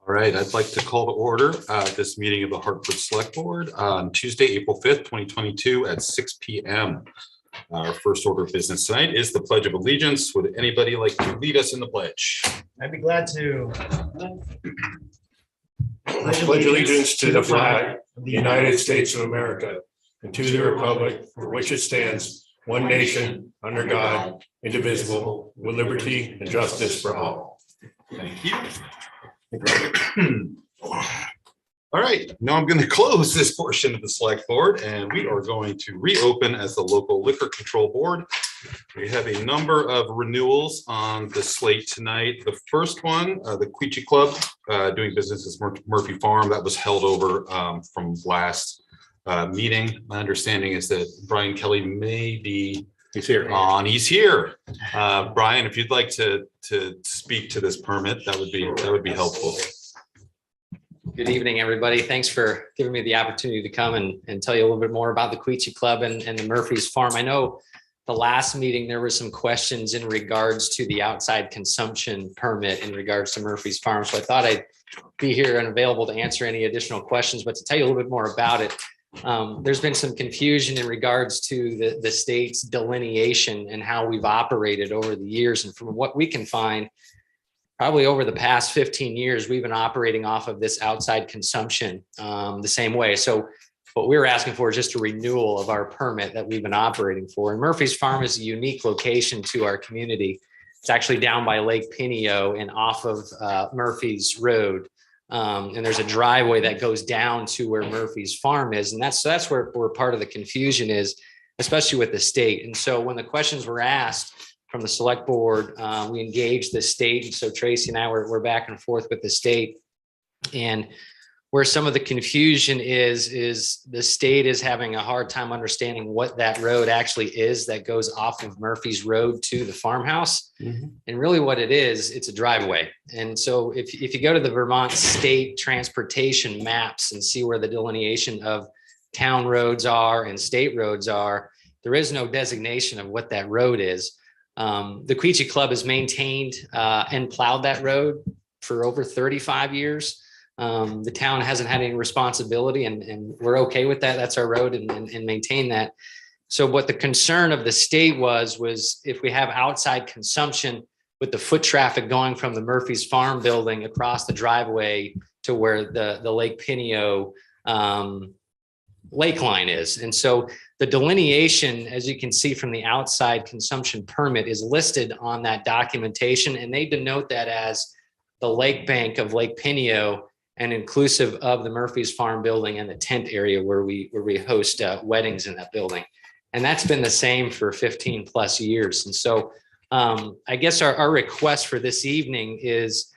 All right, I'd like to call to order this meeting of the Hartford Selectboard on Tuesday, April 5th, 2022 at 6 p.m. Our first order of business tonight is the Pledge of Allegiance. Would anybody like to lead us in the pledge? I'd be glad to. Pledge allegiance to the flag of the United States of America and to the republic for which it stands, one nation, under God, indivisible, with liberty and justice for all. Thank you. All right, now I'm going to close this portion of the select board and we are going to reopen as the local liquor control board. We have a number of renewals on the slate tonight. The first one, the Quechee Club, doing business as Murphy Farm, that was held over from last meeting. My understanding is that Brian Kelly may be He's here. He's here. Brian, if you'd like to speak to this permit, that would be helpful. Good evening, everybody. Thanks for giving me the opportunity to come and tell you a little bit more about the Quechee Club and the Murphy's Farm. I know the last meeting, there were some questions in regards to the outside consumption permit in regards to Murphy's Farm. So I thought I'd be here and available to answer any additional questions, but to tell you a little bit more about it. There's been some confusion in regards to the state's delineation and how we've operated over the years. And from what we can find, probably over the past 15 years, we've been operating off of this outside consumption the same way. So what we're asking for is just a renewal of our permit that we've been operating for. And Murphy's Farm is a unique location to our community. It's actually down by Lake Pineo and off of Murphy's Road. And there's a driveway that goes down to where Murphy's Farm is. And that's where part of the confusion is, especially with the state. And so when the questions were asked from the select board, we engaged the state. And so Tracy and I we're back and forth with the state. And where some of the confusion is the state is having a hard time understanding what that road actually is that goes off of Murphy's Road to the farmhouse. Mm-hmm. And really what it is, it's a driveway. And so if you go to the Vermont state transportation maps and see where the delineation of town roads are and state roads are, there is no designation of what that road is. The Quechee Club has maintained and plowed that road for over 35 years. The town hasn't had any responsibility and we're okay with that. That's our road and maintain that. So what the concern of the state was if we have outside consumption with the foot traffic going from the Murphy's Farm building across the driveway to where the Lake Pineo lake line is. And so the delineation, as you can see from the outside consumption permit, is listed on that documentation. And they denote that as the lake bank of Lake Pineo and inclusive of the Murphy's Farm building and the tent area where we host weddings in that building. And that's been the same for 15 plus years. And so I guess our request for this evening is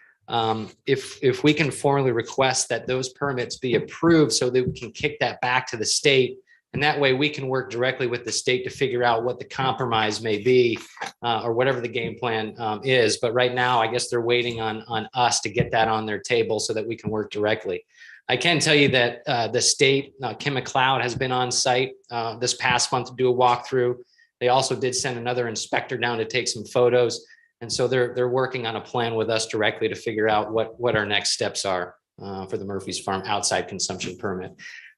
if we can formally request that those permits be approved so that we can kick that back to the state. And that way we can work directly with the state to figure out what the compromise may be or whatever the game plan is. But right now, I guess they're waiting on us to get that on their table so that we can work directly. I can tell you that the state, Kim McLeod, has been on site this past month to do a walkthrough. They also did send another inspector down to take some photos. And so they're working on a plan with us directly to figure out what our next steps are for the Murphy's Farm outside consumption permit.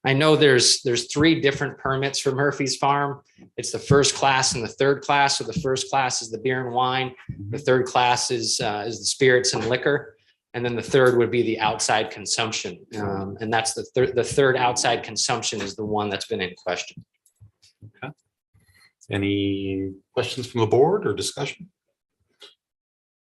I know there's 3 different permits for Murphy's Farm. It's the first class and the third class. So the first class is the beer and wine. The third class is the spirits and liquor. And then the third would be the outside consumption. And that's the third outside consumption is the one that's been in question. Okay. Any questions from the board or discussion?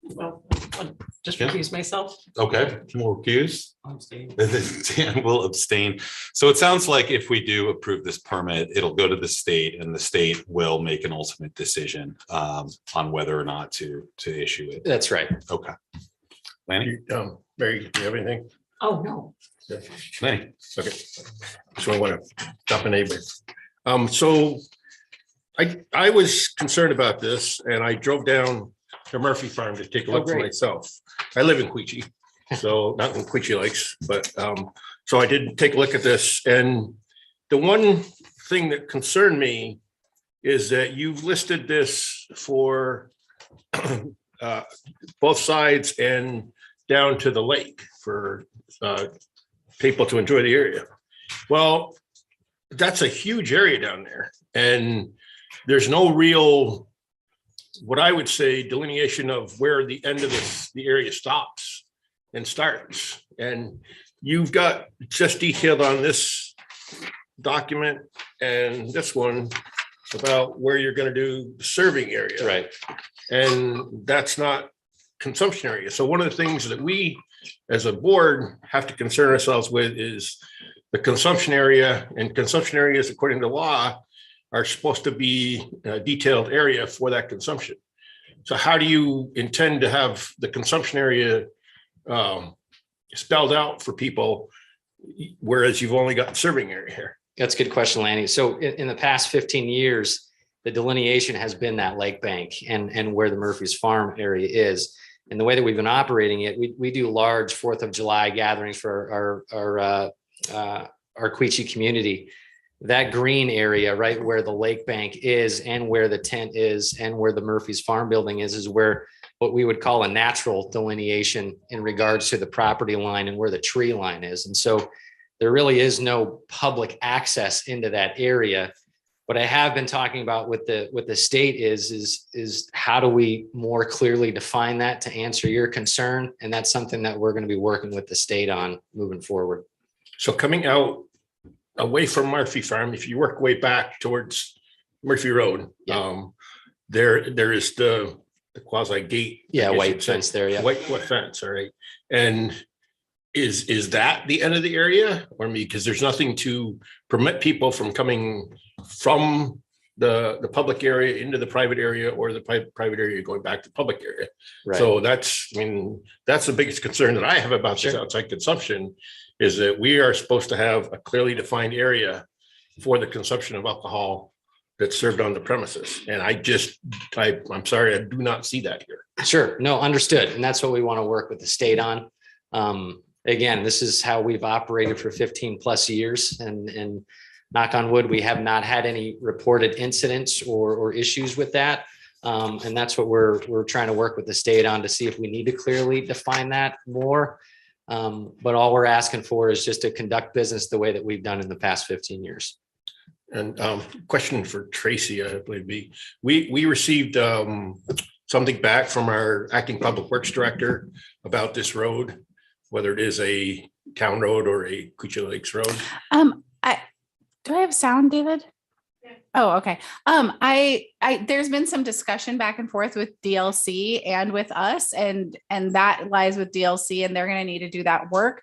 Well, I'll just recuse myself. Okay, we'll recuse. I'll abstain. Dan will abstain. So it sounds like if we do approve this permit, it'll go to the state and the state will make an ultimate decision on whether or not to issue it. That's right. Okay. Lanny? Mary, do you have anything? Oh, no. Lanny? Okay. So I want to stop a neighbor. So I was concerned about this and I drove down to Murphy Farm to take a look for myself. I live in Quechee, so not in Quechee Lakes, but so I did take a look at this. And the one thing that concerned me is that you've listed this for both sides and down to the lake for people to enjoy the area. Well, that's a huge area down there, and there's no real, what I would say, delineation of where the end of the area stops and starts. And you've got just detailed on this document and this one about where you're going to do the serving area. Right. And that's not consumption area. So one of the things that we as a board have to concern ourselves with is the consumption area, and consumption areas, according to law, are supposed to be a detailed area for that consumption. So how do you intend to have the consumption area spelled out for people, whereas you've only got serving area here? That's a good question, Lanny. So in the past 15 years, the delineation has been that lake bank and where the Murphy's Farm area is. And the way that we've been operating it, we do large 4th of July gatherings for our Quechee community. That green area, right where the lake bank is and where the tent is and where the Murphy's Farm building is where what we would call a natural delineation in regards to the property line and where the tree line is. And so there really is no public access into that area. What I have been talking about with the state is how do we more clearly define that to answer your concern? And that's something that we're going to be working with the state on moving forward. So coming out away from Murphy Farm, if you work way back towards Murphy Road, Yeah. There is the quasi gate. Yeah, I guess white you'd say. fence there. Yeah. White fence, all right. And is that the end of the area? Or because there's nothing to permit people from coming from the public area into the private area, or the private area going back to public area. Right. So that's the biggest concern that I have about this Sure. outside consumption, is that we are supposed to have a clearly defined area for the consumption of alcohol that's served on the premises. And I'm sorry, I do not see that here. Sure. No, understood. And that's what we want to work with the state on. Again, this is how we've operated for 15 plus years, and knock on wood, we have not had any reported incidents or issues with that. And that's what we're trying to work with the state on, to see if we need to clearly define that more. But all we're asking for is just to conduct business the way that we've done in the past 15 years. And question for Tracy, I believe we received something back from our acting public works director about this road, whether it is a town road or a Quechee Lakes road. Do I have sound, David? Yeah. Oh, okay. There's been some discussion back and forth with DLC and with us, and that lies with DLC, and they're going to need to do that work.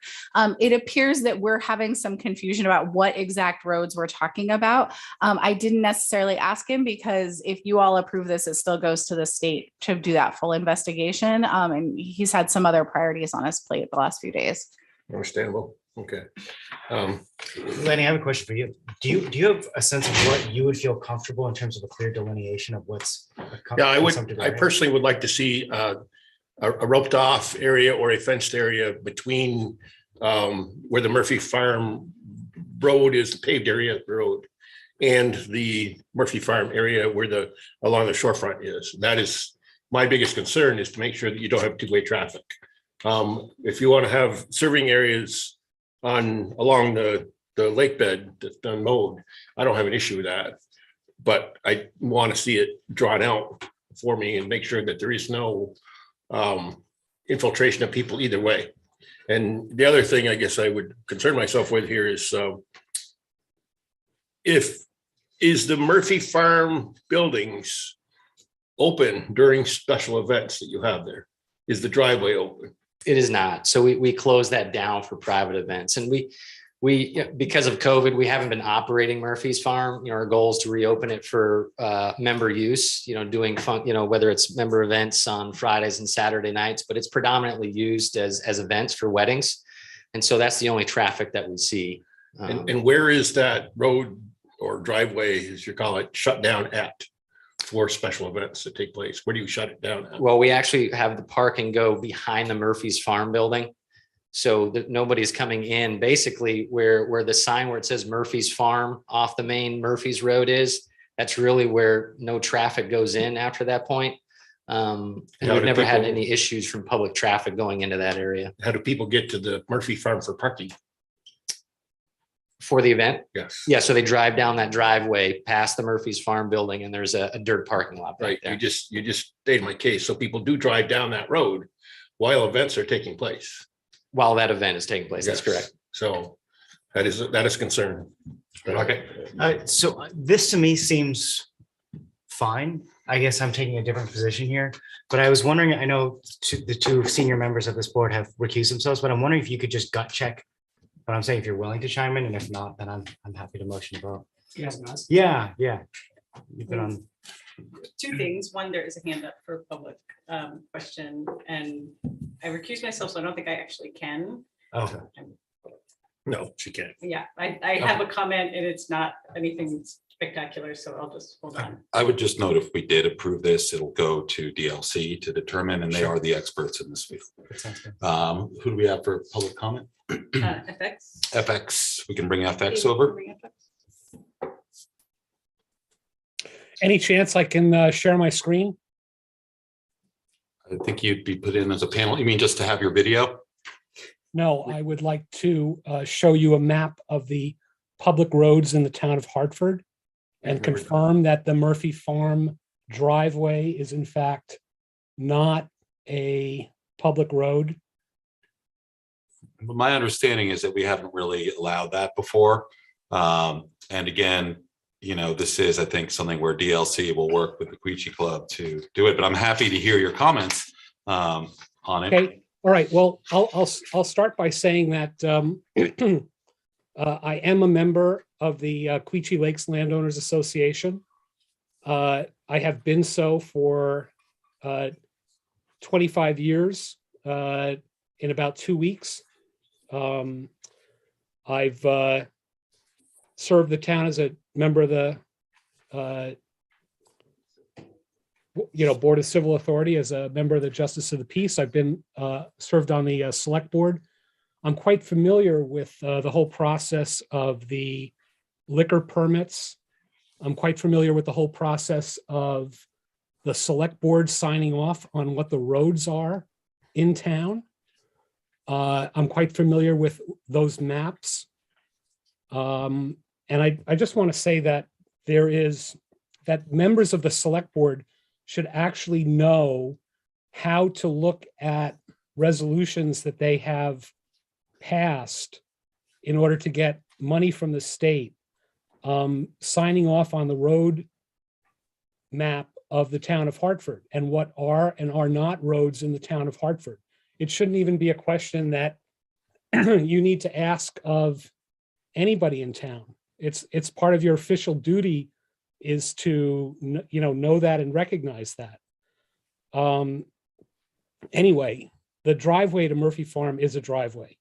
It appears that we're having some confusion about what exact roads we're talking about. I didn't necessarily ask him, because if you all approve this, it still goes to the state to do that full investigation. And he's had some other priorities on his plate the last few days. Understandable. Okay. Lenny, I have a question for you. Do you have a sense of what you would feel comfortable in terms of a clear delineation of what's? I personally would like to see a roped off area or a fenced area between where the Murphy Farm road is, the paved area of the road, and the Murphy Farm area where along the shorefront is. That is my biggest concern, is to make sure that you don't have two-way traffic. If you want to have serving areas along the lake bed that's been mowed, I don't have an issue with that, but I want to see it drawn out for me and make sure that there is no infiltration of people either way. And the other thing I guess I would concern myself with here is is the Murphy Farm buildings open during special events that you have there? Is the driveway open? It is not. So we close that down for private events, and we because of COVID, we haven't been operating Murphy's Farm. Our goal is to reopen it for member use, doing fun, whether it's member events on Fridays and Saturday nights, but it's predominantly used as events for weddings. And so that's the only traffic that we see. And where is that road or driveway, as you call it, shut down at for special events that take place? Where do you shut it down at? Well, we actually have the parking go behind the Murphy's Farm building, so that nobody's coming in. Basically, where the sign where it says Murphy's Farm off the main Murphy's Road is, that's really where no traffic goes in after that point. And How we've do never had people- any issues from public traffic going into that area How do people get to the Murphy Farm for parking? for the event. Yes. Yeah, so they drive down that driveway past the Murphy's Farm building and there's a dirt parking lot Right, right there. you just stated my case. So people do drive down that road while events are taking place. While that event is taking place, that's Yes. correct. So that is concerning. Okay. So this to me seems fine. I guess I'm taking a different position here, but I was wondering, I know the two senior members of this board have recused themselves, but I'm wondering if you could just gut check what I'm saying, if you're willing to chime in, and if not, then I'm happy to motion to vote. Yes, Mass. Yeah. You've been on, Two things. One, there is a hand up for public question, and I recuse myself, so I don't think I actually can. okay. No, she can't. Yeah, I have a comment and it's not anything spectacular, so I'll just hold on. I would just note if we did approve this, it'll go to DLC to determine, and they are the experts in this field. That sounds good. Who do we have for public comment? FX. FX, we can bring FX over. Any chance I can share my screen? I think you'd be put in as a panel. You mean just to have your video? No, I would like to show you a map of the public roads in the town of Hartford and There we go. confirm that the Murphy Farm driveway is in fact not a public road. My understanding is that we haven't really allowed that before. And again, this is, I think, something where DLC will work with the Quechee Club to do it, but I'm happy to hear your comments on it. Okay, all right, well, I'll start by saying that I am a member of the Quechee Lakes Landowners Association. I have been so for 25 years in about 2 weeks. I've served the town as a member of the Board of Civil Authority, as a member of the Justice of the Peace. I've been served on the Select Board. I'm quite familiar with the whole process of the liquor permits. I'm quite familiar with the whole process of the Select Board signing off on what the roads are in town. I'm quite familiar with those maps. And I just want to say that that members of the Select Board should actually know how to look at resolutions that they have passed in order to get money from the state, signing off on the road map of the town of Hartford and what are and are not roads in the town of Hartford. It shouldn't even be a question that you need to ask of anybody in town. It's part of your official duty is to know that and recognize that. Anyway, the driveway to Murphy Farm is a driveway.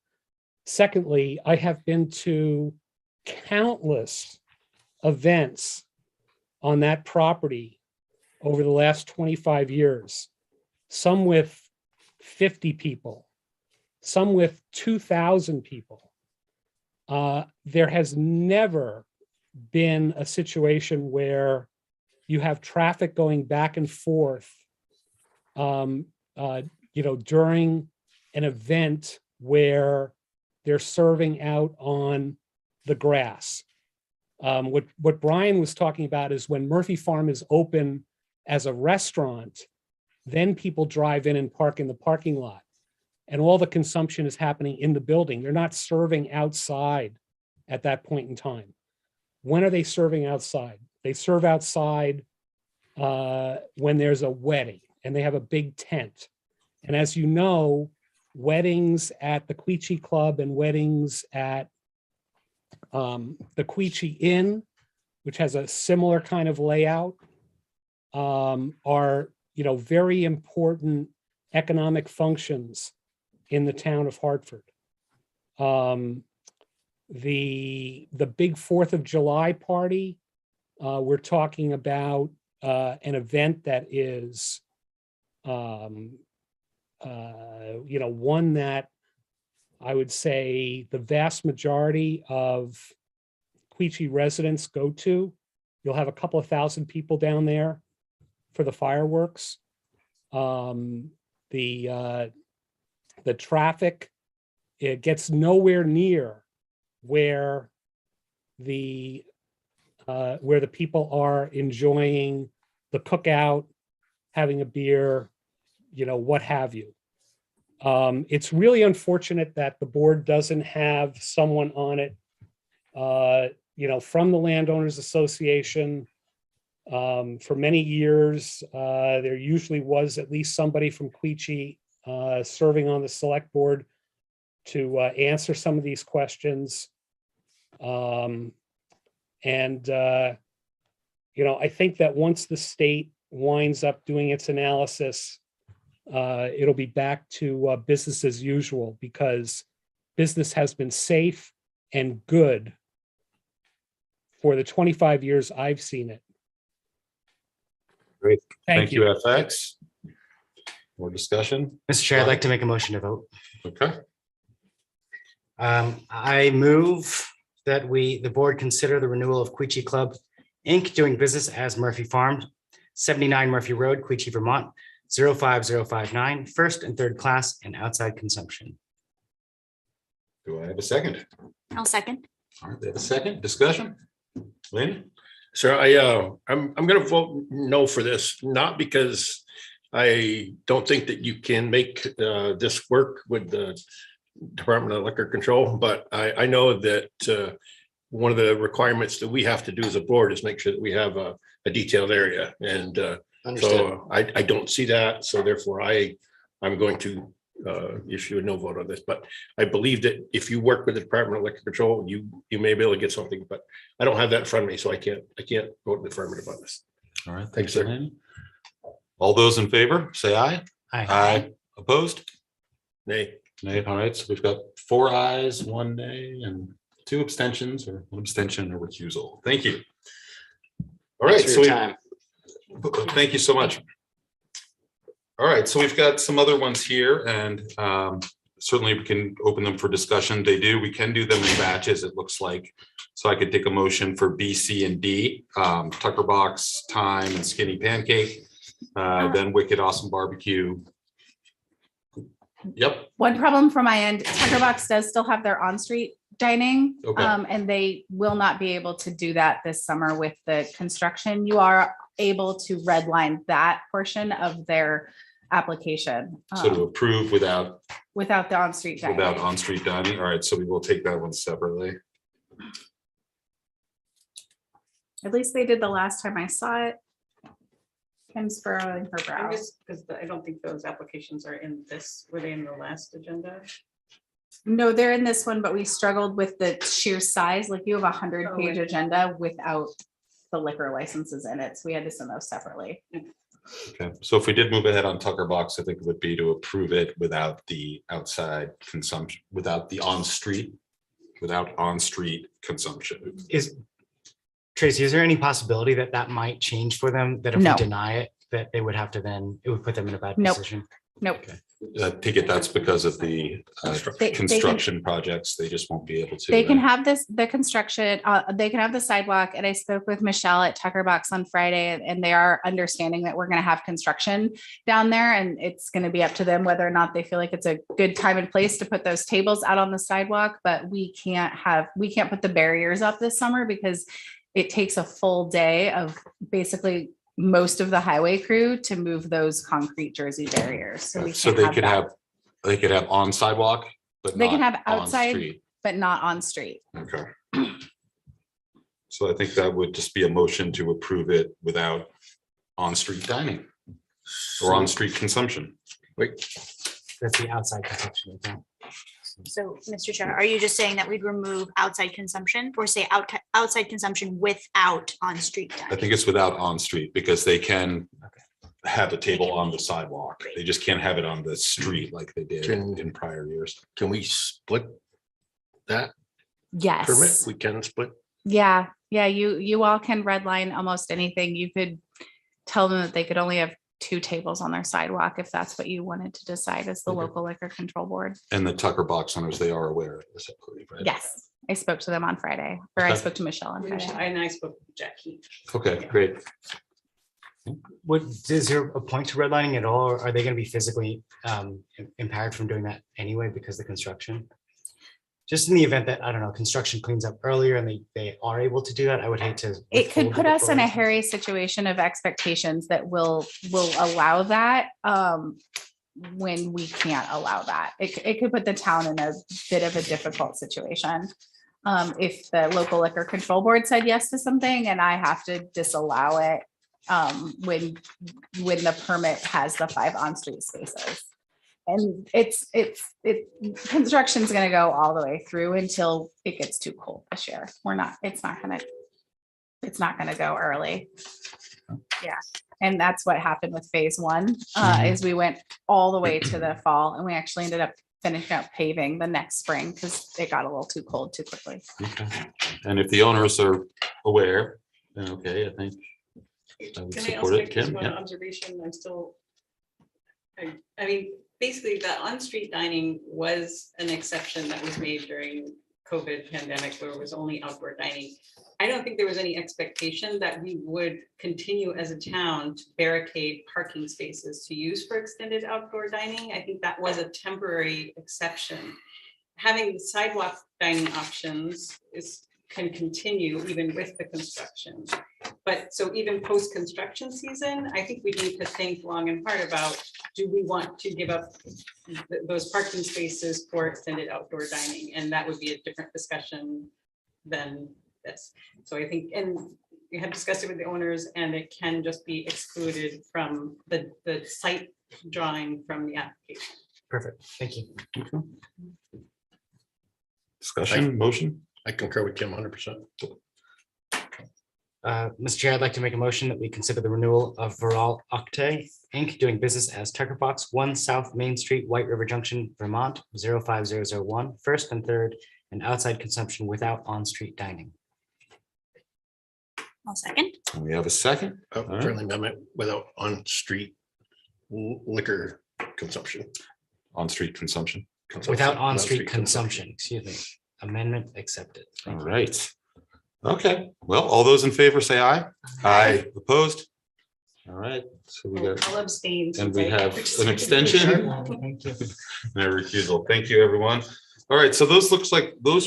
Secondly, I have been to countless events on that property over the last 25 years, some with 50 people, some with 2,000 people. There has never been a situation where you have traffic going back and forth, during an event where they're serving out on the grass. What Brian was talking about is when Murphy Farm is open as a restaurant, then people drive in and park in the parking lot. And all the consumption is happening in the building. They're not serving outside at that point in time. When are they serving outside? They serve outside when there's a wedding and they have a big tent. And as you know, weddings at the Quechee Club and weddings at the Quechee Inn, which has a similar kind of layout, are very important economic functions in the town of Hartford. The big 4th of July party, we're talking about an event that is one that I would say the vast majority of Quechee residents go to. You'll have a couple of thousand people down there for the fireworks. The traffic, it gets nowhere near where the people are enjoying the cookout, having a beer, what have you. It's really unfortunate that the board doesn't have someone on it, from the Landowners Association. For many years, there usually was at least somebody from Quechee serving on the select board to answer some of these questions. I think that once the state winds up doing its analysis, it'll be back to business as usual, because business has been safe and good for the 25 years I've seen it. Great. Thank you. FX. More discussion? Mr. Chair, I'd like to make a motion to vote. Okay. I move that the board consider the renewal of Quechee Club, Inc., doing business as Murphy Farm, 79 Murphy Road, Quechee, Vermont, 05059, first and third class and outside consumption. Do I have a second? I'll second. All right, they have a second. Discussion? Lynn? So I'm going to vote no for this, not because I don't think that you can make this work with the Department of Liquor Control, but I know that one of the requirements that we have to do as a board is make sure that we have a detailed area, and Understood. so I don't see that. So therefore, I'm going to issue a no vote on this. But I believe that if you work with the Department of Liquor Control, you may be able to get something. But I don't have that in front of me, so I can't vote in the affirmative on this. All right. Thanks, sir. Lynn. All those in favor, say aye. Aye. Opposed? Nay. Nay. All right. So we've got 4 ayes, 1 nay, and 2 abstentions, or 1 abstention or recusal. Thank you. All right. Thanks for So your time. thank you so much. All right, so we've got some other ones here, and certainly we can open them for discussion. We can do them in batches, it looks like. So I could take a motion for B, C, and D, Tucker Box, Thyme, and Skinny Pancake, then Wicked Awesome Barbecue. Yep. One problem from my end, Tucker Box does still have their on-street dining. Okay. And they will not be able to do that this summer with the construction. You are able to redline that portion of their application. So to approve without Without the on-street dining. on-street dining. All right, so we will take that one separately. At least they did the last time I saw it. Kim's furrowing her brow. Because I don't think those applications are in this, were they in the last agenda? No, they're in this one, but we struggled with the sheer size. Like you have a 100-page okay. agenda without the liquor licenses in it. So we had to send those separately. Okay, so if we did move ahead on Tucker Box, I think it would be to approve it without the outside consumption, without on-street consumption. Tracy, is there any possibility that that might change for them? That if No. we deny it, that they would have to it would put them in a bad Nope. position? Nope. I take it that's because of the They can- construction projects. They just won't be able to. They can have the construction, they can have the sidewalk. And I spoke with Michelle at Tucker Box on Friday, and they are understanding that we're going to have construction down there, and it's going to be up to them whether or not they feel like it's a good time and place to put those tables out on the sidewalk. But we can't put the barriers up this summer because it takes a full day of basically most of the highway crew to move those concrete Jersey barriers. So we So can't they that. could have on sidewalk, but They can not have on outside, street. but not on street. Okay. So I think that would just be a motion to approve it without on-street dining or on-street consumption. That's the outside consumption. I think. So, Mr. Chair, are you just saying that we'd remove outside consumption or say outside consumption without on-street I dining? think it's without on-street because they can have a table on the sidewalk. They just can't have it on the street like they did in prior years. Can we split that permit? Yes. We can split. Yeah. You all can redline almost anything. You could tell them that they could only have 2 tables on their sidewalk if that's what you wanted to decide as the Okay. local liquor control board. And the Tucker Box owners, they are aware of this, I believe, right? Yes. I spoke to them on Friday, or I Okay. spoke to Michelle on Friday. And I spoke with Jackie. Okay, great. What, is there a point to redlining at all? Or are they gonna be physically impaired from doing that anyway because of the construction? Just in the event that, I don't know, construction cleans up earlier and they are able to do that, I would hate to. It could withhold put the us in a deferral. hairy situation of expectations that will allow that. When we can't allow that, it could put the town in a bit of a difficult situation. If the local liquor control board said yes to something and I have to disallow it, when the permit has the 5 on-street spaces. And construction's gonna go all the way through until it gets too cold this year. It's not gonna go early. Yeah, and that's what happened with phase 1, is we went all the way to the fall and we actually ended up finishing up paving the next spring because it got a little too cold too quickly. Okay. And if the owners are aware, then okay, I think I would Can I support also it. make just Kim, one yeah. observation? I mean, basically the on-street dining was an exception that was made during COVID pandemic where it was only outdoor dining. I don't think there was any expectation that we would continue as a town to barricade parking spaces to use for extended outdoor dining. I think that was a temporary exception. Having sidewalk dining options can continue even with the construction. But so even post-construction season, I think we need to think long and hard about, do we want to give up those parking spaces for extended outdoor dining? And that would be a different discussion than this. So I think, and we had discussed it with the owners, and it can just be excluded from the site drawing from the application. Perfect, thank you. Discussion, motion? I concur with Kim 100%. Mr. Chair, I'd like to make a motion that we consider the renewal of Vural Oktay Inc. doing business as Tucker Box 1 South Main Street, White River Junction, Vermont, 05001, first and third, and outside consumption without on-street dining. I'll second. We have a second. right. Friendly amendment without on-street liquor consumption. On-street consumption. Without on-street consumption, excuse me. Amendment accepted. All right. Okay, well, all those in favor say aye. Aye. Opposed? All right, so we got I'll abstain. and since we I- have an extension. Thank you. No refusal. Thank you, everyone. All right, so those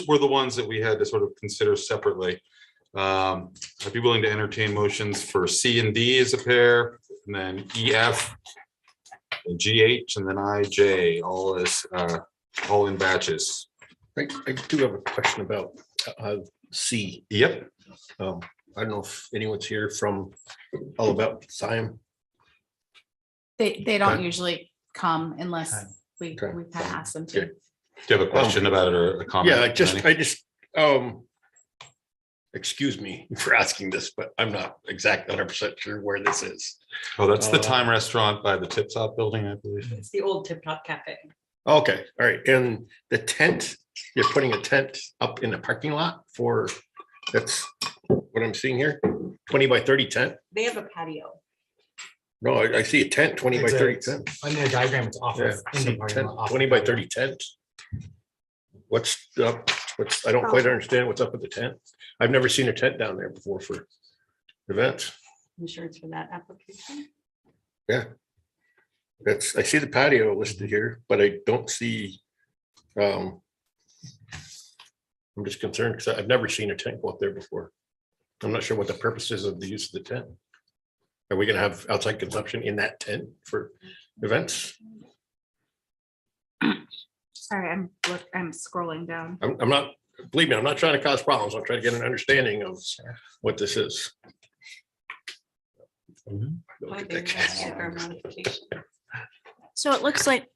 were the ones that we had to sort of consider separately. I'd be willing to entertain motions for C and D as a pair, and then EF, and GH, and then IJ, all as all in batches. I do have a question about C. Yep. I don't know if anyone's here from all about Thyme. They don't Okay. usually come unless we Okay. kind of ask them to. Okay. Do you have a question about it or a comment? Yeah, Manny? excuse me for asking this, but I'm not exactly 100% sure where this is. Oh, that's the Thyme restaurant by the Tip Top building, I believe. It's the old Tip Top Cafe. Okay, all right. And the tent, you're putting a tent up in the parking lot for, that's what I'm seeing here, 20 by 30 tent. They have a patio. No, I see a tent, 20 by It's a- 30 tent. On the diagram, it's off Yeah, of. in the see parking tent, lot, off 20 the by parking 30 tent. What's up? I don't quite understand what's up with the tent. I've never seen a tent down there before for events. Insurance for that application. I see the patio listed here, but I don't see. I'm just concerned because I've never seen a tent go up there before. I'm not sure what the purpose is of the use of the tent. Are we gonna have outside consumption in that tent for events? Sorry, I'm scrolling down. I'm not, believe me, I'm not trying to cause problems. I'm trying to get an understanding of what this is. I think that's for modification. So it looks like,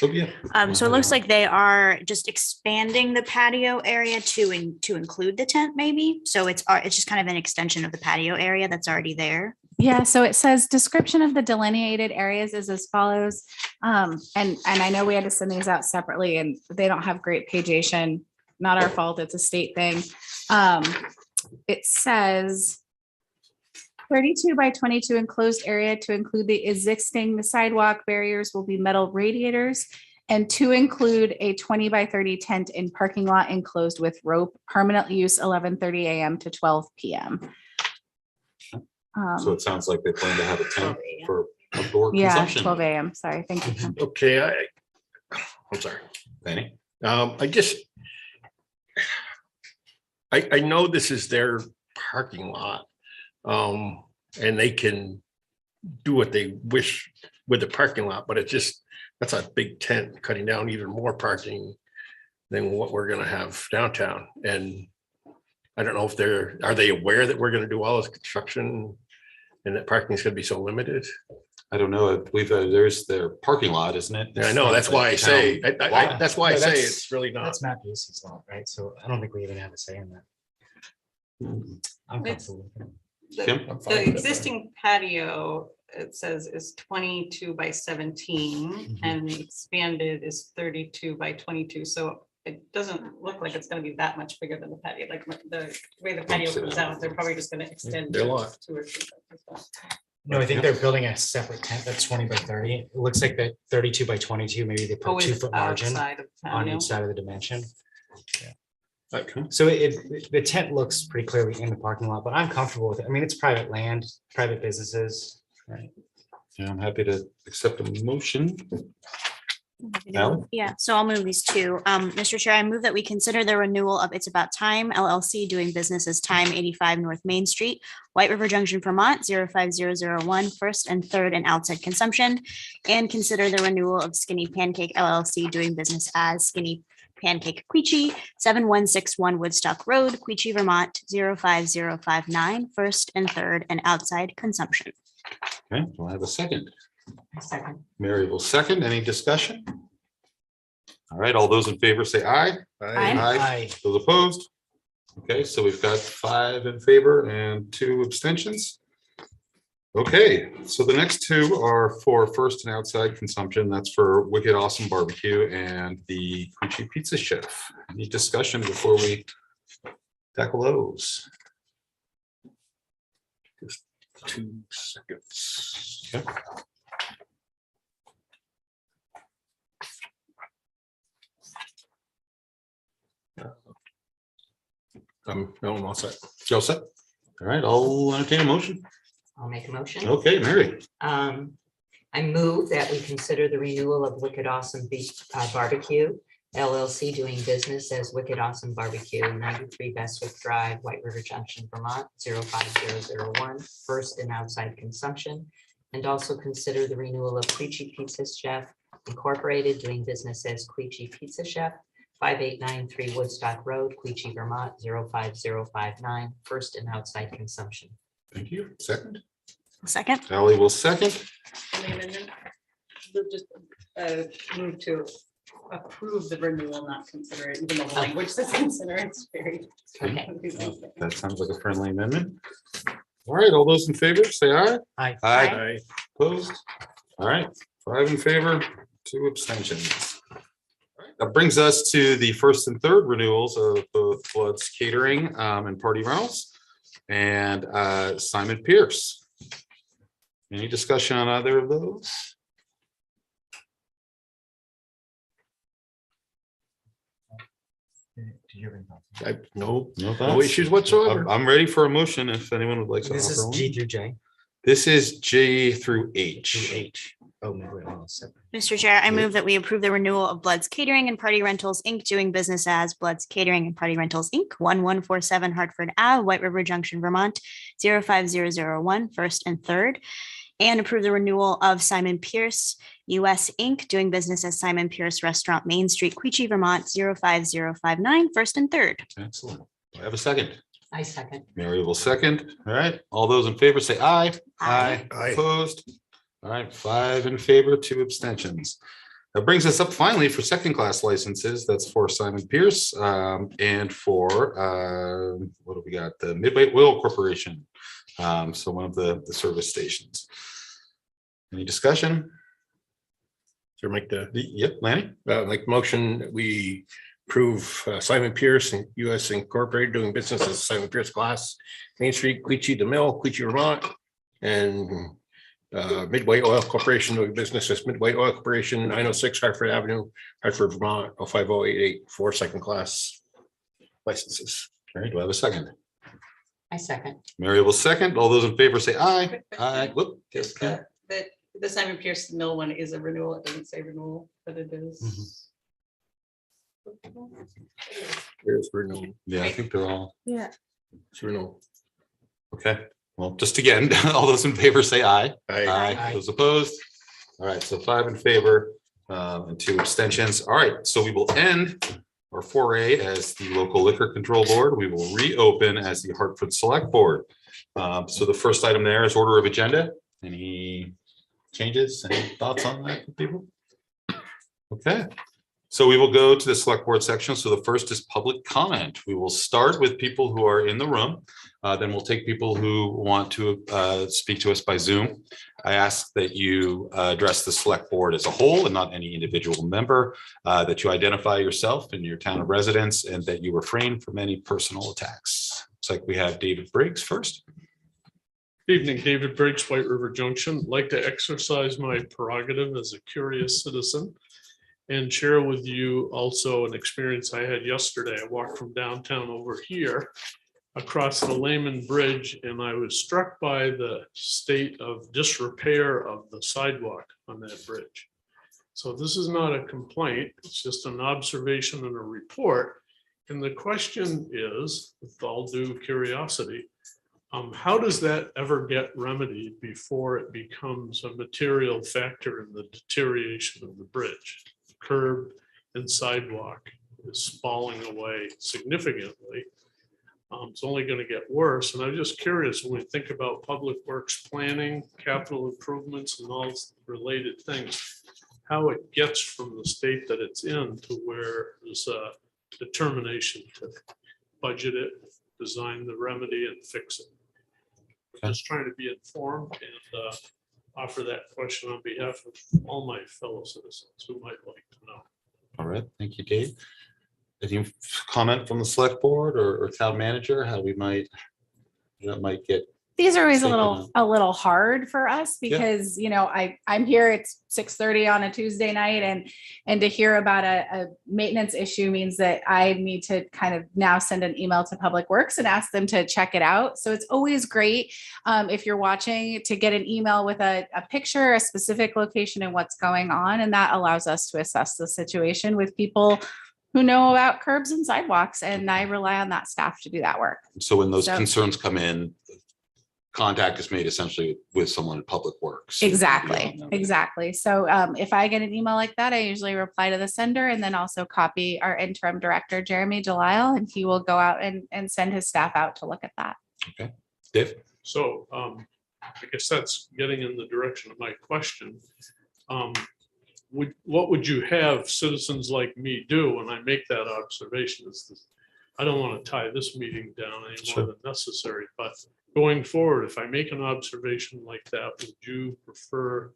Oh, yeah. so it looks like they are just expanding the patio area to include the tent maybe. So it's just kind of an extension of the patio area that's already there. Yeah, so it says description of the delineated areas is as follows. And I know we had to send these out separately and they don't have great pagination. Not our fault, it's a state thing. It says 32 by 22 enclosed area to include the existing sidewalk barriers will be metal radiators and to include a 20 by 30 tent in parking lot enclosed with rope, permanent use 11:30 a.m. to 12 p.m. So it sounds like they plan to have a tent 12 a.m. for outdoor Yeah, consumption. 12 a.m. Sorry, thank you. Okay, I'm sorry. Danny? I know this is their parking lot. And they can do what they wish with the parking lot, but that's a big tent cutting down even more parking than what we're gonna have downtown. And I don't know if are they aware that we're gonna do all this construction and that parking is gonna be so limited? I don't know. I believe there's their parking lot, isn't it? Yeah, I know, that's why I say, that's why I No, say that's- it's really not. That's Matt Busey's lot, right? So I don't think we even have a say in that. I'm It's- comfortable with it. Kim? I'm fine The with it. existing patio, it says is 22 by 17 Mhm. and the expanded is 32 by 22. So it doesn't look like it's gonna be that much bigger than the patio, like the way the patio comes out, they're probably just gonna extend. They're to lot. 2 or 3. No, I think they're building a separate tent that's 20 by 30. It looks like that 32 by 22, maybe they put Oh, a it's 2-foot margin outside of the on patio. each side of the dimension. Okay. So the tent looks pretty clearly in the parking lot, but I'm comfortable with it. I mean, it's private land, private businesses, right? Yeah, I'm happy to accept a motion. Ally? Yeah, so I'll move these two. Mr. Chair, I move that we consider the renewal of It's About Time LLC doing business as Thyme 85 North Main Street, White River Junction, Vermont, 05001, first and third and outside consumption. And consider the renewal of Skinny Pancake LLC doing business as Skinny Pancake Quechee, 7161 Woodstock Road, Quechee, Vermont, 05059, first and third and outside consumption. Okay, do I have a second? Second. Mary will second. Any discussion? All right, all those in favor say aye. Aye. Those opposed? Okay, so we've got 5 in favor and 2 abstentions. Okay, so the next 2 are for first and outside consumption. That's for Wicked Awesome Barbecue and the Quechee Pizza Chef. Any discussion before we tackle those? Just 2 seconds. Okay. No, I'm all set. Joe set? All right, I'll entertain a motion. I'll make a motion. Okay, Mary. I move that we consider the renewal of Wicked Awesome Barbecue LLC doing business as Wicked Awesome Barbecue, 93 Beswick Drive, White River Junction, Vermont, 05001, first and outside consumption. And also consider the renewal of Quechee Pizza Chef Incorporated doing business as Quechee Pizza Chef, 5893 Woodstock Road, Quechee, Vermont, 05059, first and outside consumption. Thank you. Second. Second. Ally will second. And the amendment, we'll just move to approve the renewal, not consider it, even though the language says consider, it's very. Okay. confusing. That sounds like a friendly amendment. All right, all those in favor, say aye. Aye. Aye. Opposed? All right, 5 in favor, 2 abstentions. All right, that brings us to the first and third renewals of both Floods Catering and Party Rentals and Simon Pierce. Any discussion on either of those? No No thoughts? issues whatsoever. I'm ready for a motion if anyone would like to. This is offer one. G through J. This is J through Through H. H. Oh, no, wait, hold on a second. Mr. Chair, I move that we approve the renewal of Blood's Catering and Party Rentals, Inc., doing business as Blood's Catering and Party Rentals, Inc., 1147 Hartford Ave, White River Junction, Vermont, 05001, first and third. And approve the renewal of Simon Pierce, US, Inc., doing business as Simon Pierce Restaurant, Main Street, Quechee, Vermont, 05059, first and third. Excellent. Do I have a second? I second. Mary will second. All right, all those in favor say aye. Aye. Aye. Opposed? All right, 5 in favor, 2 abstentions. That brings us up finally for second-class licenses. That's for Simon Pierce and for, what do we got? The Midway Oil Corporation. So one of the service stations. Any discussion? So make Yep, Lanny? like motion, that we approve Simon Pierce and US Incorporated doing business as Simon Pierce Glass, Main Street, Quechee, the Mill, Quechee, Vermont, and Midway Oil Corporation doing business as Midway Oil Corporation, 906 Hartford Avenue, Hartford, Vermont, 05088, 4 second class licenses. All right, do I have a second? I second. Mary will second. All those in favor say aye. Quick Aye. question. Whoop. Yes, Just, Ken. that the Simon Pierce Mill one is a renewal. It doesn't say renewal, but it is. Here's renewal. Yeah, I think they're all, Yeah. It's renewal. okay. Well, just again, all those in favor say aye. Aye. Those opposed? All right, so 5 in favor and 2 abstentions. All right, so we will end our foray as the local liquor control board. We will reopen as the Hartford Select Board. So the first item there is order of agenda. Any changes, any thoughts on that from people? Okay, so we will go to the select board section. So the first is public comment. We will start with people who are in the room. Then we'll take people who want to speak to us by Zoom. I ask that you address the select board as a whole and not any individual member, that you identify yourself and your town of residence, and that you refrain from any personal attacks. Looks like we have David Briggs first. Evening, David Briggs, White River Junction. Like to exercise my prerogative as a curious citizen and share with you also an experience I had yesterday. I walked from downtown over here across the Lehman Bridge, and I was struck by the state of disrepair of the sidewalk on that bridge. So this is not a complaint, it's just an observation and a report. And the question is, with all due curiosity, how does that ever get remedied before it becomes a material factor in the deterioration of the bridge? Curb and sidewalk is falling away significantly. It's only going to get worse. And I'm just curious, when we think about public works planning, capital improvements, and all related things, how it gets from the state that it's in to where there's a determination to budget it, design the remedy, and fix it. Just trying to be informed and offer that question on behalf of all my fellow citizens who might like to know. All right, thank you, Dave. Any comment from the select board or town manager, how we might, that might get, These are always Taken a little hard for us because, you know, I'm here, it's 6:30 on a Tuesday night and to hear about a maintenance issue means that I need to kind of now send an email to Public Works and ask them to check it out. So it's always great if you're watching to get an email with a picture, a specific location and what's going on. And that allows us to assess the situation with people who know about curbs and sidewalks. And I rely on that staff to do that work. so when those So- concerns come in, contact is made essentially with someone in Public Works. Exactly. So if I get an email like that, I usually reply to the sender and then also copy our interim director, Jeremy Delisle, and he will go out and send his staff out to look at that. Okay, Dave? So I guess that's getting in the direction of my question. What would you have citizens like me do when I make that observation? I don't want to tie this meeting down any Sure. more than necessary, but going forward, if I make an observation like that, would you prefer,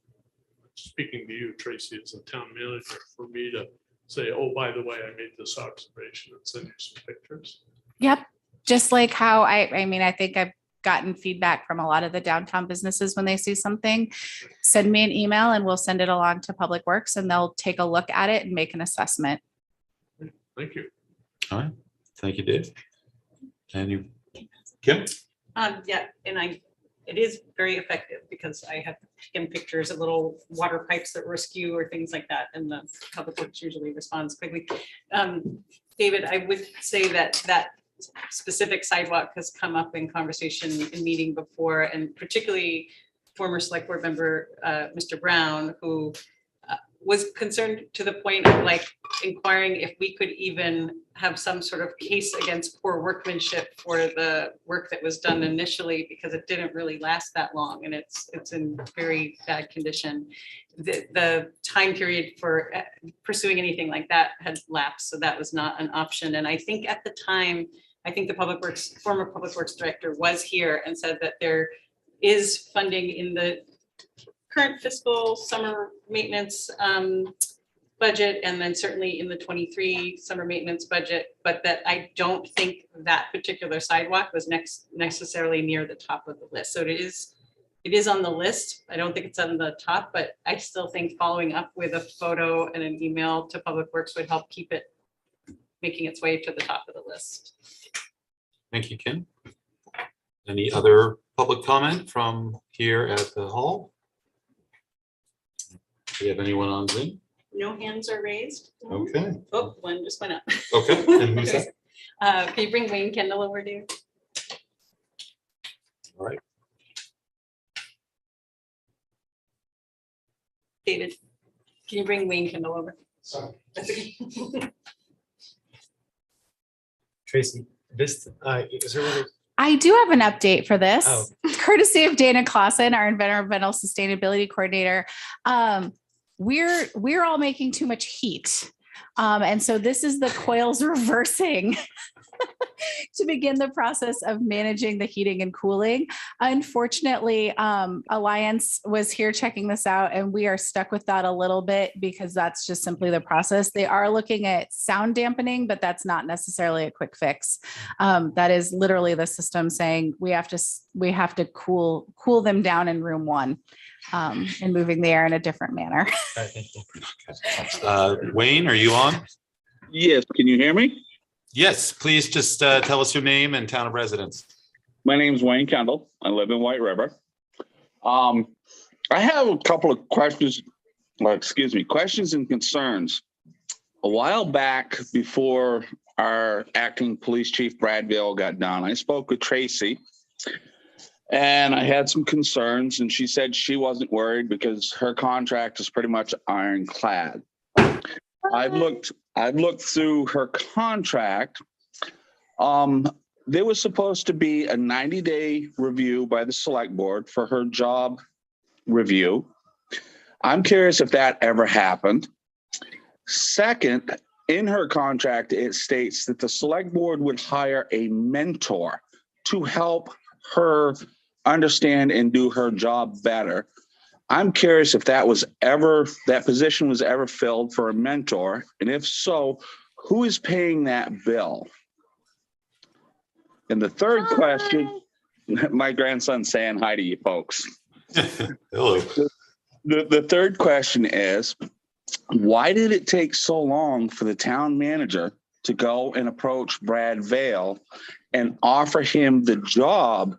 speaking to you, Tracy, as a town manager, for me to say, oh, by the way, I made this observation and send you some pictures? Yep. Just like how I mean, I think I've gotten feedback from a lot of the downtown businesses when they see something, send me an email and we'll send it along to Public Works and they'll take a look at it and make an assessment. Thank you. All right, thank you, Dave. And you, Kim? Yeah, and it is very effective because I have taken pictures of little water pipes that were askew or things like that, and the Public Works usually responds quickly. David, I would say that specific sidewalk has come up in conversation in meeting before, and particularly former select board member, Mr. Brown, who was concerned to the point of like inquiring if we could even have some sort of case against poor workmanship for the work that was done initially, because it didn't really last that long and it's in very bad condition. The time period for pursuing anything like that had lapsed, so that was not an option. And I think at the time, I think the former Public Works director was here and said that there is funding in the current fiscal summer maintenance budget, and then certainly in the 23 summer maintenance budget, but that I don't think that particular sidewalk was necessarily near the top of the list. So it is on the list. I don't think it's on the top, but I still think following up with a photo and an email to Public Works would help keep it making its way to the top of the list. Thank you, Kim. Any other public comment from here at the hall? Do you have anyone on Zoom? No hands are raised. Okay, Oh, one just went up. okay. And who's that? Can you bring Wayne Kendall over, dear? All right. David, can you bring Wayne Kendall over? Sorry. That's okay. Tracy, this, is there really? I do have an update for this, Oh. courtesy of Dana Clausen, our environmental sustainability coordinator. We're all making too much heat. And so this is the coils reversing to begin the process of managing the heating and cooling. Unfortunately, Alliance was here checking this out, and we are stuck with that a little bit because that's just simply the process. They are looking at sound dampening, but that's not necessarily a quick fix. That is literally the system saying we have to cool them down in room one, and moving the air in a different manner. All right, thank you. Wayne, are you on? Yes, can you hear me? Yes, please just tell us your name and town of residence. My name is Wayne Kendall. I live in White River. I have a couple of questions, questions and concerns. A while back, before our acting police chief Brad Vail got done, I spoke with Tracy and I had some concerns, and she said she wasn't worried because her contract is pretty much ironclad. I've looked through her contract. There was supposed to be a 90-day review by the select board for her job review. I'm curious if that ever happened. Second, in her contract, it states that the select board would hire a mentor to help her understand and do her job better. I'm curious if that position was ever filled for a mentor, and if so, who is paying that bill? And the third question, my grandson's saying hi to you folks. Hello. The third question is, why did it take so long for the town manager to go and approach Brad Vail and offer him the job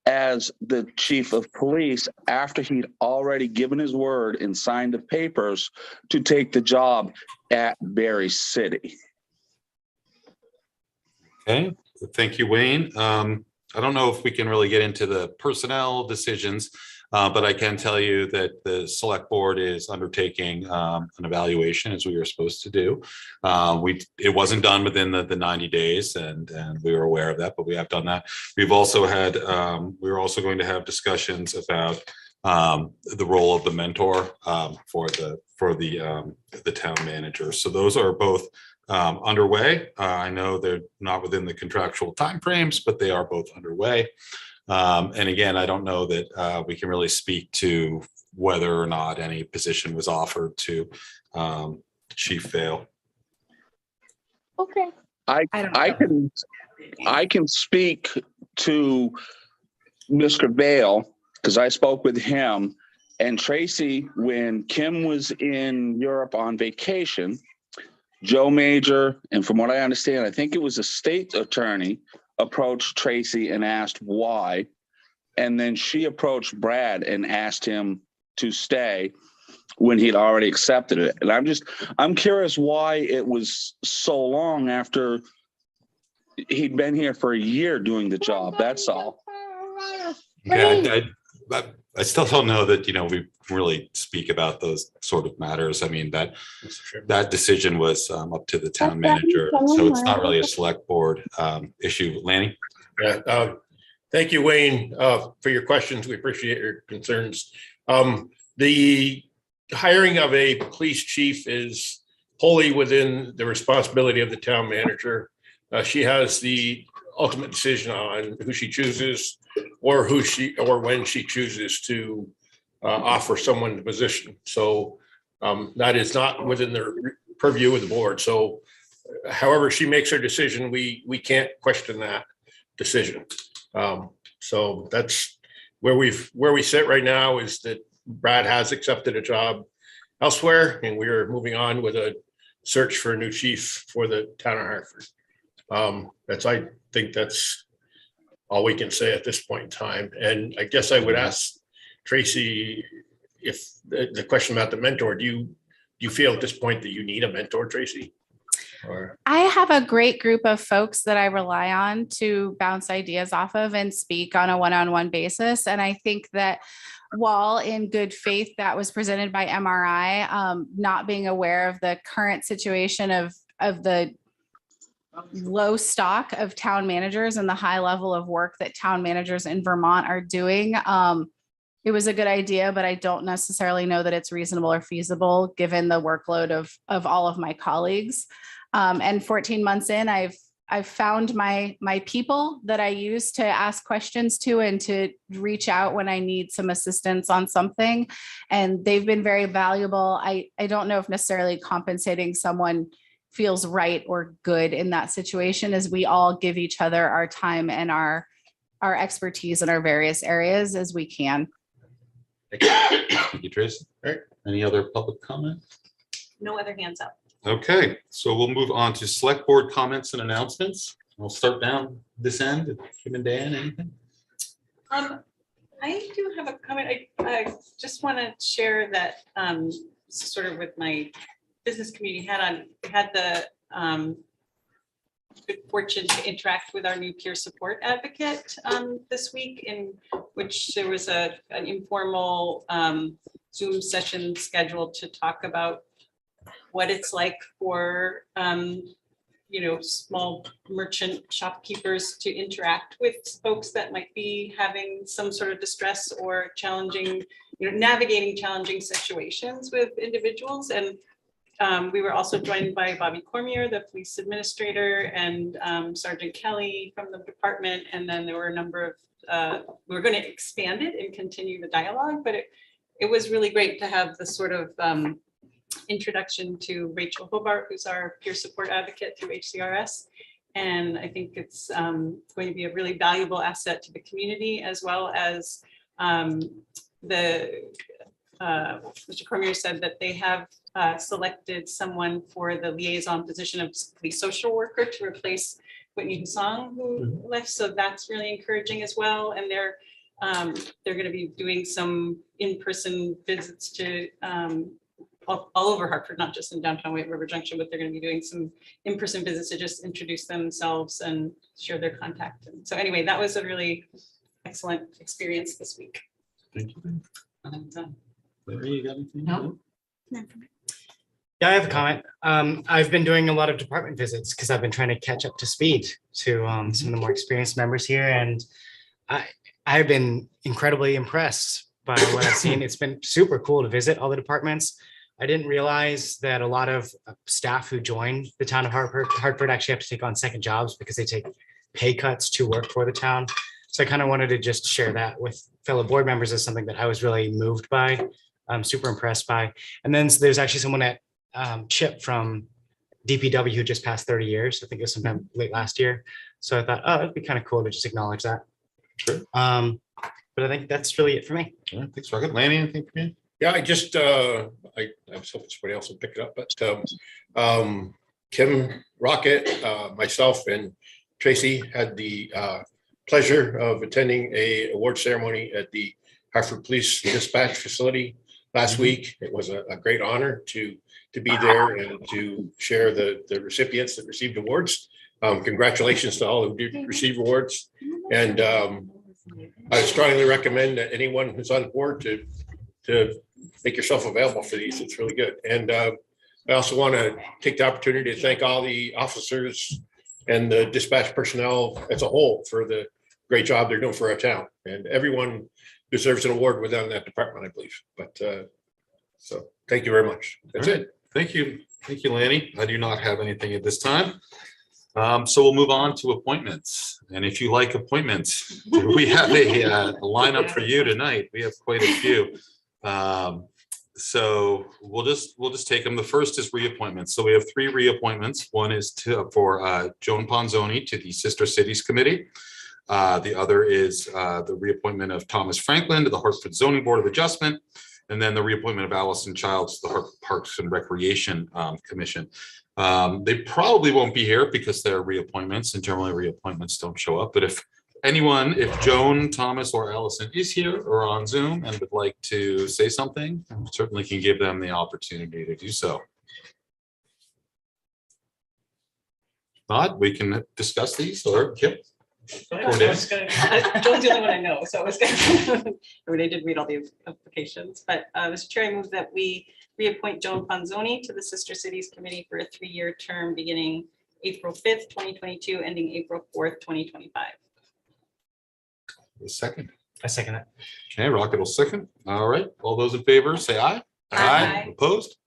as the chief of police after he'd already given his word and signed the papers to take the job at Berry City? Okay, thank you, Wayne. I don't know if we can really get into the personnel decisions, but I can tell you that the select board is undertaking an evaluation, as we were supposed to do. It wasn't done within the 90 days, and we were aware of that, but we have done that. We've also had, we're also going to have discussions about the role of the mentor for the town manager. So those are both underway. I know they're not within the contractual timeframes, but they are both underway. And again, I don't know that we can really speak to whether or not any position was offered to Chief Vail. Okay. I can speak to Mr. Vail because I spoke with him and Tracy when Kim was in Europe on vacation. Joe Major, and from what I understand, I think it was a state attorney, approached Tracy and asked why. And then she approached Brad and asked him to stay when he'd already accepted it. And I'm curious why it was so long after he'd been here for a year doing the job. That's all. Okay, I still don't know that, we really speak about those sort of matters. I mean, that decision was up to the town manager. So it's not really a select board issue. Lanny? Yeah, thank you, Wayne, for your questions. We appreciate your concerns. The hiring of a police chief is wholly within the responsibility of the town manager. She has the ultimate decision on who she chooses or when she chooses to offer someone the position. So that is not within the purview of the board. So however she makes her decision, we can't question that decision. So that's where we sit right now, is that Brad has accepted a job elsewhere, and we are moving on with a search for a new chief for the town of Hartford. I think that's all we can say at this point in time. And I guess I would ask Tracy if the question about the mentor, do you feel at this point that you need a mentor, Tracy? Or I have a great group of folks that I rely on to bounce ideas off of and speak on a one-on-one basis. And I think that while in good faith that was presented by MRI, not being aware of the current situation of the low stock of town managers and the high level of work that town managers in Vermont are doing, it was a good idea, but I don't necessarily know that it's reasonable or feasible given the workload of all of my colleagues. And 14 months in, I've found my people that I use to ask questions to and to reach out when I need some assistance on something. And they've been very valuable. I don't know if necessarily compensating someone feels right or good in that situation, as we all give each other our time and our expertise in our various areas as we can. Thank you, Tracy. All right. Any other public comment? No other hands up. Okay, so we'll move on to select board comments and announcements. I'll start down this end. Kim and Dan, anything? I do have a comment. I just want to share that sort of with my business community hat on. We had the good fortune to interact with our new peer support advocate this week, in which there was an informal Zoom session scheduled to talk about what it's like for small merchant shopkeepers to interact with folks that might be having some sort of distress or challenging, navigating challenging situations with individuals. And we were also joined by Bobby Cormier, the police administrator, and Sergeant Kelly from the department. And then there were a number of, we were going to expand it and continue the dialogue, but it was really great to have the sort of introduction to Rachel Hobart, who's our peer support advocate through HCRS. And I think it's going to be a really valuable asset to the community, as well as Mr. Cormier said that they have selected someone for the liaison position of police social worker to replace Whitney Husong, who left. So that's really encouraging as well. And they're going to be doing some in-person visits to all over Hartford, not just in downtown White River Junction, but they're going to be doing some in-person visits to just introduce themselves and share their contact. And so anyway, that was a really excellent experience this week. Thank you. And, Larry, you got anything? No. Yeah, I have a comment. I've been doing a lot of department visits because I've been trying to catch up to speed to some of the more experienced members here. And I've been incredibly impressed by what I've seen. It's been super cool to visit all the departments. I didn't realize that a lot of staff who joined the town of Hartford actually have to take on second jobs because they take pay cuts to work for the town. So I kind of wanted to just share that with fellow board members as something that I was really moved by. I'm super impressed by. And then there's actually someone at Chip from DPW who just passed 30 years. I think it was sometime late last year. So I thought, oh, it'd be kind of cool to just acknowledge that. Sure. But I think that's really it for me. All right, thanks, Rocket. Lanny, anything from you? yeah, I just I was hoping somebody else would pick it up, but Kim Rocket, myself, and Tracy had the pleasure of attending a award ceremony at the Hartford Police Dispatch Facility last week. It was a great honor to be there and to share the recipients that received awards. Congratulations to all who did receive awards. And I strongly recommend that anyone who's on board to make yourself available for these. It's really good. And I also want to take the opportunity to thank all the officers and the dispatch personnel as a whole for the great job they're doing for our town. And everyone deserves an award within that department, I believe. But so thank you very much. That's it. Thank you. Thank you, Lanny. I do not have anything at this time. So we'll move on to appointments. And if you like appointments, we have a lineup for you tonight. We have quite a few. So we'll just take them. The first is reappointments. So we have 3 reappointments. One is for Joan Ponzoni to the Sister Cities Committee. The other is the reappointment of Thomas Franklin to the Hartford Zoning Board of Adjustment. And then the reappointment of Allison Childs to the Hartford Parks and Recreation Commission. They probably won't be here because they're reappointments, and generally reappointments don't show up. But if anyone, if Joan, Thomas, or Allison is here or on Zoom and would like to say something, certainly can give them the opportunity to do so. Not, we can discuss these or Kim. John's the only one I know, so I was gonna, I mean, I did read all the applications, but Mr. Chair, I move that we reappoint Joan Panzoni to the Sister Cities Committee for a 3-year term beginning April 5th, 2022, ending April 4th, 2025. A second. I second that. Okay, Rocket will second. All right, all those in favor, say aye. Aye. Opposed?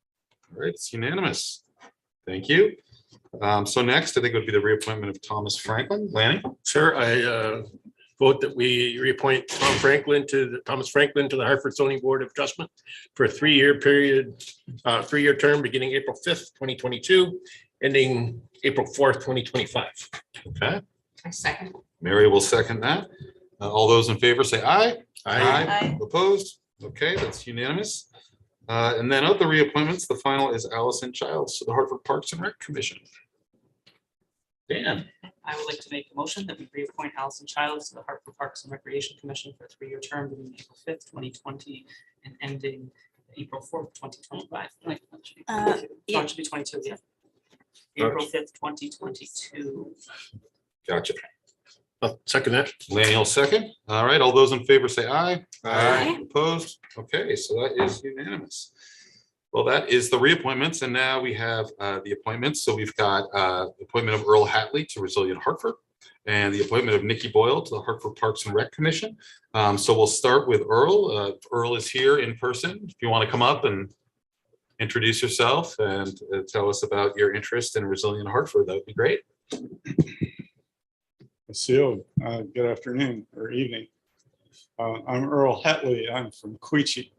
All right, it's unanimous. Thank you. So next, I think it would be the reappointment of Thomas Franklin. Lanny? Sir, I vote that we reappoint Thomas Franklin to the Hartford Zoning Board of Adjustment for a 3-year period, 3-year term beginning April 5th, 2022, ending April 4th, 2025. Okay, I second. Mary will second that. All those in favor say aye. Aye. Opposed? Okay, that's unanimous. And then of the reappointments, the final is Allison Childs to the Hartford Parks and Rec Commission. Dan? I would like to make a motion that we reappoint Allison Childs to the Hartford Parks and Recreation Commission for a 3-year term beginning April 5th, 2020 and ending April 4th, 2025. Wait, that should be 22. yeah. Oh, it should be 22, yeah. April 5th, 2022. Gotcha. I'll second that. Lanny will second. All right, all those in favor say aye. Aye. Opposed? Okay, so that is unanimous. Well, that is the reappointments, and now we have the appointments. So we've got the appointment of Earl Hatley to Resilient Hartford and the appointment of Nikki Boyle to the Hartford Parks and Rec Commission. So we'll start with Earl. Earl is here in person. If you want to come up and introduce yourself and tell us about your interest in Resilient Hartford, that would be great. Good afternoon or evening. I'm Earl Hatley. I'm from Quechee.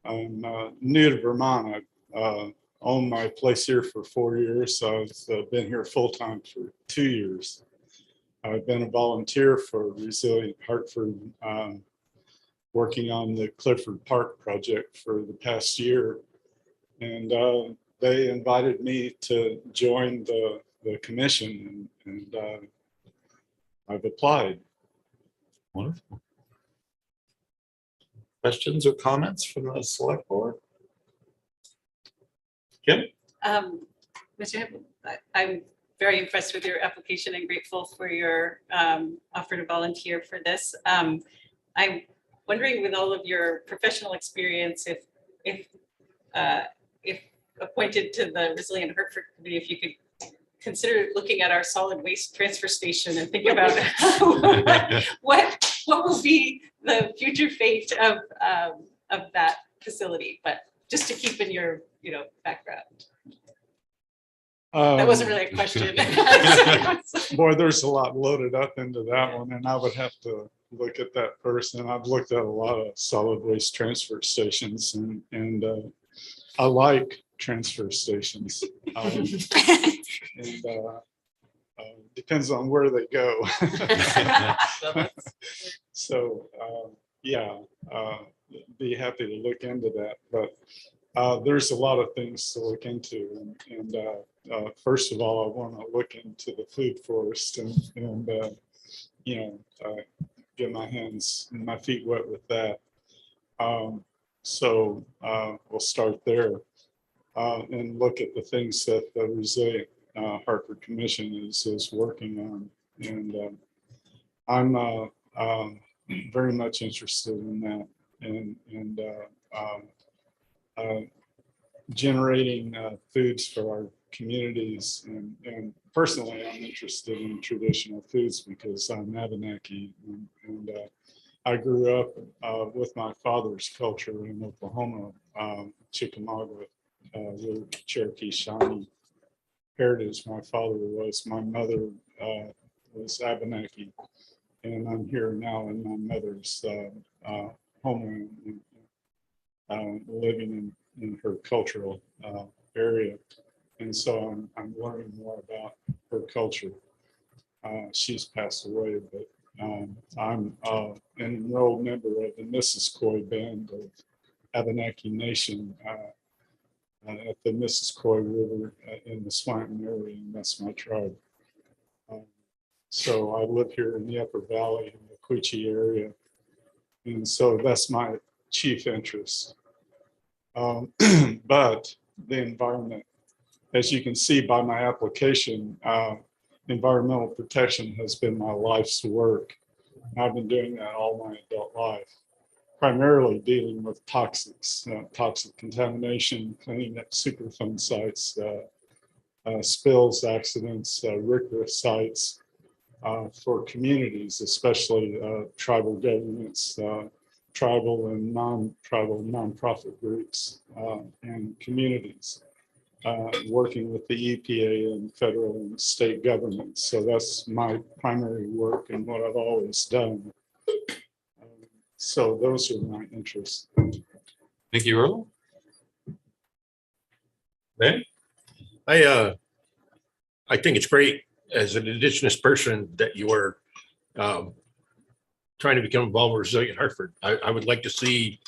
I'm new to Vermont. I've owned my place here for 4 years. So I've been here full time for 2 years. I've been a volunteer for Resilient Hartford, working on the Clifford Park project for the past year. And they invited me to join the commission, and I've applied. Wonderful. Questions or comments from the select board? Kim? Mr. Hipp, I'm very impressed with your application and grateful for your offer to volunteer for this. I'm wondering, with all of your professional experience, if appointed to the Resilient Hartford Committee, if you could consider looking at our solid waste transfer station and think about what will be the future fate of that facility, but just to keep in your background. That wasn't really a question. Boy, there's a lot loaded up into that one, and I would have to look at that first. And I've looked at a lot of solid waste transfer stations, and I like transfer stations. Depends on where they go. So yeah, be happy to look into that. But there's a lot of things to look into, and first of all, I want to look into the food forest and get my hands and my feet wet with that. So we'll start there and look at the things that the Resilient Hartford Commission is working on, and I'm very much interested in that, and generating foods for our communities, and personally I'm interested in traditional foods because I'm Abenaki, and I grew up with my father's culture in Oklahoma, Chickamauga, with Cherokee Shawnee heritage. My father was, my mother was Abenaki, and I'm here now in my mother's homeland, living in her cultural area, and so I'm learning more about her culture. She's passed away, but I'm an enrolled member of the Missisquoi Band of Abenaki Nation at the Missisquoi River in the Swanton area, and that's my tribe. So I live here in the Upper Valley in the Quechee area. And so that's my chief interest. But the environment, as you can see by my application, environmental protection has been my life's work. I've been doing that all my adult life, primarily dealing with toxics, toxic contamination, cleaning up Superfund sites, spills, accidents, rigorous sites for communities, especially tribal governments, tribal and non-tribal nonprofit groups and communities, working with the EPA and federal and state governments. So that's my primary work and what I've always done. So those are my interests. Thank you, Earl. Man, I think it's great as an Indigenous person that you are trying to become involved with Resilient Hartford. I would like to see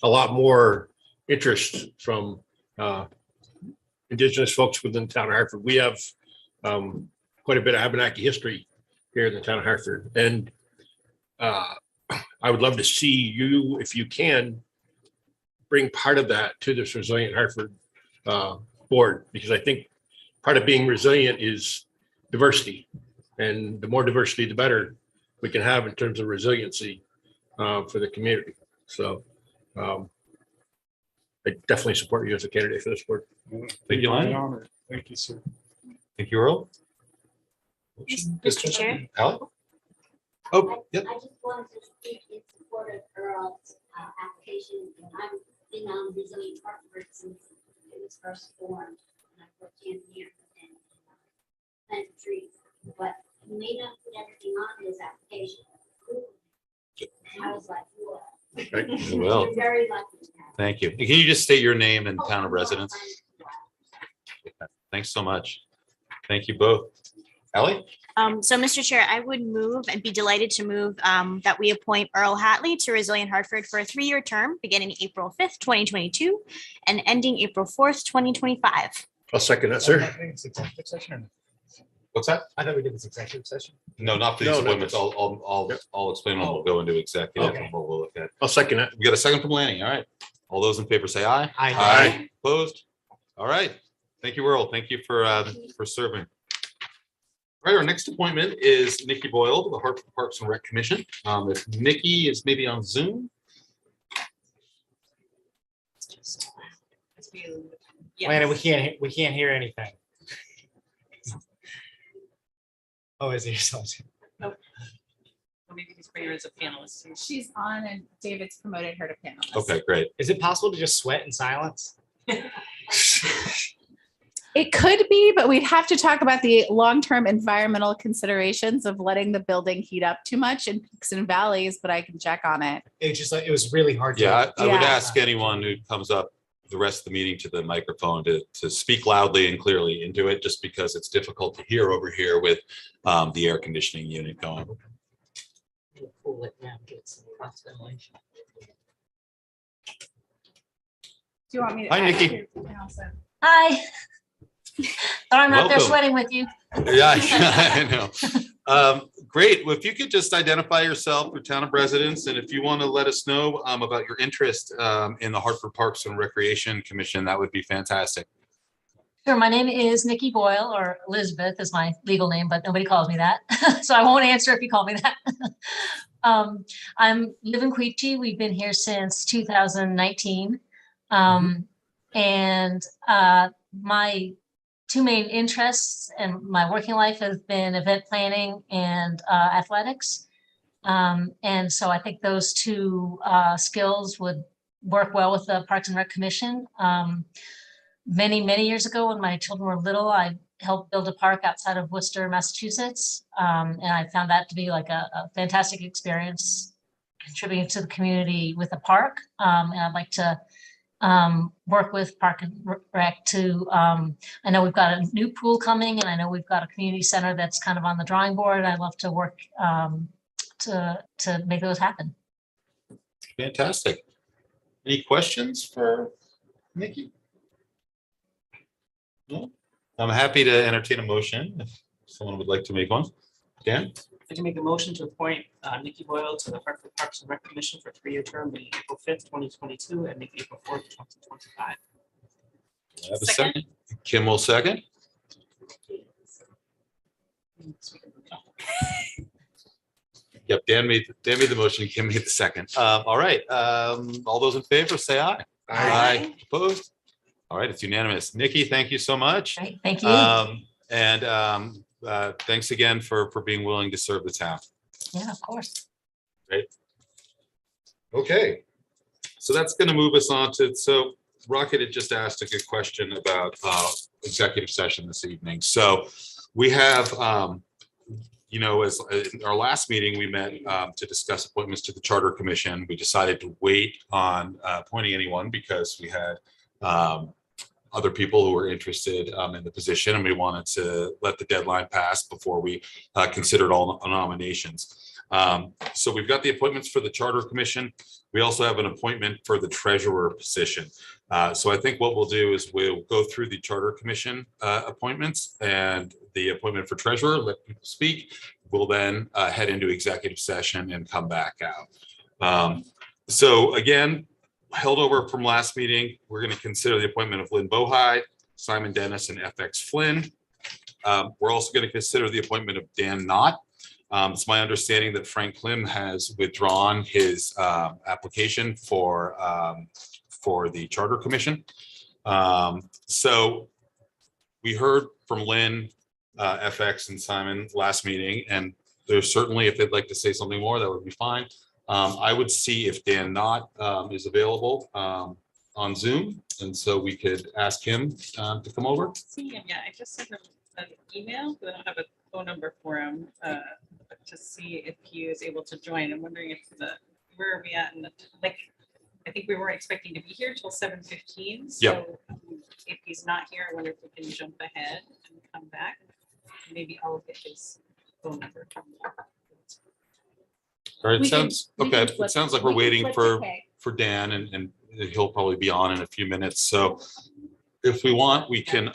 a lot more interest from Indigenous folks within the town of Hartford. We have quite a bit of Abenaki history here in the town of Hartford. And I would love to see you, if you can, bring part of that to this Resilient Hartford board, because I think part of being resilient is diversity. And the more diversity, the better we can have in terms of resiliency for the community. So I definitely support you as a candidate for this board. Thank you, My Lonnie. honor. Thank you, sir. Thank you, Earl. Mr. Chair. Ally? Oh, yep. I just wanted to speak in support of Earl's application, and I've been on Resilient Hartford since it was first formed, and I've worked in here and planted trees, but he may not put everything on his application. And I was like, whoa. Well, You're very lucky. to have thank you. Can you just state your name and town of residence? Thanks so much. Thank you both. Ally? So, Mr. Chair, I would move and be delighted to move that we appoint Earl Hatley to Resilient Hartford for a 3-year term beginning April 5th, 2022 and ending April 4th, 2025. I'll second that, sir. I think it's executive session or no? What's that? I thought we did this executive session. No, not for these No, no. appointments. I'll explain when we'll go into executive Okay. and what we'll look at. I'll second it. We got a second from Lanny. All right. All those in favor say aye. Aye. Opposed? All right. Thank you, Earl. Thank you for serving. All right, our next appointment is Nikki Boyle to the Hartford Parks and Rec Commission. If Nikki is maybe on Zoom. Lana, we can't hear anything. Oh, is it yourself? Or maybe he's for you as a panelist. She's on and David's promoted her to panelist. Okay, great. Is it possible to just sweat in silence? It could be, but we'd have to talk about the long-term environmental considerations of letting the building heat up too much in peaks and valleys, but I can check on it. It just like, it was really hard to. Yeah, I would Yeah. ask anyone who comes up the rest of the meeting to the microphone to speak loudly and clearly into it, just because it's difficult to hear over here with the air conditioning unit going. Cool it down, get some cross ventilation. Do you want me to? Hi, add Nikki. your panel? Hi. Thought I'm out there Welcome. sweating with you. Yeah, I know. Great. Well, if you could just identify yourself, your town of residence, and if you want to let us know about your interest in the Hartford Parks and Recreation Commission, that would be fantastic. Sure, my name is Nikki Boyle, or Elizabeth is my legal name, but nobody calls me that. So I won't answer if you call me that. I'm live in Quechee. We've been here since 2019. And my two main interests in my working life have been event planning and athletics. And so I think those two skills would work well with the Parks and Rec Commission. Many years ago, when my children were little, I helped build a park outside of Worcester, Massachusetts. And I found that to be like a fantastic experience, contributing to the community with a park. And I'd like to work with Park and Rec to, I know we've got a new pool coming, and I know we've got a community center that's kind of on the drawing board. I'd love to work to make those happen. Fantastic. Any questions for Nikki? No? I'm happy to entertain a motion if someone would like to make one. Dan, I can make a motion to appoint Nikki Boyle to the Hartford Parks and Rec Commission for a 3-year term beginning April 5th, 2022 and April 4th, 2025. I have a second. Kim will second. Yep, Dan made the motion, Kim made the second. All right, all those in favor, say aye. Aye. Opposed? All right, it's unanimous. Nikki, thank you so much. Great, thank you. And thanks again for being willing to serve the town. Yeah, of course. Okay, so that's going to move us on to, so Rocket had just asked a good question about executive session this evening. So we have, as in our last meeting, we met to discuss appointments to the Charter Commission. We decided to wait on appointing anyone because we had other people who were interested in the position, and we wanted to let the deadline pass before we considered all nominations. So we've got the appointments for the Charter Commission. We also have an appointment for the treasurer position. So I think what we'll do is we'll go through the Charter Commission appointments and the appointment for treasurer, let people speak. We'll then head into executive session and come back out. So again, held over from last meeting, we're going to consider the appointment of Lynn Bohai, Simon Dennis, and FX Flynn. We're also going to consider the appointment of Dan Knott. It's my understanding that Frank Klim has withdrawn his application for the Charter Commission. So we heard from Lynn, FX, and Simon last meeting, and there's certainly, if they'd like to say something more, that would be fine. I would see if Dan Knott is available on Zoom, and so we could ask him to come over. See him, yeah, I just sent him an email, but I don't have a phone number for him to see if he is able to join. I'm wondering if where are we at in the, I think we weren't expecting to be here till 7:15. So if he's not here, I wonder if we can jump ahead and come back. Maybe I'll get his phone number. All right, We can- sounds we okay. can flip- It sounds like we we're can waiting flip for to Kay. Dan, and he'll probably be on in a few minutes. So if we want, we can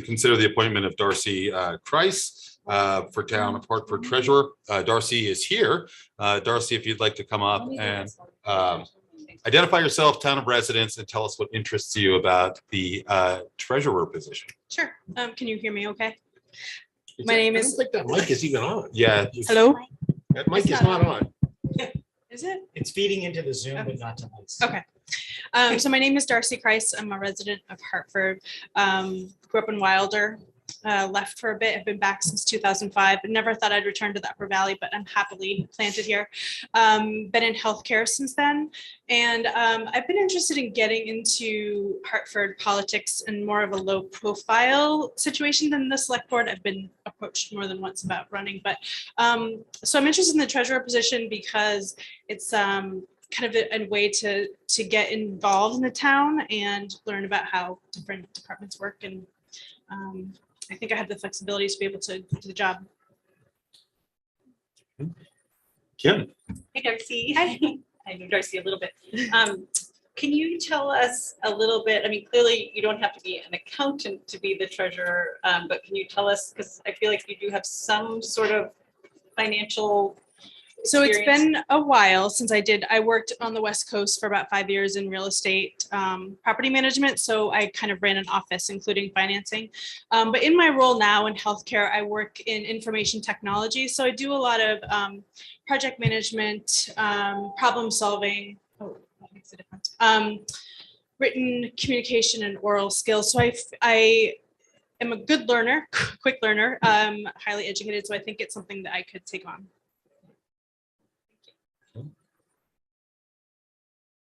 consider the appointment of Darcy Kreis for town of Hartford treasurer. Darcy is here. Darcy, if you'd like to come up and identify yourself, town of residence, and tell us what interests you about the treasurer position. Sure. Can you hear me okay? My name is- I don't think that mic is even on. Yeah. Hello? That mic is not on. Is it? It's feeding into the Zoom, but not to us. Okay. So my name is Darcy Kreis. I'm a resident of Hartford. Grew up in Wilder, left for a bit, have been back since 2005. I never thought I'd return to the Upper Valley, but I'm happily planted here. Been in healthcare since then. And I've been interested in getting into Hartford politics in more of a low profile situation than the select board. I've been approached more than once about running, but so I'm interested in the treasurer position because it's kind of a way to get involved in the town and learn about how different departments work. And I think I have the flexibility to be able to do the job. Kim. Hey, Darcy. Hi. I know Darcy a little bit. Can you tell us a little bit, I mean, clearly you don't have to be an accountant to be the treasurer, but can you tell us, because I feel like you do have some sort of financial So it's experience? been a while since I worked on the West Coast for about 5 years in real estate, property management. So I kind of ran an office, including financing. But in my role now in healthcare, I work in information technology. So I do a lot of project management, problem solving. Oh, that makes a difference. Written communication and oral skills. So I am a good learner, quick learner, highly educated. So I think it's something that I could take on.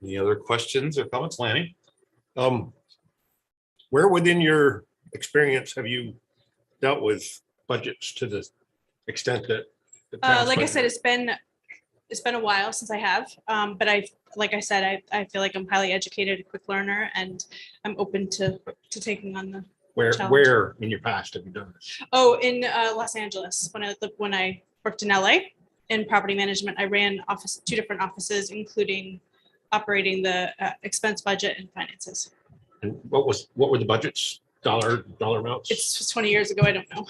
Any other questions or comments, Lanny? Where within your experience have you dealt with budgets to the extent that? the town's Like I budget- said, it's been a while since I have, but like I said, I feel like I'm highly educated, a quick learner, and I'm open to taking on the. challenge. Where in your past have you done this? Oh, in Los Angeles, when I worked in LA in property management, I ran two different offices, including operating the expense budget and finances. And what were the budgets? Dollar amounts? It's 20 years ago. I don't know.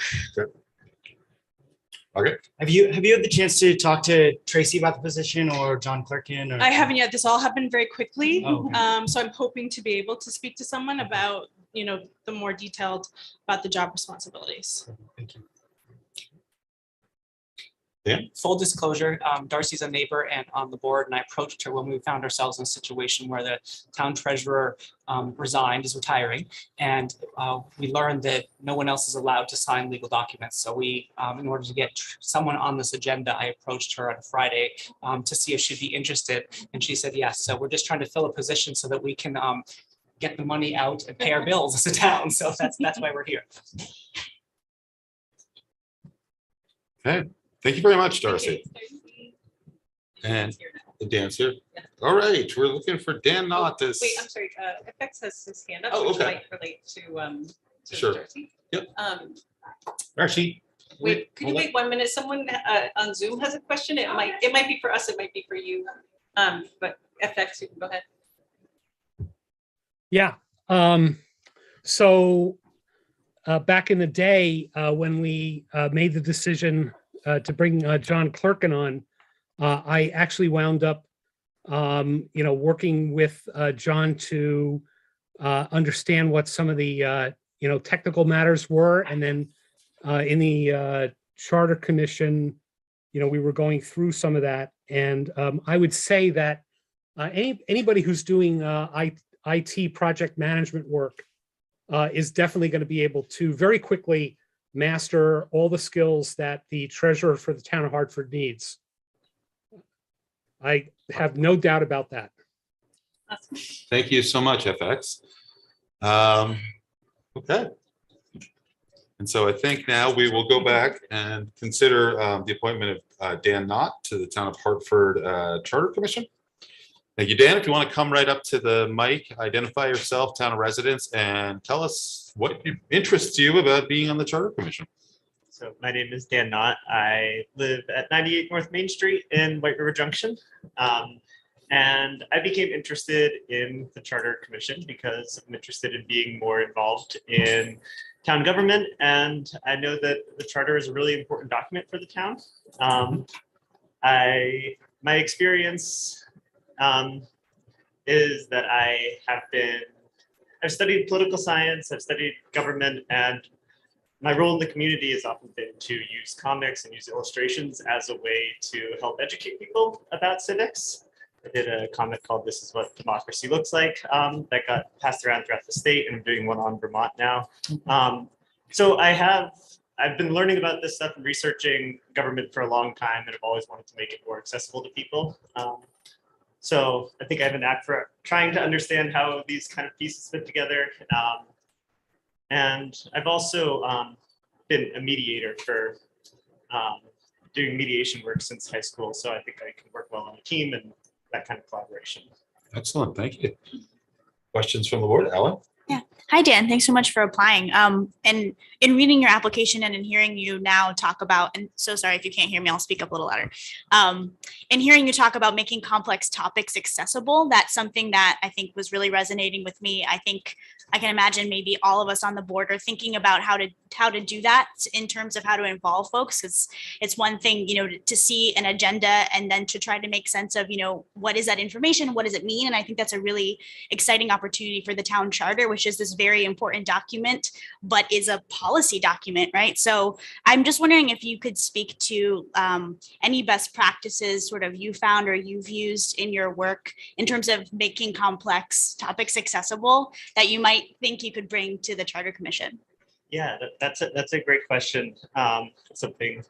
Okay. Have you had the chance to talk to Tracy about the position or John Clerkin? Or? I haven't yet. This all happened very quickly. Oh, okay. So I'm hoping to be able to speak to someone about, the more detailed about the job responsibilities. Thank you. Full disclosure, Darcy's a neighbor and on the board, and I approached her when we found ourselves in a situation where the town treasurer resigned, is retiring, and we learned that no one else is allowed to sign legal documents. So we, in order to get someone on this agenda, I approached her on Friday to see if she'd be interested, and she said yes. So we're just trying to fill a position so that we can get the money out and pay our bills as a town. So that's why we're here. Okay. Thank you very much, Darcy. And the dancer. All right, we're looking for Dan Knott. Wait, I'm sorry, FX has his hand up, Oh, which okay. might relate to Sure. Darcy. Yep. Darcy. Wait, could you wait 1 minute? Someone on Zoom has a question. It might be for us, it might be for you. But FX, you can go ahead. Yeah. So back in the day, when we made the decision to bring John Clerkin on, I actually wound up, working with John to understand what some of the, technical matters were. And then in the Charter Commission, we were going through some of that. And I would say that anybody who's doing IT project management work is definitely going to be able to very quickly master all the skills that the treasurer for the town of Hartford needs. I have no doubt about that. Thank you so much, FX. Okay. And so I think now we will go back and consider the appointment of Dan Knott to the Town of Hartford Charter Commission. Thank you, Dan. If you want to come right up to the mic, identify yourself, town of residence, and tell us what interests you about being on the Charter Commission. So my name is Dan Knott. I live at 98 North Main Street in White River Junction. And I became interested in the Charter Commission because I'm interested in being more involved in town government. And I know that the charter is a really important document for the town. My experience is that I've studied political science, I've studied government, and my role in the community has often been to use comics and use illustrations as a way to help educate people about civics. I did a comic called This Is What Democracy Looks Like that got passed around throughout the state, and I'm doing one on Vermont now. So I've been learning about this stuff and researching government for a long time, and I've always wanted to make it more accessible to people. So I think I have an knack for trying to understand how these kind of pieces fit together. And I've also been a mediator for doing mediation work since high school. So I think I can work well on a team and that kind of collaboration. Excellent, thank you. Questions from the board, Ellen? Yeah. Hi, Dan. Thanks so much for applying. And in reading your application and in hearing you now talk about, and so sorry if you can't hear me, I'll speak up a little louder. In hearing you talk about making complex topics accessible, that's something that I think was really resonating with me. I think I can imagine maybe all of us on the board are thinking about how to do that in terms of how to involve folks. Because it's one thing, to see an agenda and then to try to make sense of, what is that information? What does it mean? And I think that's a really exciting opportunity for the town charter, which is this very important document, but is a policy document, right? So I'm just wondering if you could speak to any best practices sort of you found or you've used in your work in terms of making complex topics accessible that you might think you could bring to the Charter Commission. Yeah, that's a great question. Something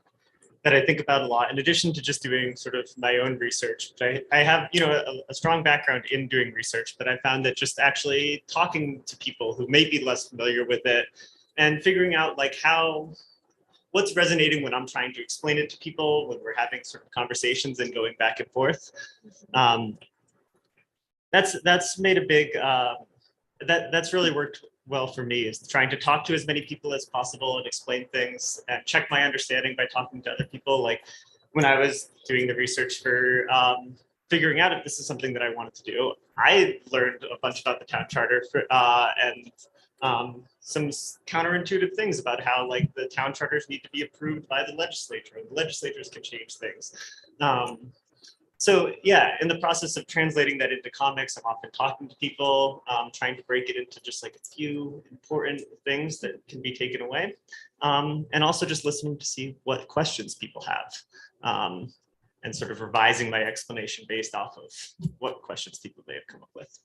that I think about a lot, in addition to just doing sort of my own research. I have, a strong background in doing research, but I found that just actually talking to people who may be less familiar with it and figuring out like what's resonating when I'm trying to explain it to people, when we're having sort of conversations and going back and forth. That's made a big, that's really worked well for me, is trying to talk to as many people as possible and explain things and check my understanding by talking to other people. Like when I was doing the research for figuring out if this is something that I wanted to do, I learned a bunch about the town charter and some counterintuitive things about how like the town charters need to be approved by the legislature, and the legislatures can change things. So yeah, in the process of translating that into comics, I'm often talking to people, trying to break it into just like a few important things that can be taken away. And also just listening to see what questions people have, and sort of revising my explanation based off of what questions people may have come up with.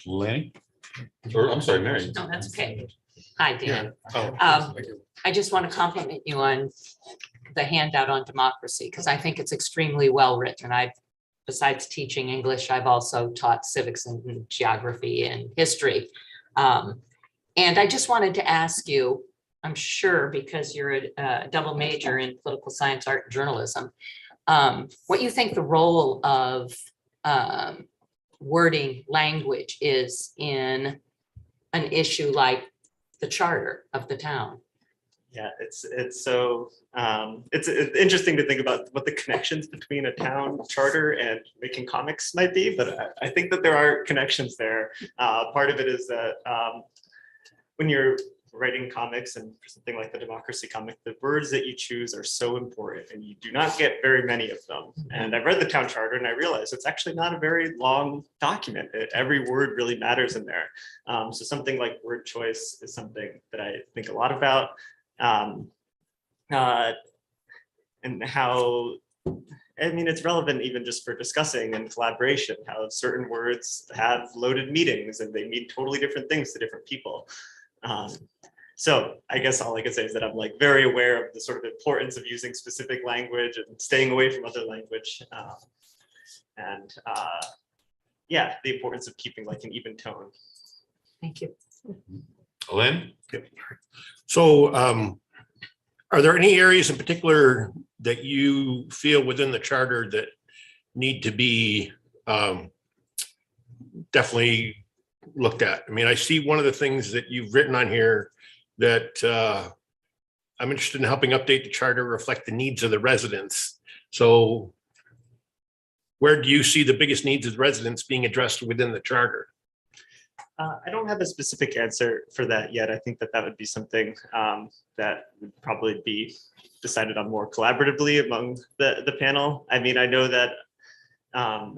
Lenny? Or I'm sorry, Mary. No, that's okay. Hi, Dan. Oh, I just want to compliment you on the handout on democracy, because I think it's extremely well written. Besides teaching English, I've also taught civics and geography and history. And I just wanted to ask you, I'm sure because you're a double major in political science, art, and journalism, what you think the role of wording language is in an issue like the charter of the town. Yeah, it's interesting to think about what the connections between a town charter and making comics might be, but I think that there are connections there. Part of it is that when you're writing comics, and for something like the democracy comic, the words that you choose are so important, and you do not get very many of them. And I've read the town charter and I realized it's actually not a very long document. Every word really matters in there. So something like word choice is something that I think a lot about. And how, I mean, it's relevant even just for discussing and collaboration, how certain words have loaded meanings and they mean totally different things to different people. So I guess all I can say is that I'm like very aware of the sort of importance of using specific language and staying away from other language. Yeah, the importance of keeping like an even tone. Thank you. Lynn? So are there any areas in particular that you feel within the charter that need to be definitely looked at? I mean, I see one of the things that you've written on here that I'm interested in helping update the charter to reflect the needs of the residents. So where do you see the biggest needs of the residents being addressed within the charter? I don't have a specific answer for that yet. I think that that would be something that would probably be decided on more collaboratively among the panel. I mean, I know that I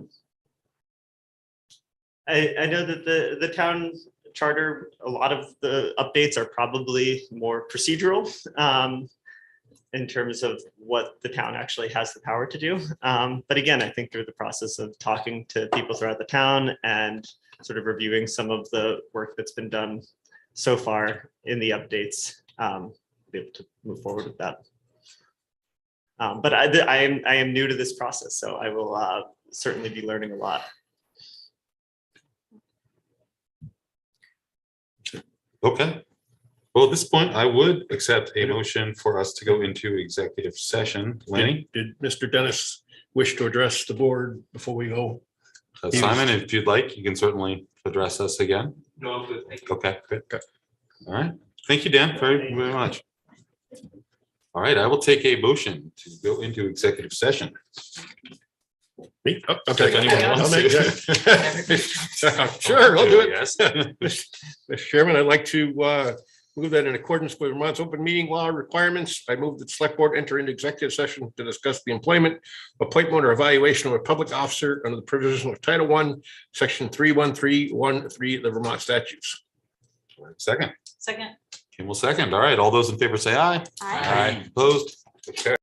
know that the town charter, a lot of the updates are probably more procedural in terms of what the town actually has the power to do. But again, I think through the process of talking to people throughout the town and sort of reviewing some of the work that's been done so far in the updates, be able to move forward with that. But I am new to this process, so I will certainly be learning a lot. Okay. Well, at this point, I would accept a motion for us to go into executive session. Lenny? Did Mr. Dennis wish to address the board before we go? Simon, if you'd like, you can certainly address us again. No, I'm good. Thank you. Okay, good. All right. Thank you, Dan, very, very much. All right, I will take a motion to go into executive session. Me? Oh, If okay. anyone I'll wants make to. it. Sure, I'll do it. Yes. Mr. Chairman, I'd like to move that in accordance with Vermont's open meeting law requirements, I move that the select board enter into executive session to discuss the employment, appointment, or evaluation of a public officer under the provisions of Title I, Section 313(1)(3) of the Vermont statutes. Second. Second. Kim will second. All right, all those in favor say aye. Aye. Opposed? Okay.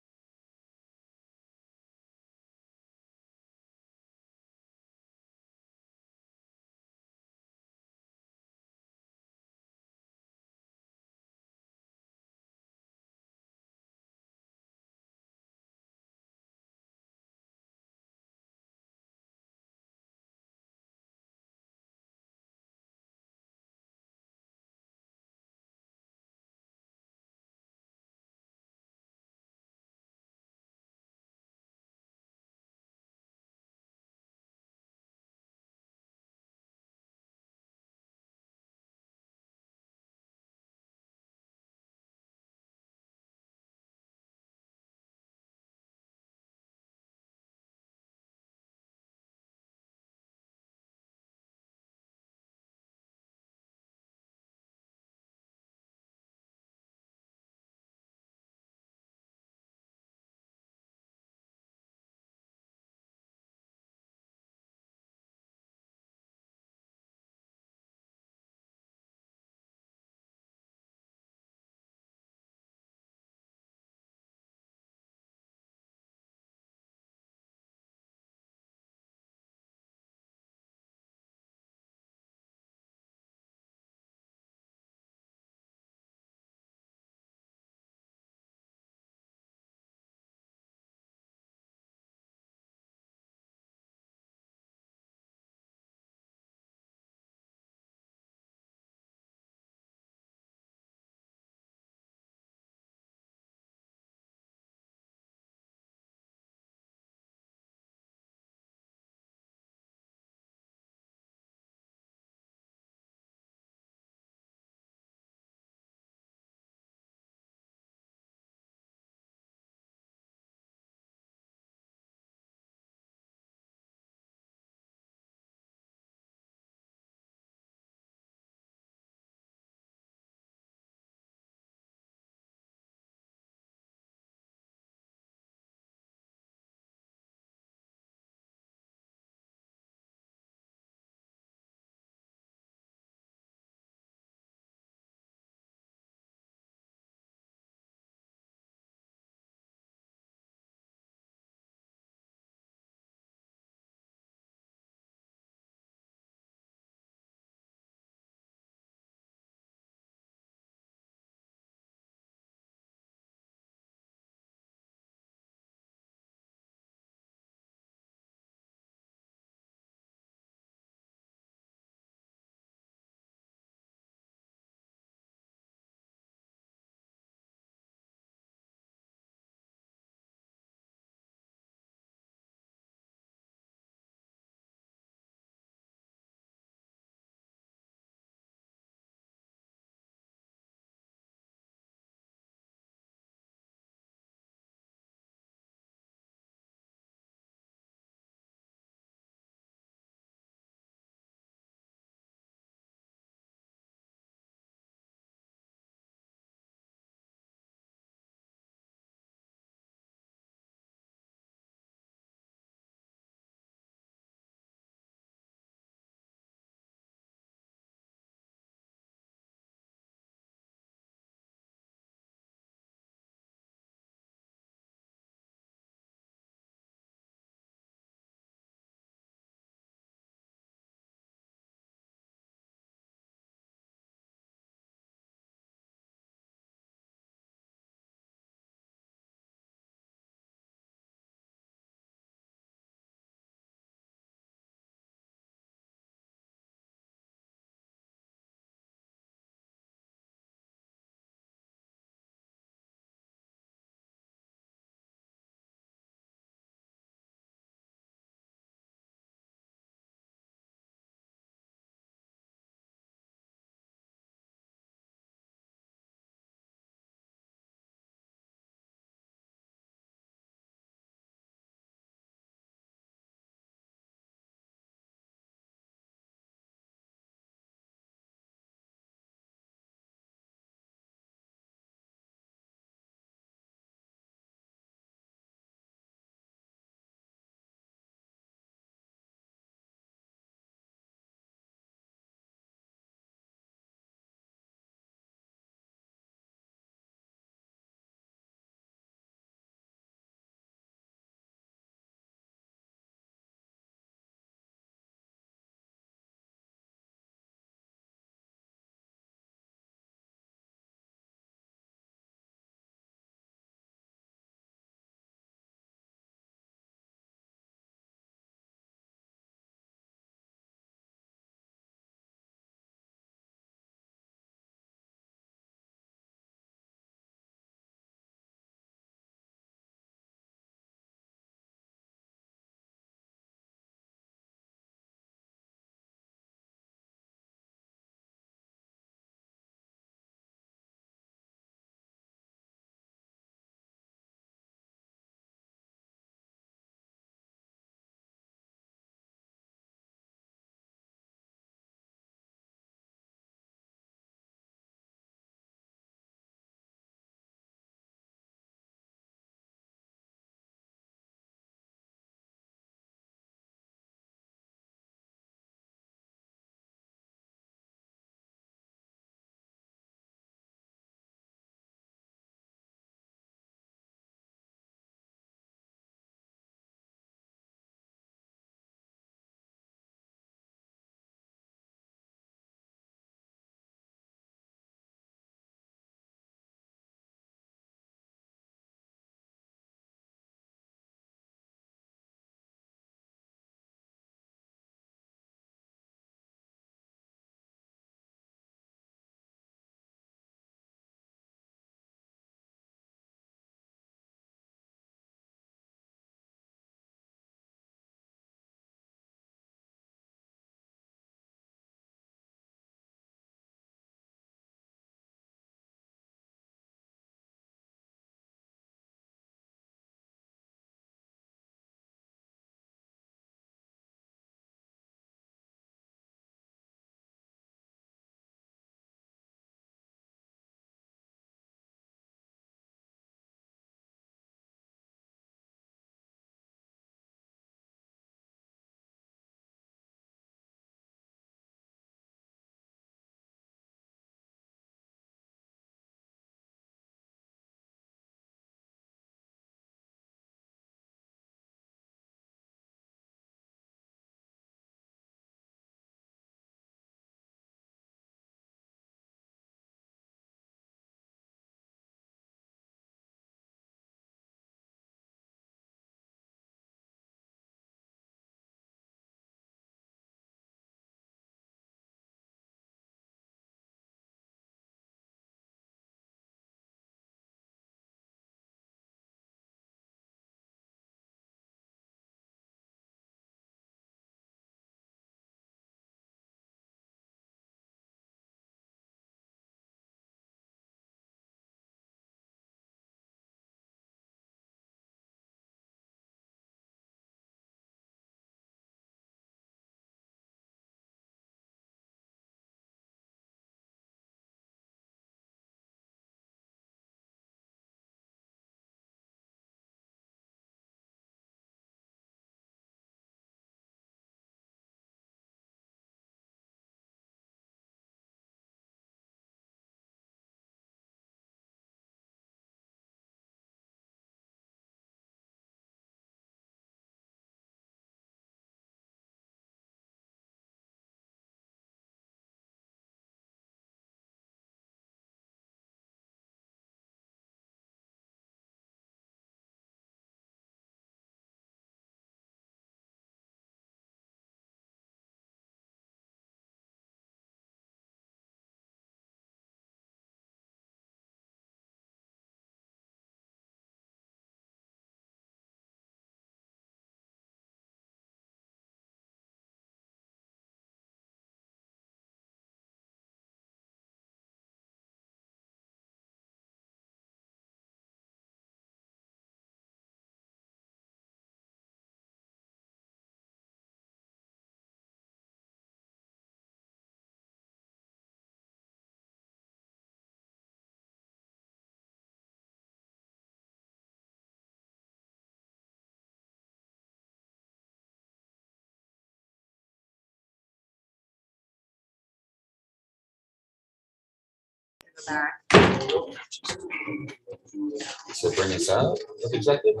So bring us out of executive.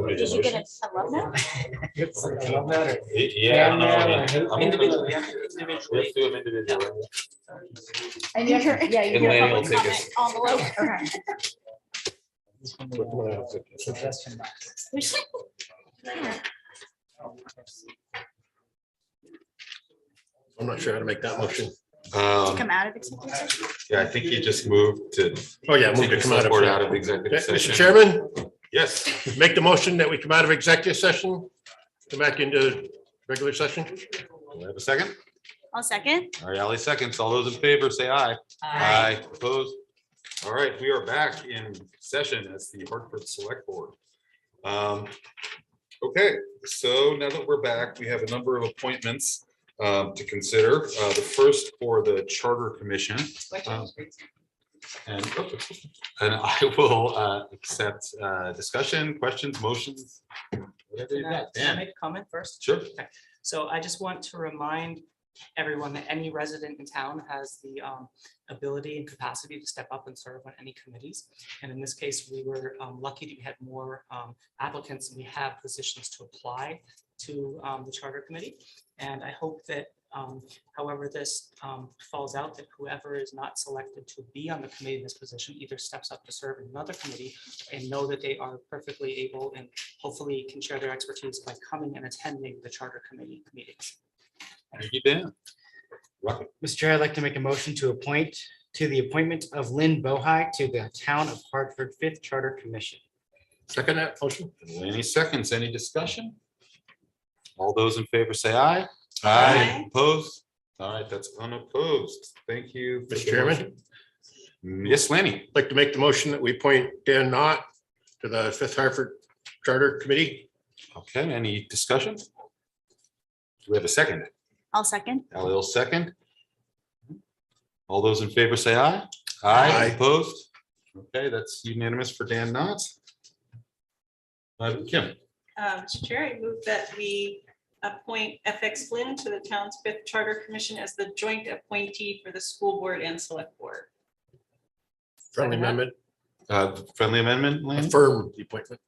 Did you get a love note? Yeah, I don't know. I mean, I'm Individually, gonna- individually. Let's do them individually. And you hear, yeah, you And hear Lanny will public take comment us. envelope. Okay. I'm not sure how to make that motion. To come out of executive session? Yeah, I think you just moved to. Oh, yeah, move take to the come out select of. board out of executive Okay, session. Mr. Chairman, Yes, make the motion that we come out of executive session, come back into regular session. do we have a second? I'll second. All right, Ally seconds. All those in favor, say aye. Opposed? All right, we are back in session as the Hartford Select Board. Okay, so now that we're back, we have a number of appointments to consider. The first for the Charter Commission. And I will accept discussion, questions, motions. Whatever you got. Can I Dan. make a comment first? Sure. So I just want to remind everyone that any resident in town has the ability and capacity to step up and serve on any committees. And in this case, we were lucky that we had more applicants and we have positions to apply to the Charter Committee. And I hope that however this falls out, that whoever is not selected to be on the committee in this position either steps up to serve in another committee and know that they are perfectly able and hopefully can share their expertise by coming and attending the Charter Committee meetings. Thank you, Dan. Rocket. Mr. Chair, I'd like to make a motion to appoint to the appointment of Lynn Bohai to the Town of Hartford 5th Charter Commission. Second that motion. Any seconds, any discussion? All those in favor say aye. Aye. Opposed? All right, that's unopposed. Thank you. Mr. Chairman, Yes, Lanny. I'd like to make the motion that we appoint Dan Knott to the 5th Hartford Charter Committee. Okay, any discussion? Do we have a second? I'll second. Ally will second. All those in favor say aye. Aye. Opposed? Okay, that's unanimous for Dan Knott. Kim. Mr. Chair, I move that we appoint FX Flynn to the town's 5th Charter Commission as the joint appointee for the school board and select board. Friendly amendment, Friendly amendment, Lanny? affirm the appointment.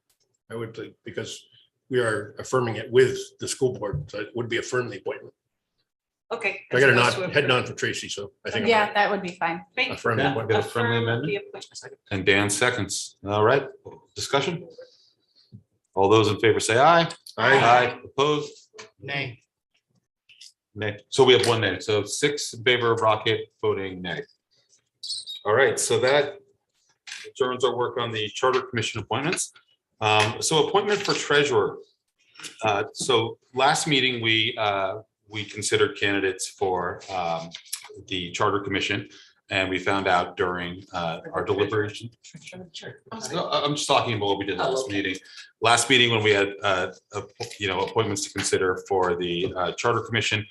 I would, think, because we are affirming it with the school board, so it would be affirm the appointment. Okay. I got a as opposed nod, to head nod for Tracy, so I think. I'm Yeah, right. that would be fine. Thank you. Affirm the Yeah, appointment. got a friendly Affirm amendment? the appointment. And Dan seconds. All right, discussion? All those in favor say aye. Aye. Opposed? Nay. Nay. So we have one nay. So 6 in favor of Rocket voting nay. All right, so that adjourns our work on the Charter Commission appointments. So appointment for treasurer. So last meeting, we considered candidates for the Charter Commission. And we found out during our deliberation. No, I'm just talking about what we did last meeting. Last meeting, when we had, appointments to consider for the Charter Commission,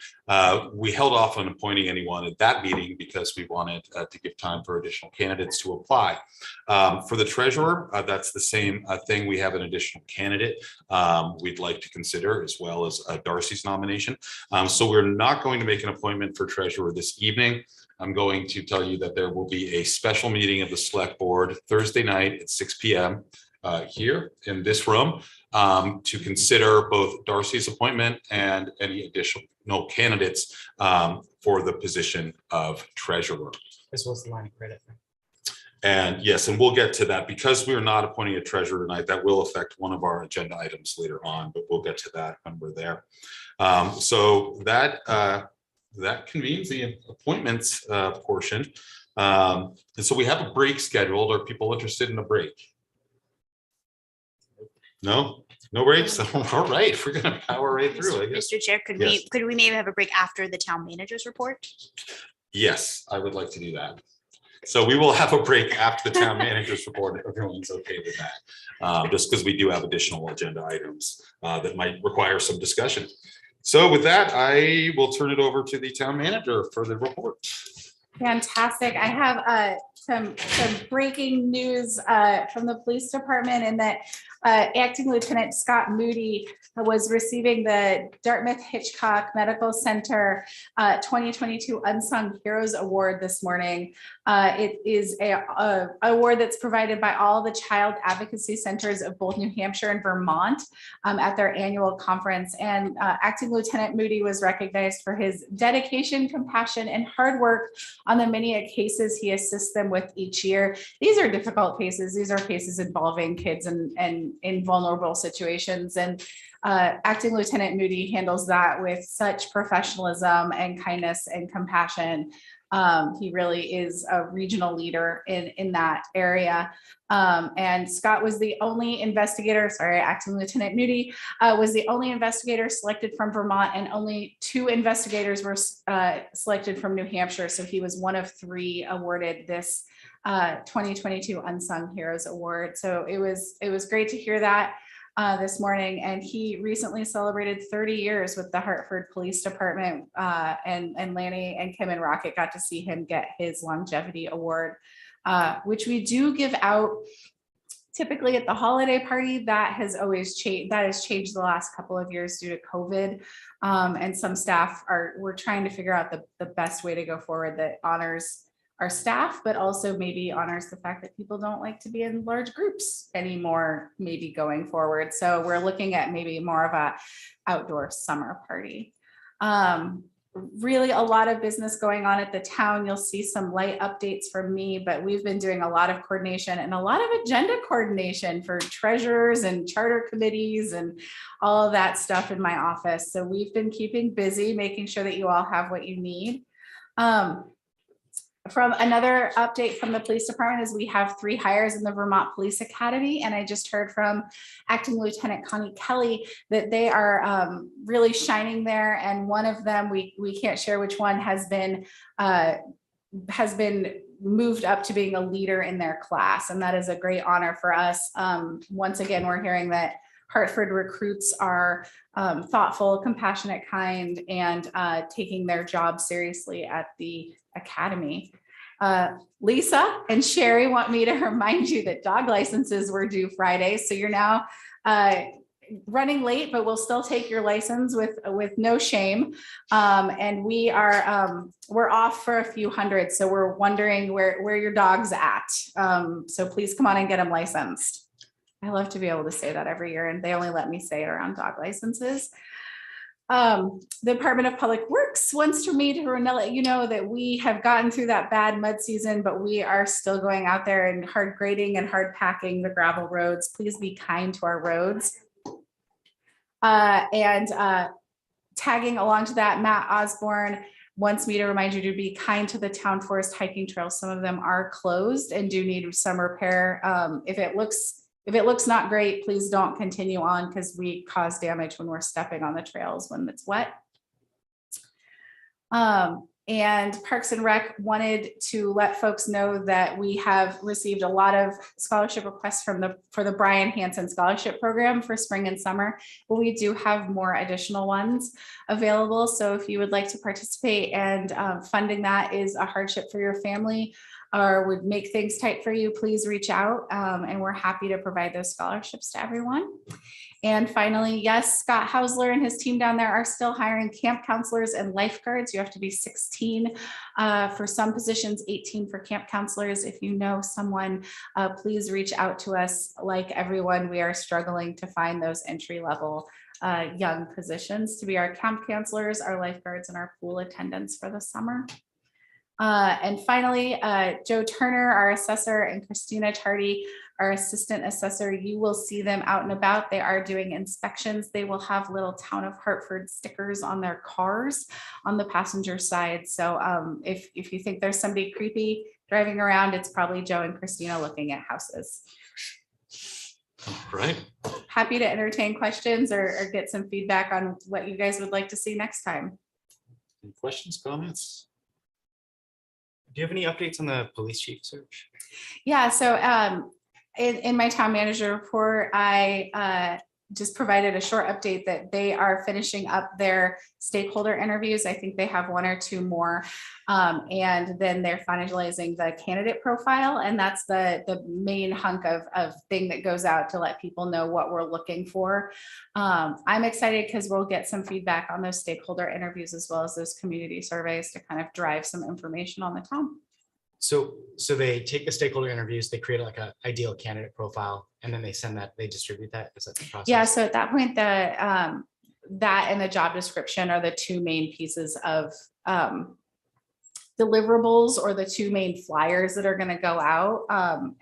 we held off on appointing anyone at that meeting because we wanted to give time for additional candidates to apply. For the treasurer, that's the same thing. We have an additional candidate we'd like to consider, as well as Darcy's nomination. So we're not going to make an appointment for treasurer this evening. I'm going to tell you that there will be a special meeting of the select board Thursday night at 6 p.m. Here in this room to consider both Darcy's appointment and any additional candidates for the position of treasurer. This was the line of credit. And yes, and we'll get to that because we are not appointing a treasurer tonight. That will affect one of our agenda items later on, but we'll get to that when we're there. So that convenes the appointments portion. And so we have a break scheduled. Are people interested in a break? No breaks? All right, we're gonna power right through, I guess. Mr. Chair, could Yes. we maybe have a break after the town manager's report? Yes, I would like to do that. So we will have a break after the town manager's report, if everyone's okay with that. Just because we do have additional agenda items that might require some discussion. So with that, I will turn it over to the town manager for the report. Fantastic. I have some breaking news from the police department, and that Acting Lieutenant Scott Moody was receiving the Dartmouth Hitchcock Medical Center 2022 Unsung Heroes Award this morning. It is a award that's provided by all the child advocacy centers of both New Hampshire and Vermont at their annual conference. And Acting Lieutenant Moody was recognized for his dedication, compassion, and hard work on the many cases he assists them with each year. These are difficult cases. These are cases involving kids and in vulnerable situations. And Acting Lieutenant Moody handles that with such professionalism and kindness and compassion. He really is a regional leader in that area. And Scott was the only investigator, Acting Lieutenant Moody was the only investigator selected from Vermont, and only 2 investigators were selected from New Hampshire. So he was one of 3 awarded this 2022 Unsung Heroes Award. So it was great to hear that this morning. And he recently celebrated 30 years with the Hartford Police Department, and Lanny and Kim and Rocket got to see him get his longevity award, which we do give out typically at the holiday party. That has always changed. That has changed the last couple of years due to COVID. And some staff we're trying to figure out the best way to go forward that honors our staff, but also maybe honors the fact that people don't like to be in large groups anymore, maybe going forward. So we're looking at maybe more of a outdoor summer party. Really a lot of business going on at the town. You'll see some light updates from me, but we've been doing a lot of coordination and a lot of agenda coordination for treasurers and charter committees and all of that stuff in my office. So we've been keeping busy, making sure that you all have what you need. From another update from the police department is we have 3 hires in the Vermont Police Academy. And I just heard from Acting Lieutenant Connie Kelly that they are really shining there. And one of them, we can't share which one, has been moved up to being a leader in their class. And that is a great honor for us. Once again, we're hearing that Hartford recruits are thoughtful, compassionate, kind, and taking their job seriously at the academy. Lisa and Sherry want me to remind you that dog licenses were due Friday. So you're now running late, but we'll still take your license with no shame. And we're off for a few hundred. So we're wondering where your dog's at. So please come on and get them licensed. I love to be able to say that every year, and they only let me say it around dog licenses. The Department of Public Works wants me to let you know that we have gotten through that bad mud season, but we are still going out there and hard grading and hard packing the gravel roads. Please be kind to our roads. And tagging along to that, Matt Osborne wants me to remind you to be kind to the town forest hiking trails. Some of them are closed and do need some repair. If it looks not great, please don't continue on, because we cause damage when we're stepping on the trails when it's wet. And Parks and Rec wanted to let folks know that we have received a lot of scholarship requests for the Brian Hansen Scholarship Program for spring and summer. But we do have more additional ones available. So if you would like to participate, and funding that is a hardship for your family or would make things tight for you, please reach out, and we're happy to provide those scholarships to everyone. And finally, yes, Scott Hausler and his team down there are still hiring camp counselors and lifeguards. You have to be 16 for some positions, 18 for camp counselors. If you know someone, please reach out to us. Like everyone, we are struggling to find those entry-level young positions to be our camp counselors, our lifeguards, and our pool attendants for the summer. And finally, Joe Turner, our assessor, and Christina Tardy, our assistant assessor, you will see them out and about. They are doing inspections. They will have little Town of Hartford stickers on their cars on the passenger side. So if you think there's somebody creepy driving around, it's probably Joe and Christina looking at houses. Right. Happy to entertain questions or get some feedback on what you guys would like to see next time. Any questions, comments? Do you have any updates on the police chief search? Yeah, so in my town manager report, I just provided a short update that they are finishing up their stakeholder interviews. I think they have one or two more. And then they're finalizing the candidate profile. And that's the main hunk of thing that goes out to let people know what we're looking for. I'm excited because we'll get some feedback on those stakeholder interviews as well as those community surveys to kind of drive some information on the town. So they take the stakeholder interviews, they create like a ideal candidate profile, and then they send that, they distribute that. Is that the process? Yeah, so at that point, that and the job description are the two main pieces of deliverables, or the two main flyers that are going to go out.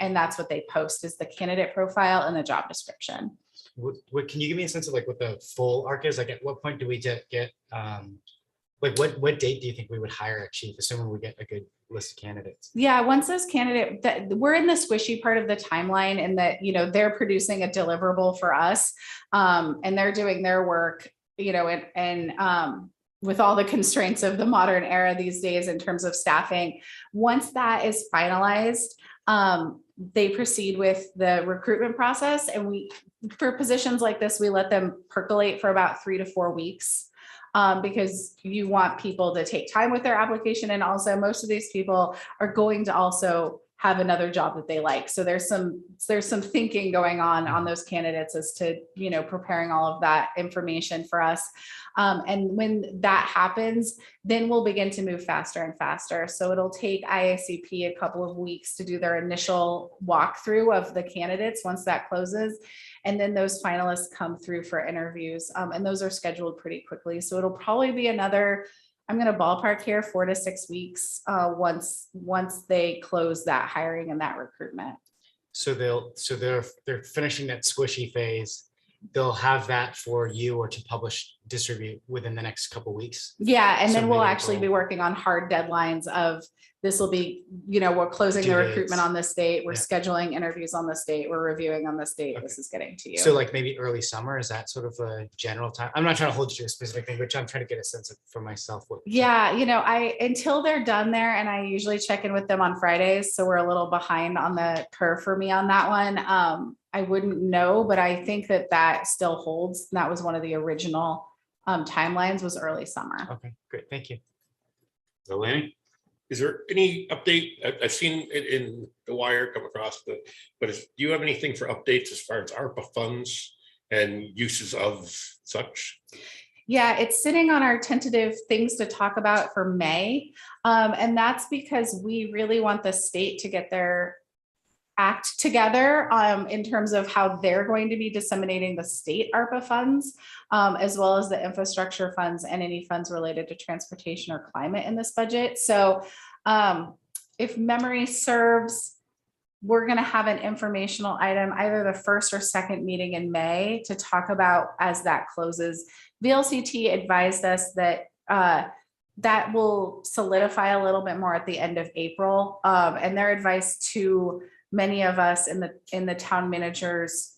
And that's what they post, is the candidate profile and the job description. What can you give me a sense of like what the full arc is? Like at what point do we get like what date do you think we would hire a chief, assuming we get a good list of candidates? Yeah, once those that we're in the squishy part of the timeline, and that, you know, they're producing a deliverable for us, and they're doing their work, you know, and with all the constraints of the modern era these days in terms of staffing. Once that is finalized, they proceed with the recruitment process, and for positions like this, we let them percolate for about 3 to 4 weeks. Because you want people to take time with their application. And also most of these people are going to also have another job that they like. So there's some thinking going on those candidates as to, you know, preparing all of that information for us. And when that happens, then we'll begin to move faster and faster. So it'll take IACP a couple of weeks to do their initial walkthrough of the candidates once that closes. And then those finalists come through for interviews, and those are scheduled pretty quickly. So it'll probably be another, I'm going to ballpark here, 4 to 6 weeks once they close that hiring and that recruitment. So they're finishing that squishy phase. They'll have that for you or to distribute within the next couple of weeks. Yeah, and So then we'll maybe actually be working on hard deadlines of, this will be, you know, we're closing Due the dates. recruitment on this date, we're Yeah. scheduling interviews on this date, we're reviewing on this date, Okay. this is getting to you. So like maybe early summer, is that sort of a general time? I'm not trying to hold you to a specific thing, but I'm trying to get a sense of for myself. Yeah, you know, until they're done there, and I usually check in with them on Fridays, so we're a little behind on the curve for me on that one. I wouldn't know, but I think that still holds. That was one of the original timelines, was early summer. Okay, great, thank you. Delaney? Is there any update? I've seen it in the wire come across, do you have anything for updates as far as ARPA funds and uses of such? Yeah, it's sitting on our tentative things to talk about for May. And that's because we really want the state to get their act together in terms of how they're going to be disseminating the state ARPA funds, as well as the infrastructure funds and any funds related to transportation or climate in this budget. So if memory serves, we're going to have an informational item, either the first or second meeting in May, to talk about as that closes. VLCT advised us that that will solidify a little bit more at the end of April. And their advice to many of us in the town managers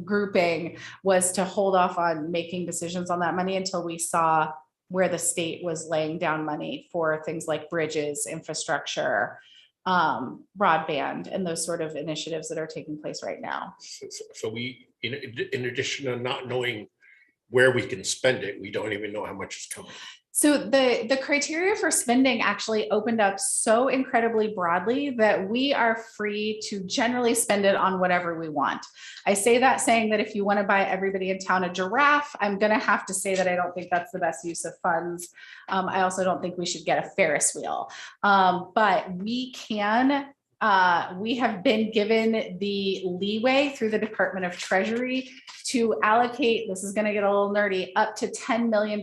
grouping was to hold off on making decisions on that money until we saw where the state was laying down money for things like bridges, infrastructure, broadband, and those sort of initiatives that are taking place right now. So we, in addition to not knowing where we can spend it, we don't even know how much is coming. So the criteria for spending actually opened up so incredibly broadly that we are free to generally spend it on whatever we want. I say that saying that if you want to buy everybody in town a giraffe, I'm going to have to say that I don't think that's the best use of funds. I also don't think we should get a Ferris wheel, but we can. We have been given the leeway through the Department of Treasury to allocate, this is going to get a little nerdy, up to $10 million,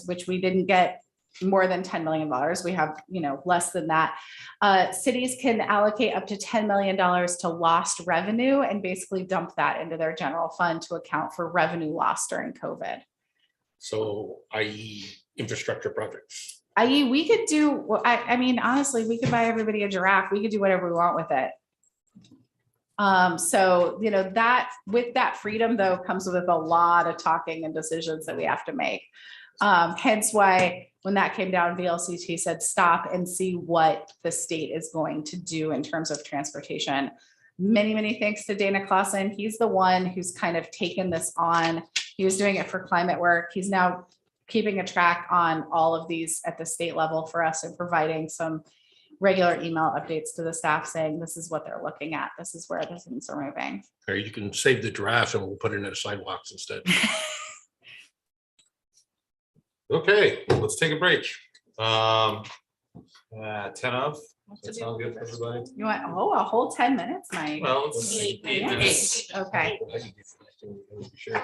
which we didn't get more than $10 million. We have, less than that. Cities can allocate up to $10 million to lost revenue and basically dump that into their general fund to account for revenue lost during COVID. So, i.e. infrastructure projects. I.e. we could do, honestly, we could buy everybody a giraffe. We could do whatever we want with it. So, that with that freedom though comes with a lot of talking and decisions that we have to make. Hence why when that came down, VLCT said, stop and see what the state is going to do in terms of transportation. Many thanks to Dana Clausen. He's the one who's kind of taken this on. He was doing it for climate work. He's now keeping a track on all of these at the state level for us and providing some regular email updates to the staff saying, this is what they're looking at. This is where the things are moving. Or you can save the draft and we'll put it in the sidewalks instead. Okay, let's take a break. 10 of. That sound good for everybody? You want, oh, a whole 10 minutes, Mike? Well, it's 8 minutes. Okay. Sure.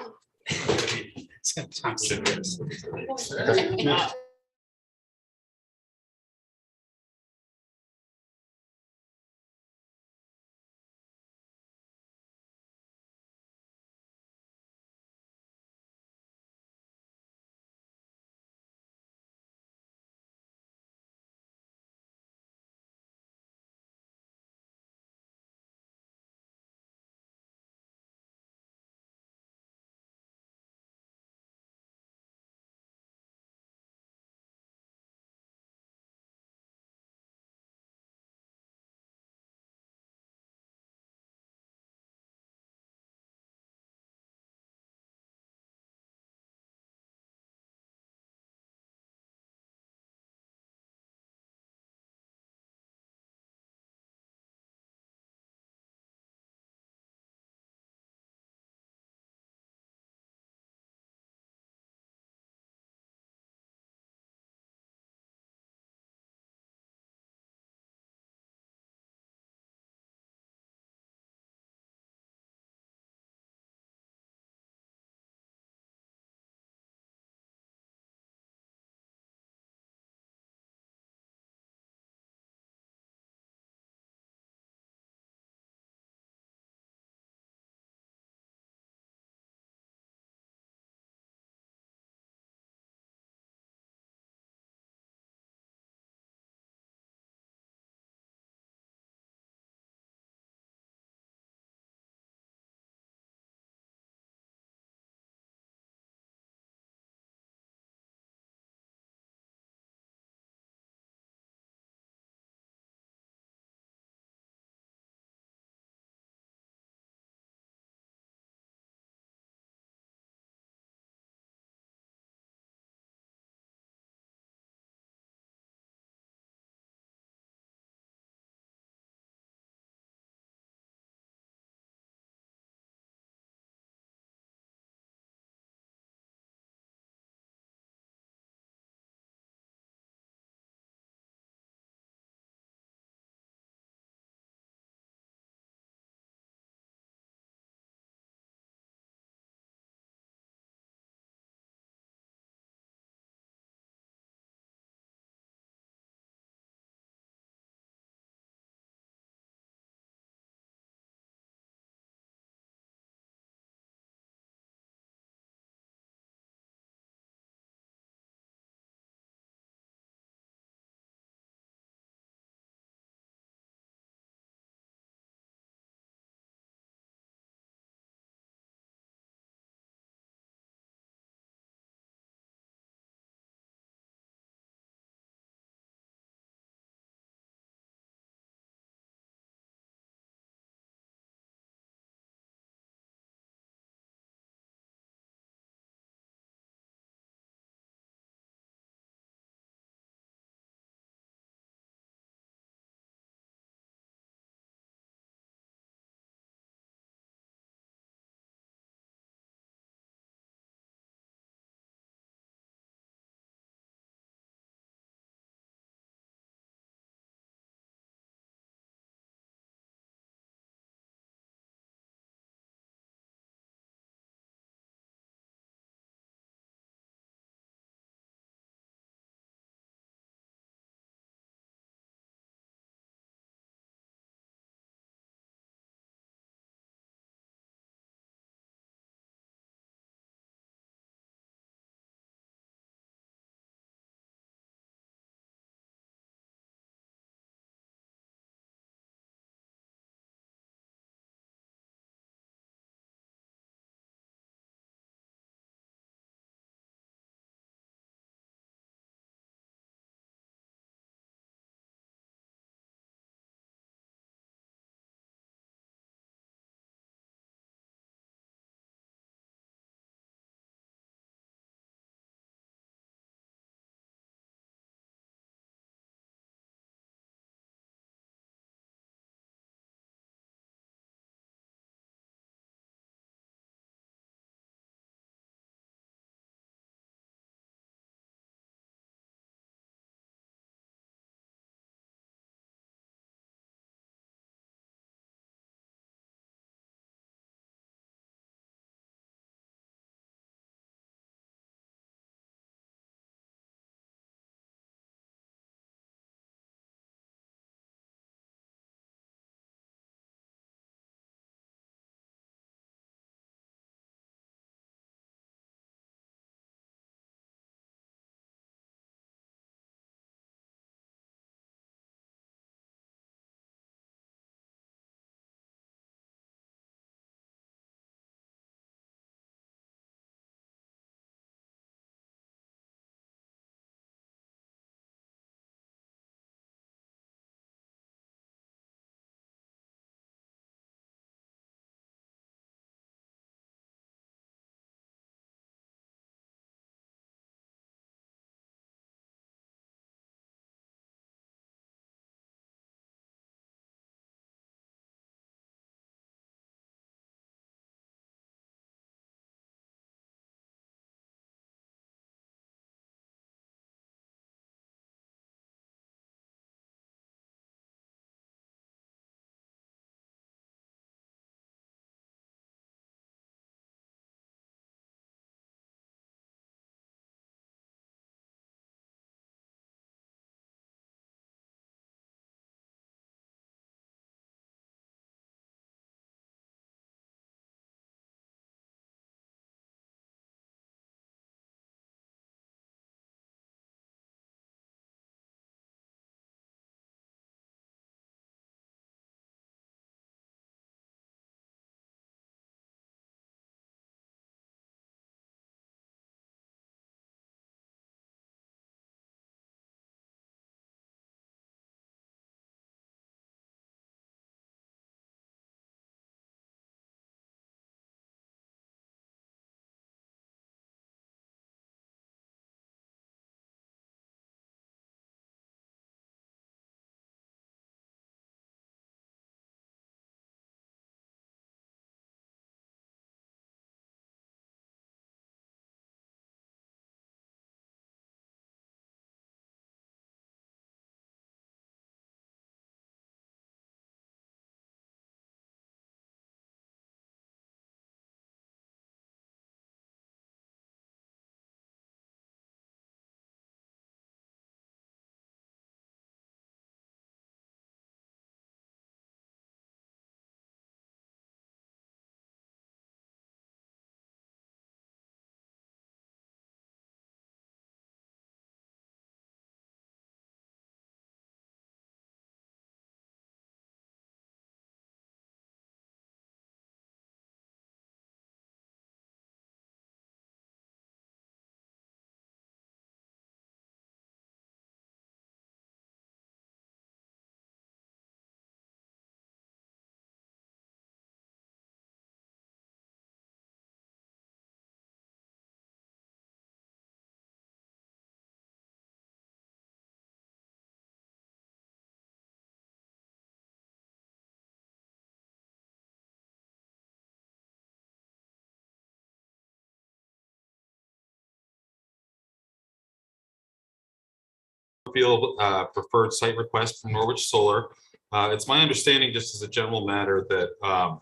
field preferred site request from Norwich Solar. It's my understanding, just as a general matter, that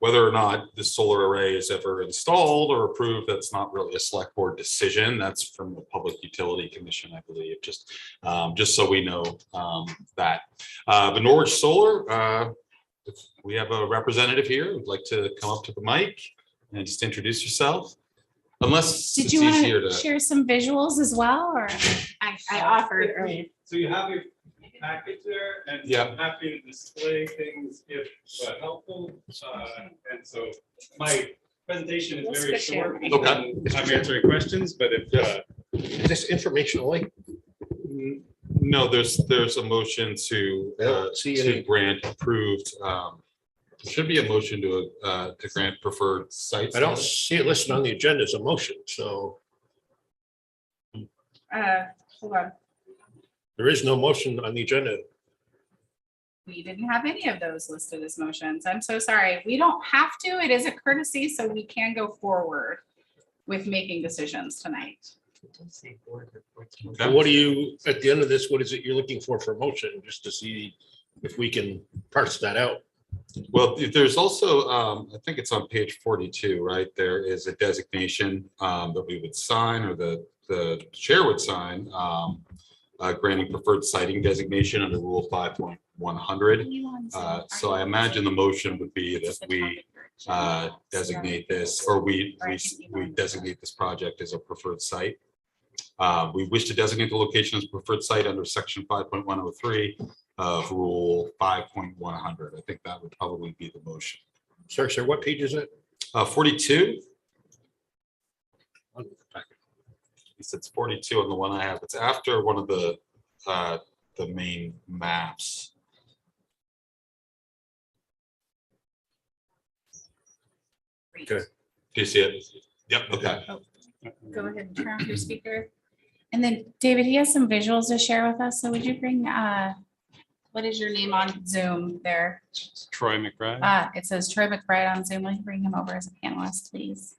whether or not the solar array is ever installed or approved, that's not really a select board decision. That's from the Public Utility Commission, I believe, just so we know that. But Norwich Solar, we have a representative here who'd like to come up to the mic and just introduce yourself. Unless Did it's you want easier to to. share some visuals as well, or I offered earlier? So you have your package there, and Yeah. I'm happy to display things if helpful. And so my presentation is We'll very switch here. short. Okay. I'm answering questions, but if Is this information only? No, there's a motion to grant approved. There should be a motion to grant preferred sites. I don't see it listed on the agenda as a motion, so Hold on. there is no motion on the agenda. We didn't have any of those listed as motions. I'm so sorry. We don't have to. It is a courtesy, so we can go forward with making decisions tonight. And what do you, at the end of this, what is it you're looking for motion, just to see if we can parse that out? Well, there's also, I think it's on page 42, right? There is a designation that we would sign, or the chair would sign, granting preferred siting designation under Rule 5.100. So I imagine the motion would be that we designate this, or we designate this project as a preferred site. We wish to designate the location as preferred site under section 5.103 of Rule 5.100. I think that would probably be the motion. Sorry, sir, what page is it? 42. It's 42 on the one I have. It's after one of the main maps. Okay. Do you see it? Yep. Okay. Go ahead and turn off your speaker. And then David, he has some visuals to share with us. So would you bring, what is your name on Zoom there? Troy McBride. It says Troy McBride on Zoom. Will you bring him over as a panelist, please?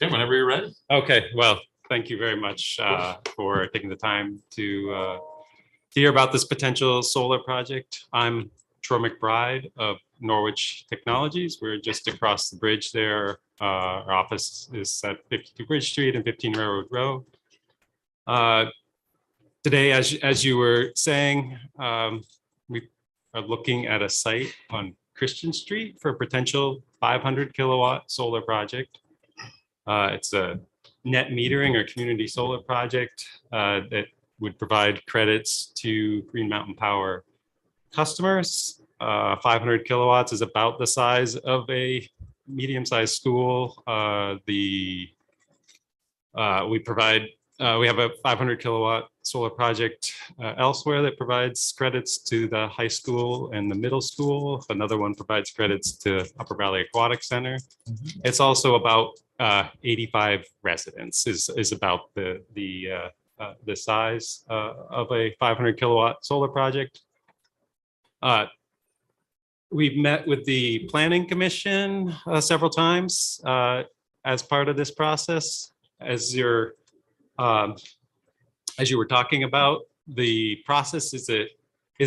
Okay, whenever you're ready. Okay, well, thank you very much for taking the time to hear about this potential solar project. I'm Troy McBride of Norwich Technologies. We're just across the bridge there. Our office is at 52 Bridge Street and 15 Railroad Road. Today, as you were saying, we are looking at a site on Christian Street for a potential 500 kilowatt solar project. It's a net metering or community solar project that would provide credits to Green Mountain Power customers. 500 kilowatts is about the size of a medium-sized school. We have a 500 kilowatt solar project elsewhere that provides credits to the high school and the middle school. Another one provides credits to Upper Valley Aquatic Center. It's also about 85 residents is about the size of a 500 kilowatt solar project. We've met with the Planning Commission several times as part of this process. As you were talking about, the process is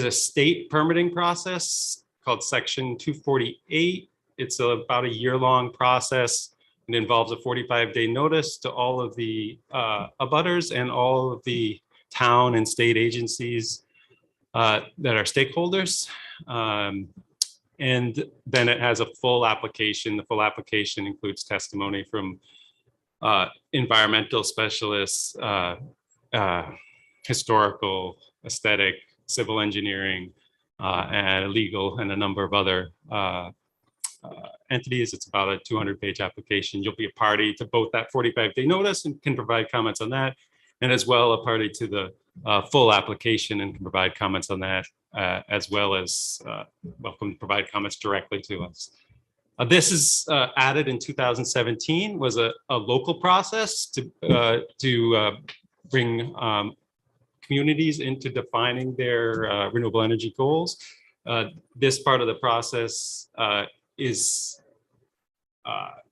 a state permitting process called Section 248. It's about a year-long process. It involves a 45-day notice to all of the abutters and all of the town and state agencies that are stakeholders. And then it has a full application. The full application includes testimony from environmental specialists, historical, aesthetic, civil engineering, and legal, and a number of other entities. It's about a 200-page application. You'll be a party to both that 45-day notice and can provide comments on that, and as well a party to the full application and can provide comments on that, as well as welcome to provide comments directly to us. This is added in 2017, was a local process to bring communities into defining their renewable energy goals. This part of the process is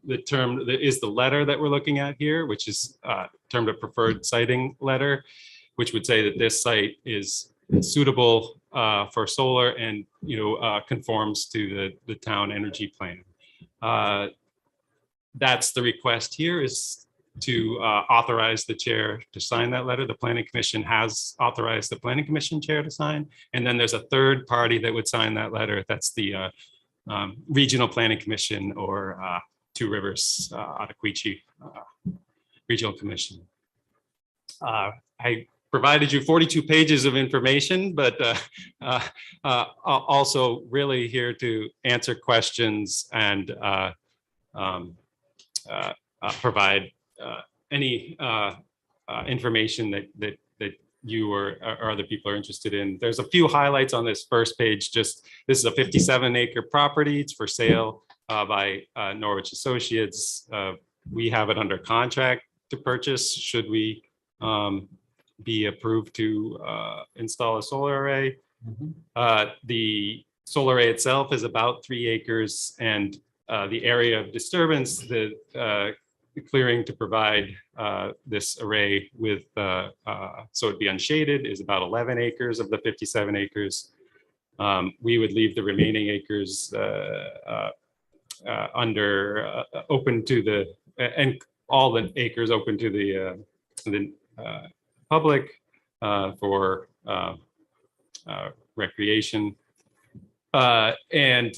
the letter that we're looking at here, which is termed a preferred siting letter, which would say that this site is suitable for solar and conforms to the town energy plan. That's the request here, is to authorize the chair to sign that letter. The Planning Commission has authorized the Planning Commission chair to sign, and then there's a third party that would sign that letter. That's the Regional Planning Commission, or Two Rivers out of Quechee Regional Commission. I provided you 42 pages of information, but also really here to answer questions and provide any information that you or other people are interested in. There's a few highlights on this first page. Just this is a 57-acre property. It's for sale by Norwich Associates. We have it under contract to purchase should we be approved to install a solar array. The solar array itself is about 3 acres, and the area of disturbance, the clearing to provide this array with, so it'd be unshaded, is about 11 acres of the 57 acres. We would leave the remaining acres under open to the, and all the acres open to the public for recreation. And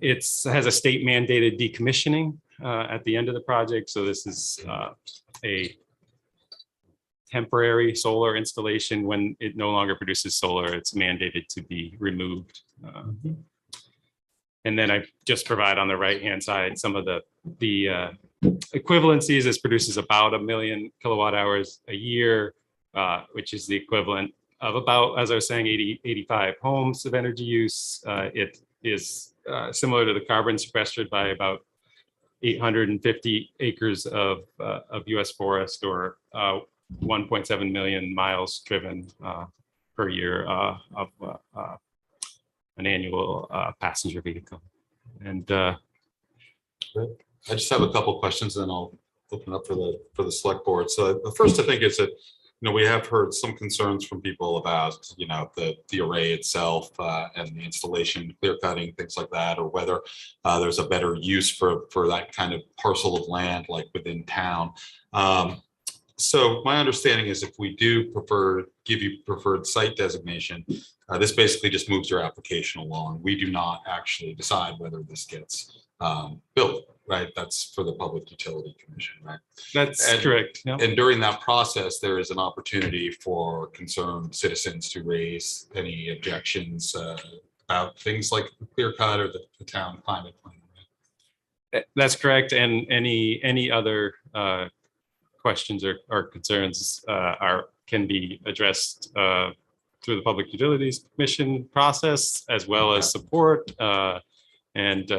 it has a state mandated decommissioning at the end of the project. So this is a temporary solar installation. When it no longer produces solar, it's mandated to be removed. And then I just provide on the right-hand side some of the equivalencies. This produces about 1 million kilowatt hours a year, which is the equivalent of about, as I was saying, 85 homes of energy use. It is similar to the carbon sequestered by about 850 acres of US forest, or 1.7 million miles driven per year of an annual passenger vehicle. And I just have a couple questions, and I'll open up for the select board. So first, I think is that we have heard some concerns from people about the array itself and the installation, clear cutting, things like that, or whether there's a better use for that kind of parcel of land like within town. So my understanding is if we do give you preferred site designation, this basically just moves your application along. We do not actually decide whether this gets built, right? That's for the Public Utility Commission, right? that's correct. Yeah. And during that process, there is an opportunity for concerned citizens to raise any objections about things like the clear cut or the town climate plan. Right? That's correct. And any other questions or concerns can be addressed through the Public Utilities Commission process, as well as support and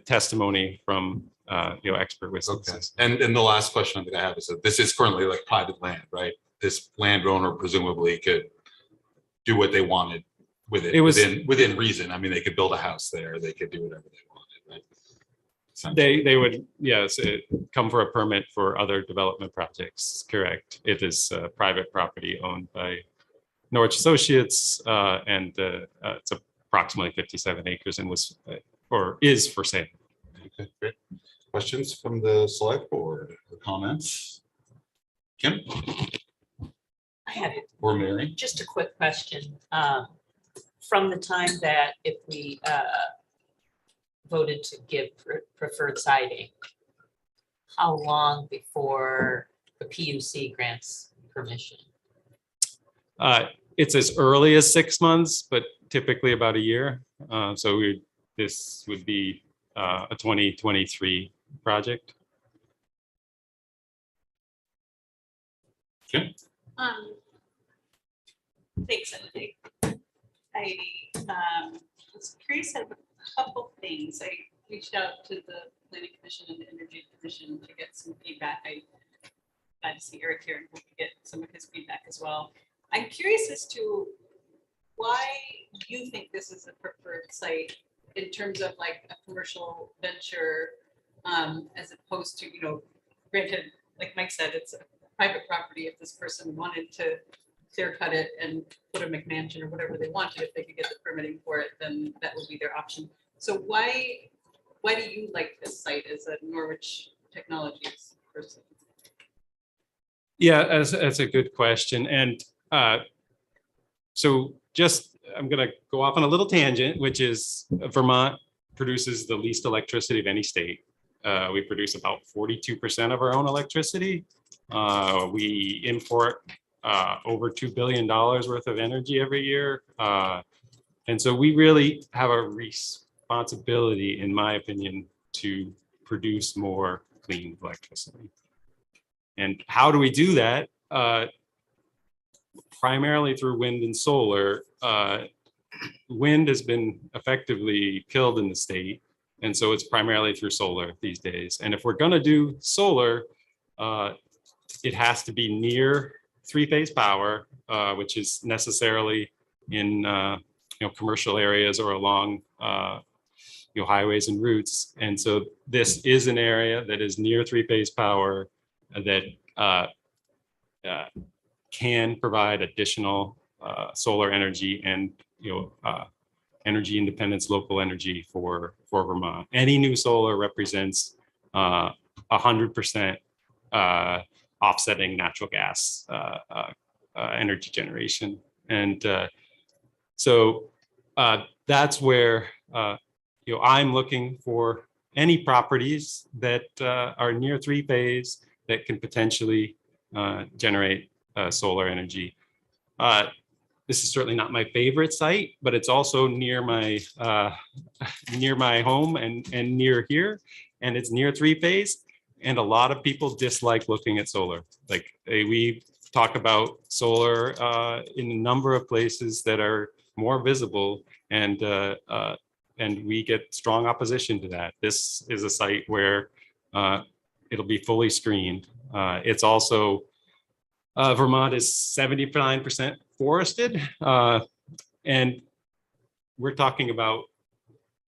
testimony from expert witnesses. Okay. And the last question that I have is that this is currently like private land, right? This landowner presumably could do what they wanted with it. Within reason. I mean, they could build a house there. They could do whatever they wanted, right? They would, yes, come for a permit for other development projects. Correct. It is private property owned by Norwich Associates, and it's approximately 57 acres and was or is for sale. Okay, great. Questions from the select board or comments? Kim? I have Or Mary? just a quick question. From the time that if we voted to give preferred siting, how long before the PUC grants permission? it's as early as 6 months, but typically about a year. This would be a 2023 project. Okay. Thanks, Emily. I was curious about a couple things. I reached out to the Planning Commission and the Energy Commission to get some feedback. I glad to see Eric here and hope to get some of his feedback as well. I'm curious as to why you think this is a preferred site in terms of like a commercial venture, as opposed to, you know, granted, like Mike said, it's a private property. If this person wanted to clear cut it and put a McMansion or whatever they wanted, if they could get the permitting for it, then that would be their option. So why do you like this site as a Norwich Technologies person? Yeah, that's a good question. And so I'm going to go off on a little tangent, which is Vermont produces the least electricity of any state. We produce about 42% of our own electricity. We import over $2 billion worth of energy every year. And so we really have a responsibility, in my opinion, to produce more clean electricity. And how do we do that? Primarily through wind and solar. Wind has been effectively killed in the state. And so it's primarily through solar these days. And if we're going to do solar, it has to be near three-phase power, which is necessarily in commercial areas or along highways and routes. And so this is an area that is near three-phase power that can provide additional solar energy and energy independence, local energy for Vermont. Any new solar represents 100% offsetting natural gas energy generation. And so that's where I'm looking for any properties that are near three-phase that can potentially generate solar energy. This is certainly not my favorite site, but it's also near my home and near here, and it's near three-phase. And a lot of people dislike looking at solar. Like we talk about solar in a number of places that are more visible, and we get strong opposition to that. This is a site where it'll be fully screened. It's also Vermont is 79% forested, and we're talking about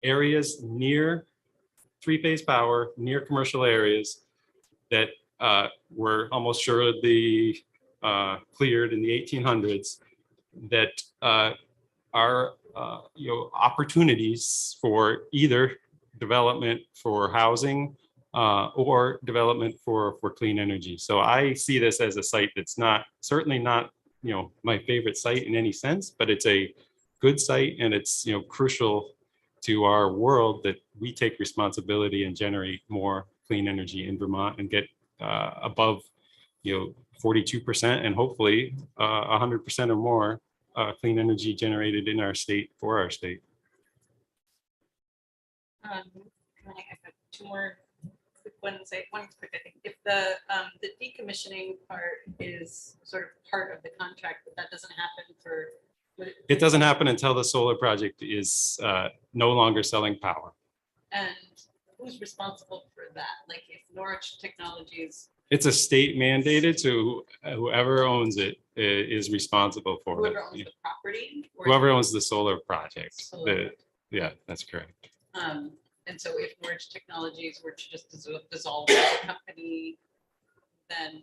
areas near three-phase power, near commercial areas that were almost assuredly cleared in the 1800s that are opportunities for either development for housing or development for clean energy. So I see this as a site that's certainly not my favorite site in any sense, but it's a good site, and it's crucial to our world that we take responsibility and generate more clean energy in Vermont and get above 42% and hopefully 100% or more clean energy generated in our state for our state. I have two more quick ones. One quick, I think, if the decommissioning part is sort of part of the contract, but that doesn't happen for. It doesn't happen until the solar project is no longer selling power. And who's responsible for that? Like if Norwich Technologies. It's a state mandated, so whoever owns it is responsible for it. Whoever owns the property? Or whoever owns the solar project. Solar. Yeah, that's correct. And so if Norwich Technologies were to just dissolve the company, then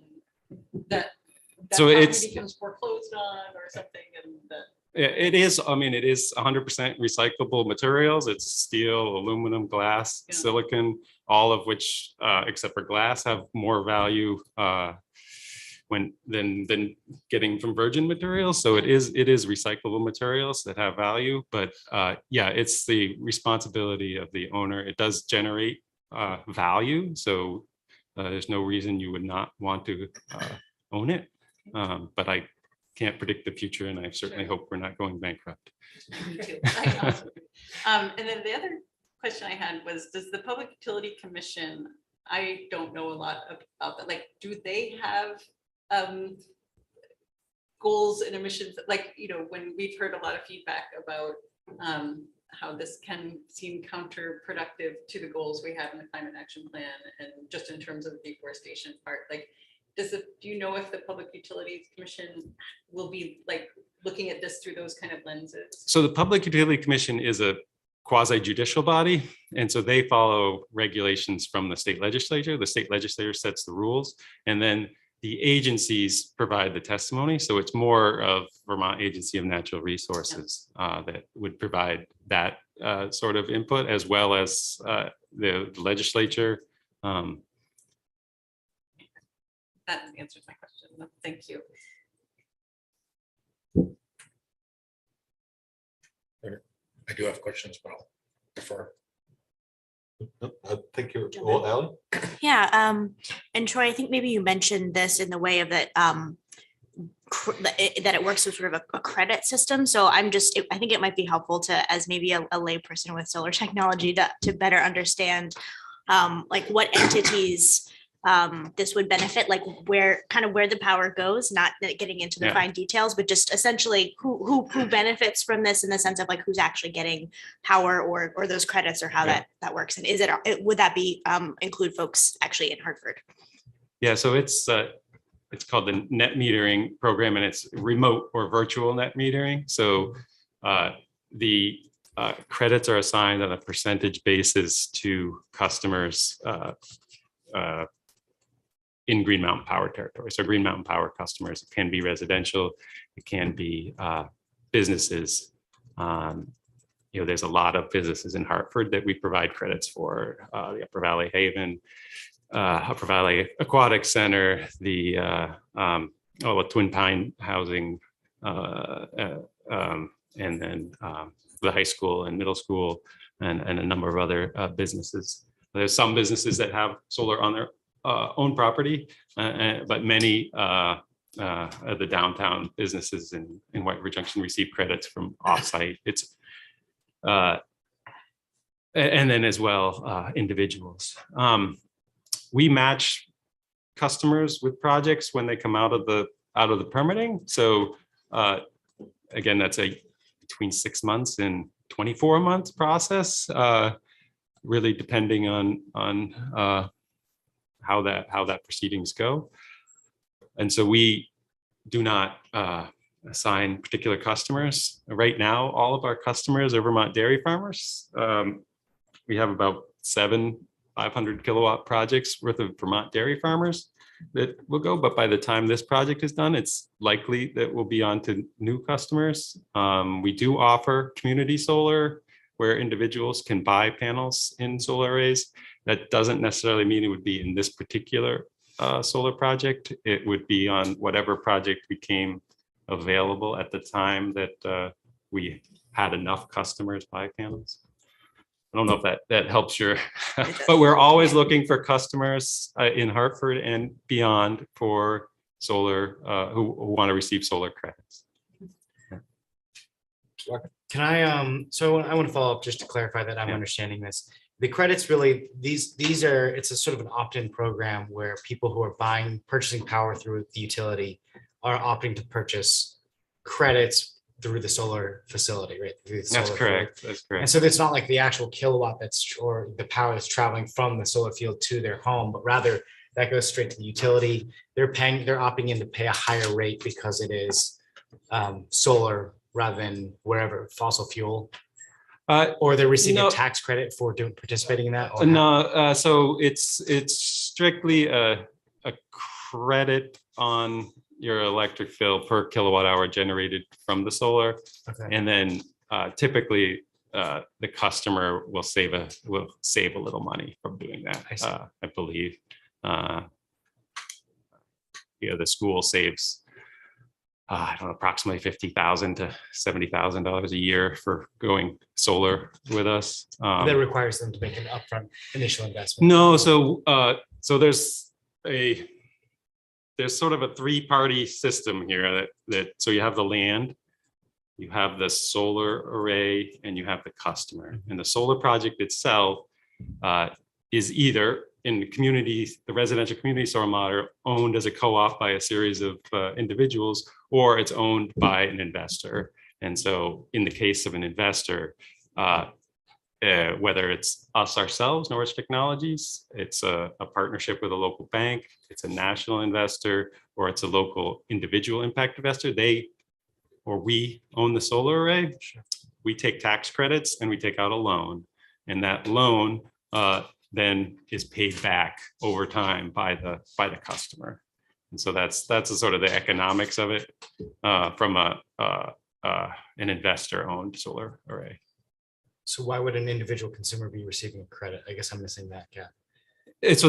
that so property becomes foreclosed on or something, and that. It is. I mean, it is 100% recyclable materials. It's steel, aluminum, glass, silicon, all of which, except for glass, have more value than getting from virgin materials. So it is recyclable materials that have value. But yeah, it's the responsibility of the owner. It does generate value. So there's no reason you would not want to own it. But I can't predict the future, and I certainly hope we're not going bankrupt. Me too. I know. And then the other question I had was, does the Public Utility Commission, I don't know a lot about that, like, do they have goals and emissions? Like, you know, when we've heard a lot of feedback about how this can seem counterproductive to the goals we have in the climate action plan, and just in terms of the deforestation part, like, do you know if the Public Utilities Commission will be like looking at this through those kind of lenses? So the Public Utility Commission is a quasi judicial body, and so they follow regulations from the state legislature. The state legislature sets the rules, and then the agencies provide the testimony. So it's more of Vermont Agency of Natural Resources that would provide that sort of input, as well as the legislature. That answers my question. Thank you. I do have questions, but I'll defer. I think you're, well, Ally? Yeah, and Troy, I think maybe you mentioned this in the way of that, that it works with sort of a credit system. So I think it might be helpful to, as maybe a layperson with solar technology, to better understand like what entities this would benefit, like where the power goes, not getting into the fine details, but just essentially who benefits from this in the sense of like who's actually getting power or those credits, or how that works. And is would that be include folks actually in Hartford? Yeah, so it's called the net metering program, and it's remote or virtual net metering. So the credits are assigned on a percentage basis to customers in Green Mountain Power territory. So Green Mountain Power customers, it can be residential, it can be businesses. You know, there's a lot of businesses in Hartford that we provide credits for, the Upper Valley Haven, Upper Valley Aquatic Center, the Twin Pine Housing, and then the high school and middle school, and a number of other businesses. There's some businesses that have solar on their own property, but many of the downtown businesses in White River Junction receive credits from offsite. It's and then as well individuals. We match customers with projects when they come out of the permitting. So again, that's a between 6 months and 24 months process, really depending on how that proceedings go. And so we do not assign particular customers. Right now, all of our customers are Vermont dairy farmers. We have about 7 500 kilowatt projects worth of Vermont dairy farmers that will go, but by the time this project is done, it's likely that we'll be on to new customers. We do offer community solar where individuals can buy panels in solar arrays. That doesn't necessarily mean it would be in this particular solar project. It would be on whatever project became available at the time that we had enough customers buy panels. I don't know if that helps your, but we're always looking for customers in Hartford and beyond for solar who want to receive solar credits. Can I, so I want to follow up just to clarify that I'm understanding this. The credits really, these are, it's a sort of an opt-in program where people who are purchasing power through the utility are opting to purchase credits through the solar facility, right? That's correct. That's correct. And so it's not like the actual kilowatt or the power that's traveling from the solar field to their home, but rather that goes straight to the utility. They're opting in to pay a higher rate because it is solar rather than wherever fossil fuel. Or they're receiving a tax credit for participating in that? No, so it's strictly a credit on your electric bill per kilowatt hour generated from the solar. Okay. And then typically the customer will save a little money from doing that. I believe the school saves I don't know, approximately $50,000 to $70,000 a year for going solar with us. That requires them to make an upfront initial investment. No, so there's there's sort of a three-party system here so you have the land, you have the solar array, and you have the customer. And the solar project itself is either in the community, the residential community solar model, owned as a co-op by a series of individuals, or it's owned by an investor. And so in the case of an investor, whether it's us ourselves, Norwich Technologies, it's a partnership with a local bank, it's a national investor, or it's a local individual impact investor, we own the solar array. We take tax credits and we take out a loan, and that loan then is paid back over time by the customer. And so that's the sort of the economics of it from an investor-owned solar array. So why would an individual consumer be receiving a credit? I guess I'm missing that, yeah. So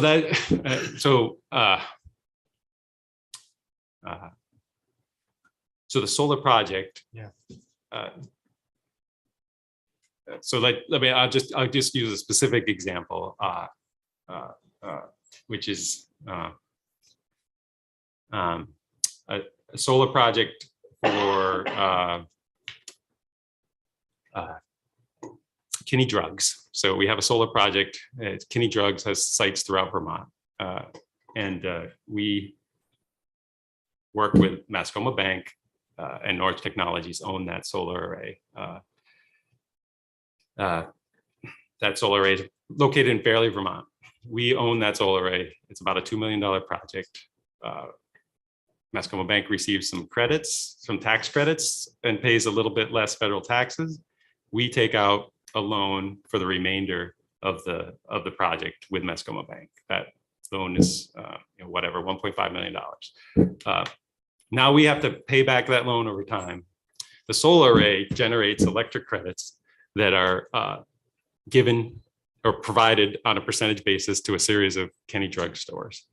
the solar project. Yeah. So I'll just use a specific example, which is a solar project for Kinney Drugs. So we have a solar project. Kinney Drugs has sites throughout Vermont, and we work with Mascoma Bank and Norwich Technologies own that solar array. That solar array is located in Fairleigh, Vermont. We own that solar array. It's about a $2 million project. Mascoma Bank receives some credits, some tax credits, and pays a little bit less federal taxes. We take out a loan for the remainder of the project with Mascoma Bank. That loan is whatever, $1.5 million. Now we have to pay back that loan over time. The solar array generates electric credits that are given or provided on a percentage basis to a series of Kinney Drug stores.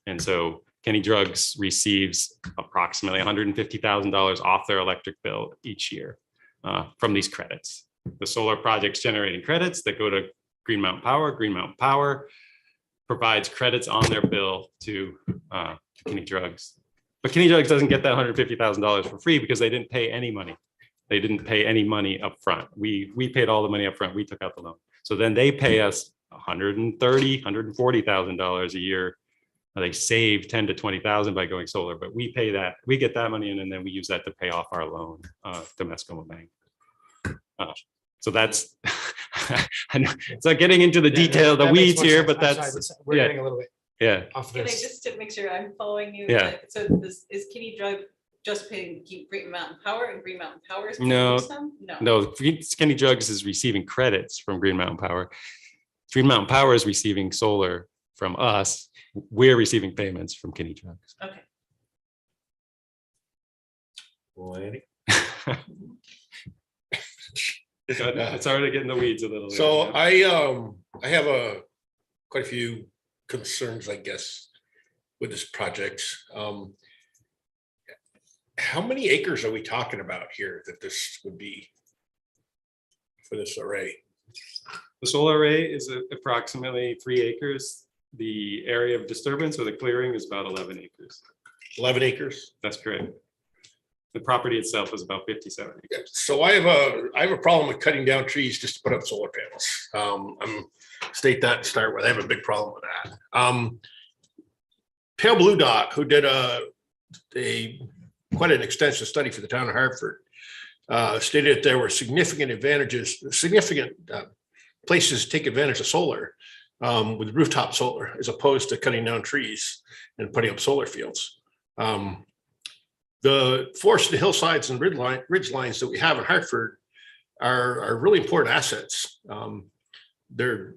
And so Kinney Drugs receives approximately $150,000 off their electric bill each year from these credits. The solar project's generating credits that go to Green Mountain Power. Green Mountain Power provides credits on their bill to Kinney Drugs. But Kinney Drugs doesn't get that $150,000 for free because they didn't pay any money. They didn't pay any money up front. We paid all the money up front. We took out the loan. So then they pay us $130,000, $140,000 a year. They save 10 to 20,000 by going solar, but we pay that. We get that money in, and then we use that to pay off our loan to Mascoma Bank. So that's, I know it's not getting into the detail, the weeds here, but that's, we're getting a little bit yeah. off Can I this. just to make sure I'm following you? Yeah. So this is Kinney Drug just paying Green Mountain Power, and Green Mountain Power is paying No, some? No, Kinney Drugs is receiving credits from Green Mountain Power. Green Mountain Power is receiving solar from us. We're receiving payments from Kinney Drugs. Okay. It's already getting the weeds a little. So I have quite a few concerns, I guess, with this project. How many acres are we talking about here that this would be for this array? The solar array is approximately 3 acres. The area of disturbance or the clearing is about 11 acres. 11 acres? That's correct. The property itself is about 57 acres. So I have a problem with cutting down trees just to put up solar panels. I'm state that to start with. I have a big problem with that. Pale Blue Dot, who did quite an extensive study for the town of Hartford, stated that there were significant places to take advantage of solar with rooftop solar as opposed to cutting down trees and putting up solar fields. The forested hillsides and ridge lines that we have in Hartford are really important assets. They're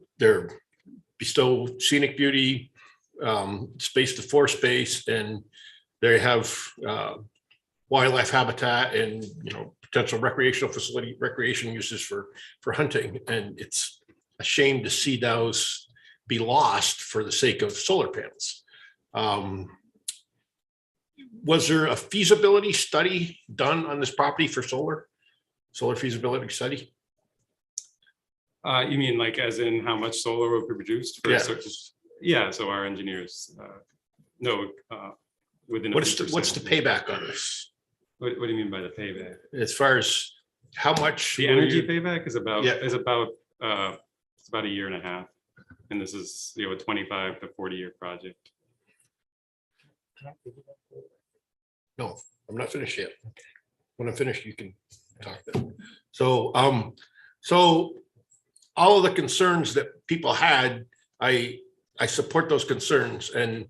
bestow scenic beauty, space to forest space, and they have wildlife habitat and potential recreational facility, recreation uses for hunting. And it's a shame to see those be lost for the sake of solar panels. Was there a feasibility study done on this property for solar feasibility study? You mean like as in how much solar will be produced? For Yeah. Yeah, so our engineers know within. What's the payback on this? What do you mean by the payback? As far as how much? The will energy you- payback is about, Yeah. it's about a year and a half. And this is, a 25 to 40-year project. No, I'm not finished yet. When I'm finished, you can talk then. So, so all of the concerns that people had, I support those concerns. And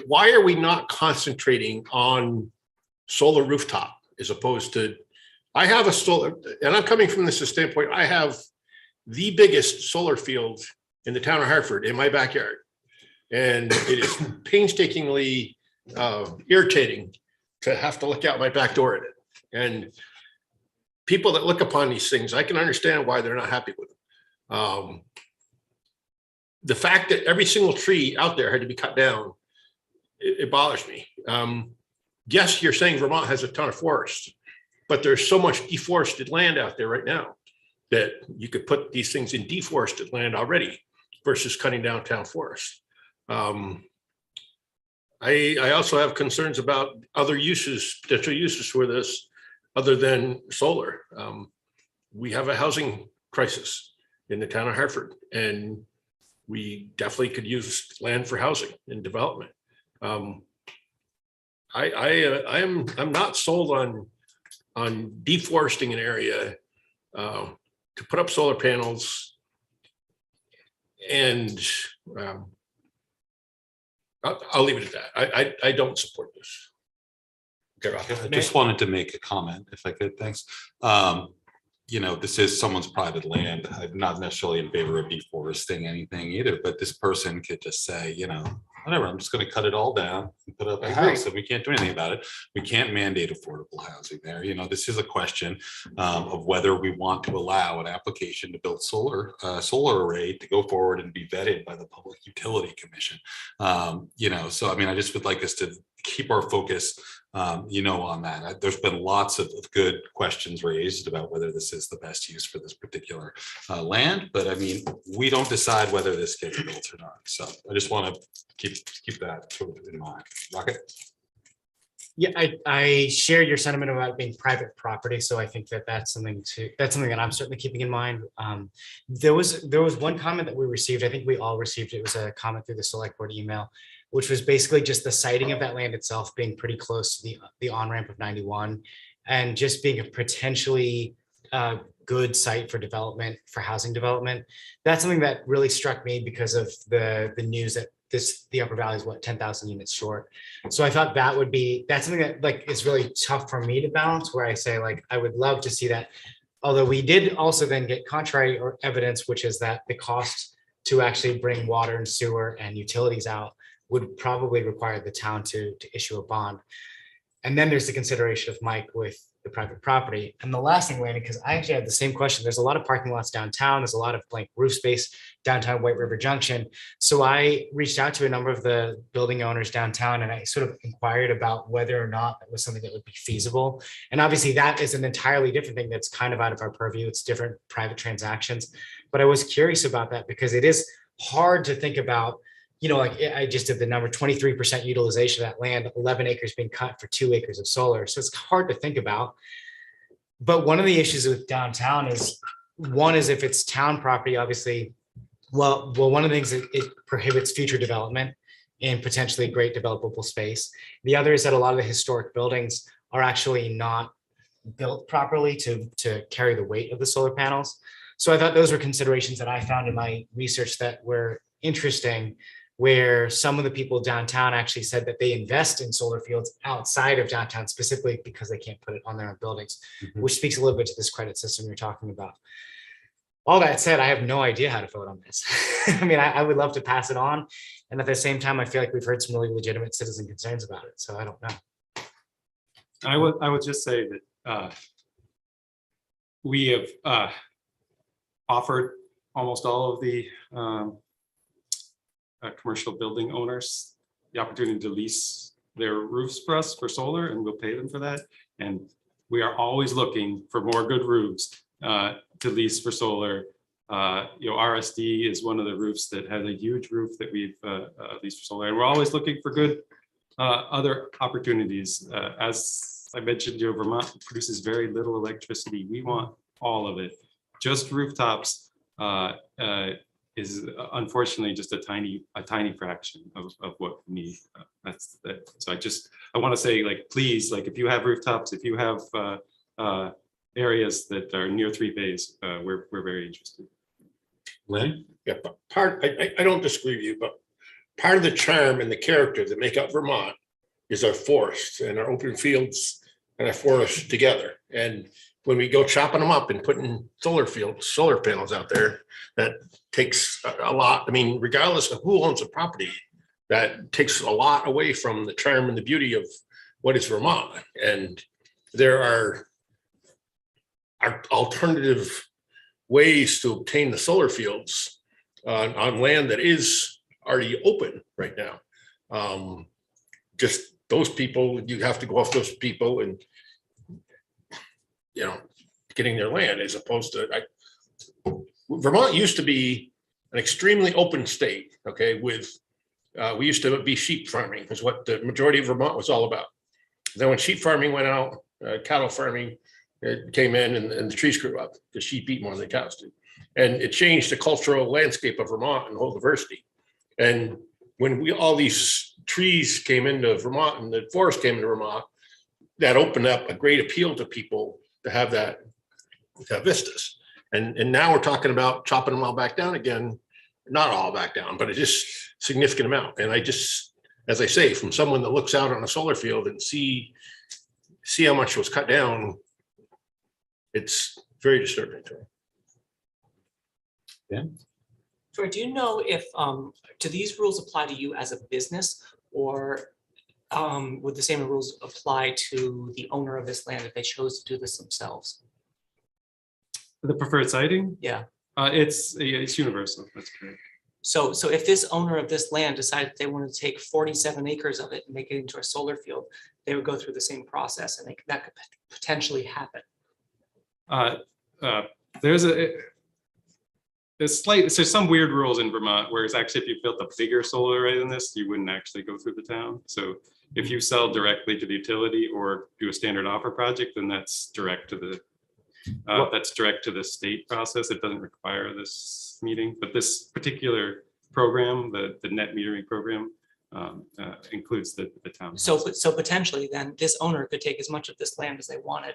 why are we not concentrating on solar rooftop as opposed to, I have a solar, and I'm coming from this standpoint, I have the biggest solar field in the town of Hartford in my backyard. And it is painstakingly irritating to have to look out my back door at it. And people that look upon these things, I can understand why they're not happy with them. The fact that every single tree out there had to be cut down, it bothers me. Yes, you're saying Vermont has a ton of forest, but there's so much deforested land out there right now that you could put these things in deforested land already versus cutting down town forest. I also have concerns about other uses, potential uses for this other than solar. We have a housing crisis in the town of Hartford, and we definitely could use land for housing and development. I'm not sold on deforesting an area to put up solar panels, and I'll leave it at that. I don't support this. Okay, Rob. I just wanted to make a comment, if I could, thanks. This is someone's private land. I'm not necessarily in favor of deforesting anything either, but this person could just say, whatever, I'm just gonna cut it all down and put up a house, and we can't do anything about it. We can't mandate affordable housing there. This is a question of whether we want to allow an application to build solar array to go forward and be vetted by the Public Utility Commission. So I mean, I just would like us to keep our focus on that. There's been lots of good questions raised about whether this is the best use for this particular land, but I mean, we don't decide whether this gets built or not. So I just want to keep that sort of in mind. Rocket? Yeah, I share your sentiment about being private property, so I think that's something that I'm certainly keeping in mind. There was one comment that we received. I think we all received. It was a comment through the select board email, which was basically just the siting of that land itself being pretty close to the on-ramp of 91, and just being a potentially good site for development, for housing development. That's something that really struck me because of the news that the Upper Valley is 10,000 units short. So I thought that's something that is really tough for me to balance, where I say I would love to see that. Although we did also then get contrary evidence, which is that the cost to actually bring water and sewer and utilities out would probably require the town to issue a bond. And then there's the consideration of Mike with the private property. And the last thing, Landon, because I actually had the same question. There's a lot of parking lots downtown. There's a lot of blank roof space downtown White River Junction. So I reached out to a number of the building owners downtown, and I sort of inquired about whether or not that was something that would be feasible. And obviously that is an entirely different thing that's kind of out of our purview. It's different private transactions. But I was curious about that because it is hard to think about. I just did the number, 23% utilization of that land, 11 acres being cut for 2 acres of solar. So it's hard to think about. But one of the issues with downtown is, one is if it's town property, obviously, well, one of the things that it prohibits future development in potentially great developable space. The other is that a lot of the historic buildings are actually not built properly to carry the weight of the solar panels. So I thought those were considerations that I found in my research that were interesting, where some of the people downtown actually said that they invest in solar fields outside of downtown specifically because they can't put it on their own buildings, which speaks a little bit to this credit system you're talking about. All that said, I have no idea how to vote on this. I mean, I would love to pass it on. And at the same time, I feel like we've heard some really legitimate citizen concerns about it. So I don't know. I would just say that we have offered almost all of the commercial building owners the opportunity to lease their roofs for us for solar, and we'll pay them for that. And we are always looking for more good roofs to lease for solar. RSD is one of the roofs that has a huge roof that we've leased for solar, and we're always looking for good other opportunities. As I mentioned, Vermont produces very little electricity. We want all of it. Just rooftops is unfortunately just a tiny fraction of what we need. So I want to say, like, please, like, if you have rooftops, if you have areas that are near 3 phase, we're very interested. Lynn? Yeah, but I don't disagree with you, but part of the charm and the character that make up Vermont is our forests and our open fields and our forests together. And when we go chopping them up and putting solar panels out there, that takes a lot. I mean, regardless of who owns the property, that takes a lot away from the charm and the beauty of what is Vermont. And there are alternative ways to obtain the solar fields on land that is already open right now. Just those people, you have to go off those people and, you know, getting their land, as opposed to, Vermont used to be an extremely open state, okay, with, we used to be sheep farming is what the majority of Vermont was all about. Then when sheep farming went out, cattle farming came in, and the trees grew up. The sheep eat more than the cows do. And it changed the cultural landscape of Vermont and whole diversity. And when all these trees came into Vermont and the forest came into Vermont, that opened up a great appeal to people to have that, to have vistas. And now we're talking about chopping them all back down again, not all back down, but it's just significant amount. And I just, as I say, from someone that looks out on a solar field and see how much was cut down, it's very disturbing to me. Yeah. Troy, do you know if, do these rules apply to you as a business, or would the same rules apply to the owner of this land if they chose to do this themselves? The preferred siting? Yeah. It's universal. That's correct. So if this owner of this land decided they wanted to take 47 acres of it and make it into a solar field, they would go through the same process, and that could potentially happen. There's some weird rules in Vermont, whereas actually if you built a bigger solar array than this, you wouldn't actually go through the town. So if you sell directly to the utility or do a standard offer project, then that's direct to the state process. It doesn't require this meeting, but this particular program, the net metering program, includes the town. So potentially then this owner could take as much of this land as they wanted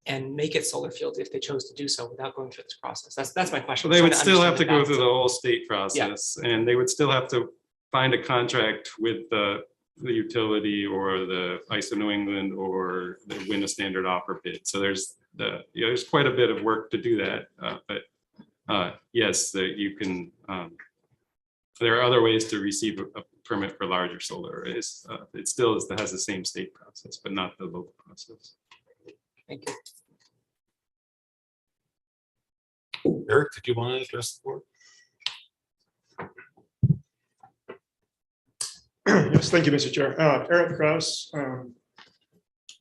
and make it solar fields if they chose to do so without going through this process. That's my question. So they would still have to go through the whole state process, and they would still have to find a contract with the utility or the ISO New England, or win a standard offer bid. So there's quite a bit of work to do that. But yes, you can. There are other ways to receive a permit for larger solar arrays. It still has the same state process, but not the local process. Thank you. Eric, did you want to address the board? Yes, thank you, Mr. Chair. Eric Krause,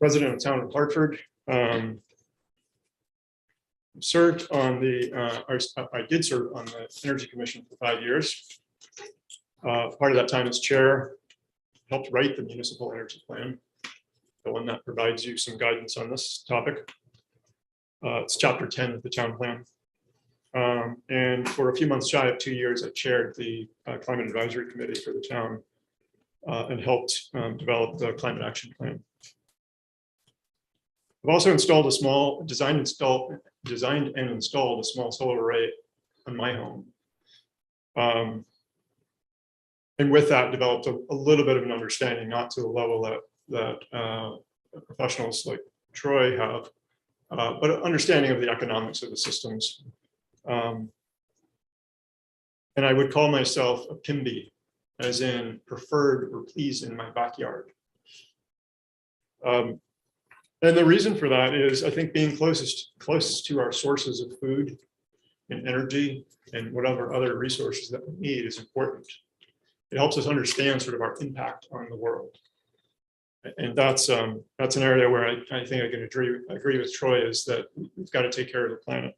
resident of the town of Hartford. Served on I did serve on the Energy Commission for 5 years. Part of that time as chair, helped write the municipal energy plan, the one that provides you some guidance on this topic. It's chapter 10 of the town plan. And for a few months shy of 2 years, I chaired the climate advisory committee for the town and helped develop the climate action plan. I've also installed a small, designed and installed a small solar array on my home. And with that, developed a little bit of an understanding, not to the level that professionals like Troy have, but an understanding of the economics of the systems. And I would call myself a PIMBY, as in preferred or pleased in my backyard. And the reason for that is, I think, being closest to our sources of food and energy and whatever other resources that we need is important. It helps us understand sort of our impact on the world. And that's an area where I think I can agree with Troy, is that we've got to take care of the planet.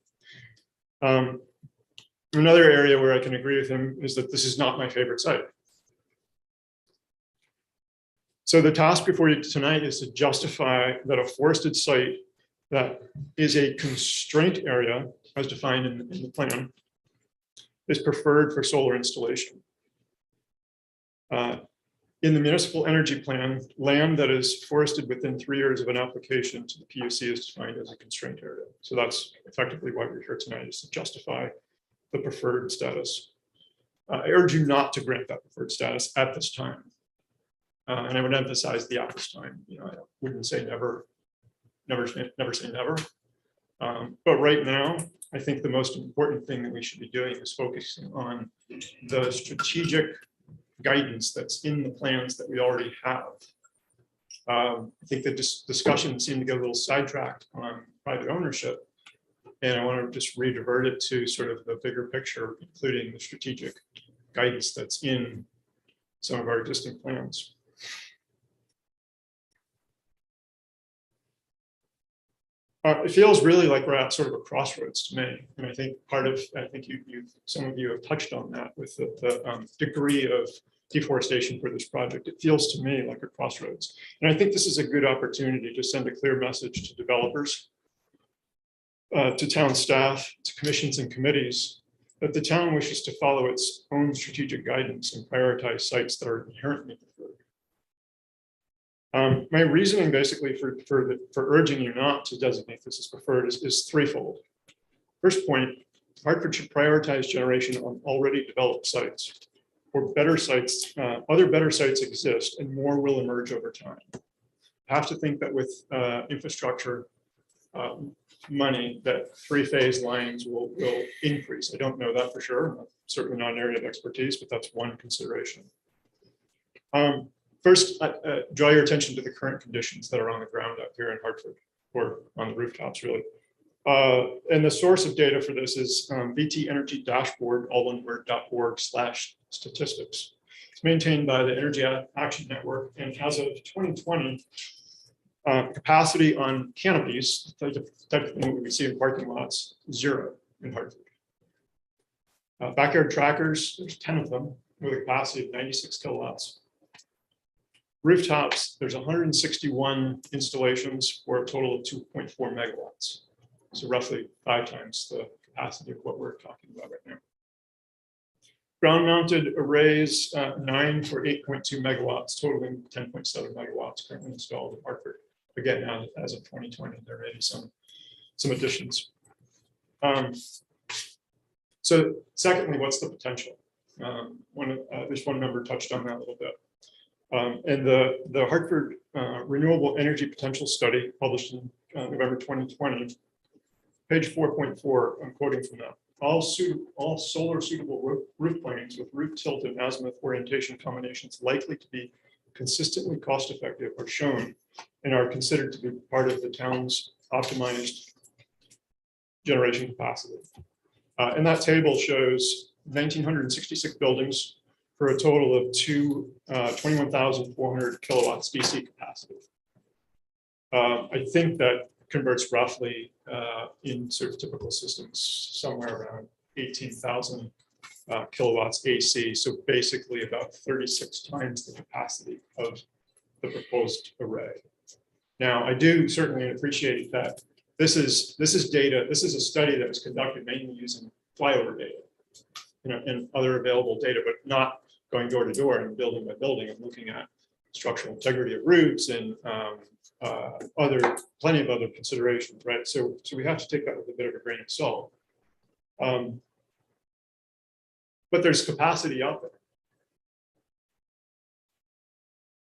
Another area where I can agree with him is that this is not my favorite site. So the task before you tonight is to justify that a forested site that is a constraint area as defined in the plan is preferred for solar installation. In the municipal energy plan, land that is forested within 3 years of an application to the PUC is defined as a constraint area. So that's effectively why we're here tonight, is to justify the preferred status. I urge you not to grant that preferred status at this time. And I would emphasize the at this time. You know, I wouldn't say never say never. But right now, I think the most important thing that we should be doing is focusing on the strategic guidance that's in the plans that we already have. I think the discussion seemed to get a little sidetracked on private ownership. And I want to just re-divert it to sort of the bigger picture, including the strategic guidance that's in some of our existing plans. It feels really like we're at sort of a crossroads to me. And I think some of you have touched on that with the degree of deforestation for this project. It feels to me like a crossroads. And I think this is a good opportunity to send a clear message to developers, to town staff, to commissions and committees, that the town wishes to follow its own strategic guidance and prioritize sites that are inherently preferred. My reasoning basically for urging you not to designate this as preferred is threefold. First point, Hartford should prioritize generation on already developed sites. Or better sites, other better sites exist and more will emerge over time. I have to think that with infrastructure money, that three-phase lines will increase. I don't know that for sure. Certainly not an area of expertise, but that's one consideration. First, draw your attention to the current conditions that are on the ground out here in Hartford, or on the rooftops, really. And the source of data for this is VT Energy Dashboard, alloneword.org/statistics. It's maintained by the Energy Action Network, and as of 2020, capacity on canopies, the type of thing we see in parking lots, 0 in Hartford. Backyard trackers, there's 10 of them with a capacity of 96 kilowatts. Rooftops, there's 161 installations for a total of 2.4 megawatts. So roughly 5 times the capacity of what we're talking about right now. Ground mounted arrays, 9 for 8.2 megawatts, totaling 10.7 megawatts currently installed in Hartford. Again, as of 2020, there may be some additions. So secondly, what's the potential? This one member touched on that a little bit. And the Hartford Renewable Energy Potential Study, published in November 2020, page 4.4, I'm quoting from that. All solar suitable roof planes with roof tilt and azimuth orientation combinations likely to be consistently cost effective are shown and are considered to be part of the town's optimized generation capacity. And that table shows 1,966 buildings for a total of 21,400 kilowatts DC capacity. I think that converts roughly in sort of typical systems somewhere around 18,000 kilowatts AC. So basically about 36 times the capacity of the proposed array. Now, I do certainly appreciate that this is data. This is a study that was conducted mainly using flyover data, and other available data, but not going door to door and building by building and looking at structural integrity of roofs and plenty of other considerations, right? So we have to take that with a bit of a grain of salt. But there's capacity out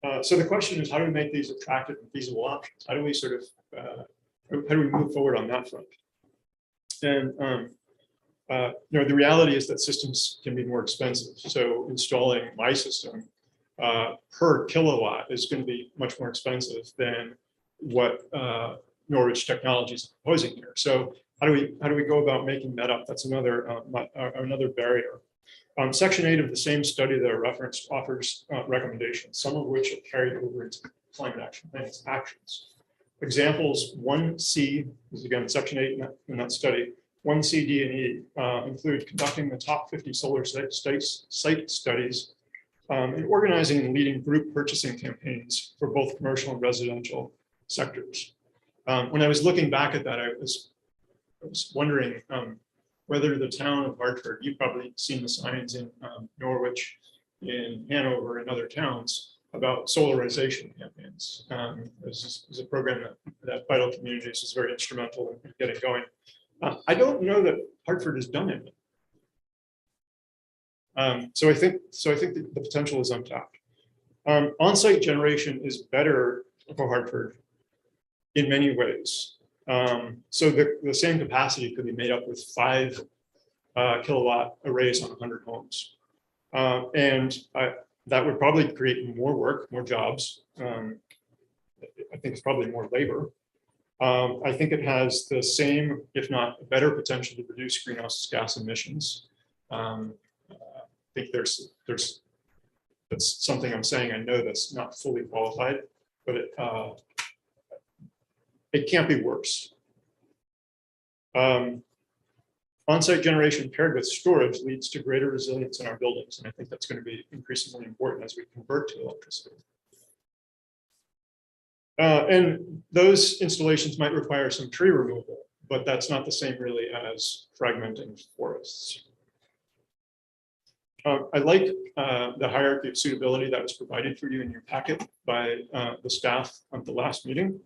there. So the question is, how do we make these attractive and feasible options? How do we sort of, how do we move forward on that front? And the reality is that systems can be more expensive. So installing my system per kilowatt is going to be much more expensive than what Norwich Technology is proposing here. So how do we go about making that up? That's another barrier. Section 8 of the same study that I referenced offers recommendations, some of which are carried over into climate action plans actions. Examples 1C is again section 8 in that study. 1C, D, and E include conducting the top 50 solar site studies and organizing and leading group purchasing campaigns for both commercial and residential sectors. When I was looking back at that, I was wondering whether the town of Hartford, you've probably seen the signs in Norwich, in Hanover, and other towns about solarization campaigns. This is a program that Vital Communities is very instrumental in getting going. I don't know that Hartford has done it. So I think the potential is untapped. On-site generation is better for Hartford in many ways. So the same capacity could be made up with 5 kilowatt arrays on 100 homes. And that would probably create more work, more jobs. I think it's probably more labor. I think it has the same, if not better, potential to reduce greenhouse gas emissions. I think that's something I'm saying. I know that's not fully qualified, but it can't be worse. On-site generation paired with storage leads to greater resilience in our buildings, and I think that's going to be increasingly important as we convert to electricity. And those installations might require some tree removal, but that's not the same really as fragmenting forests. I like the hierarchy of suitability that was provided for you in your packet by the staff at the last meeting,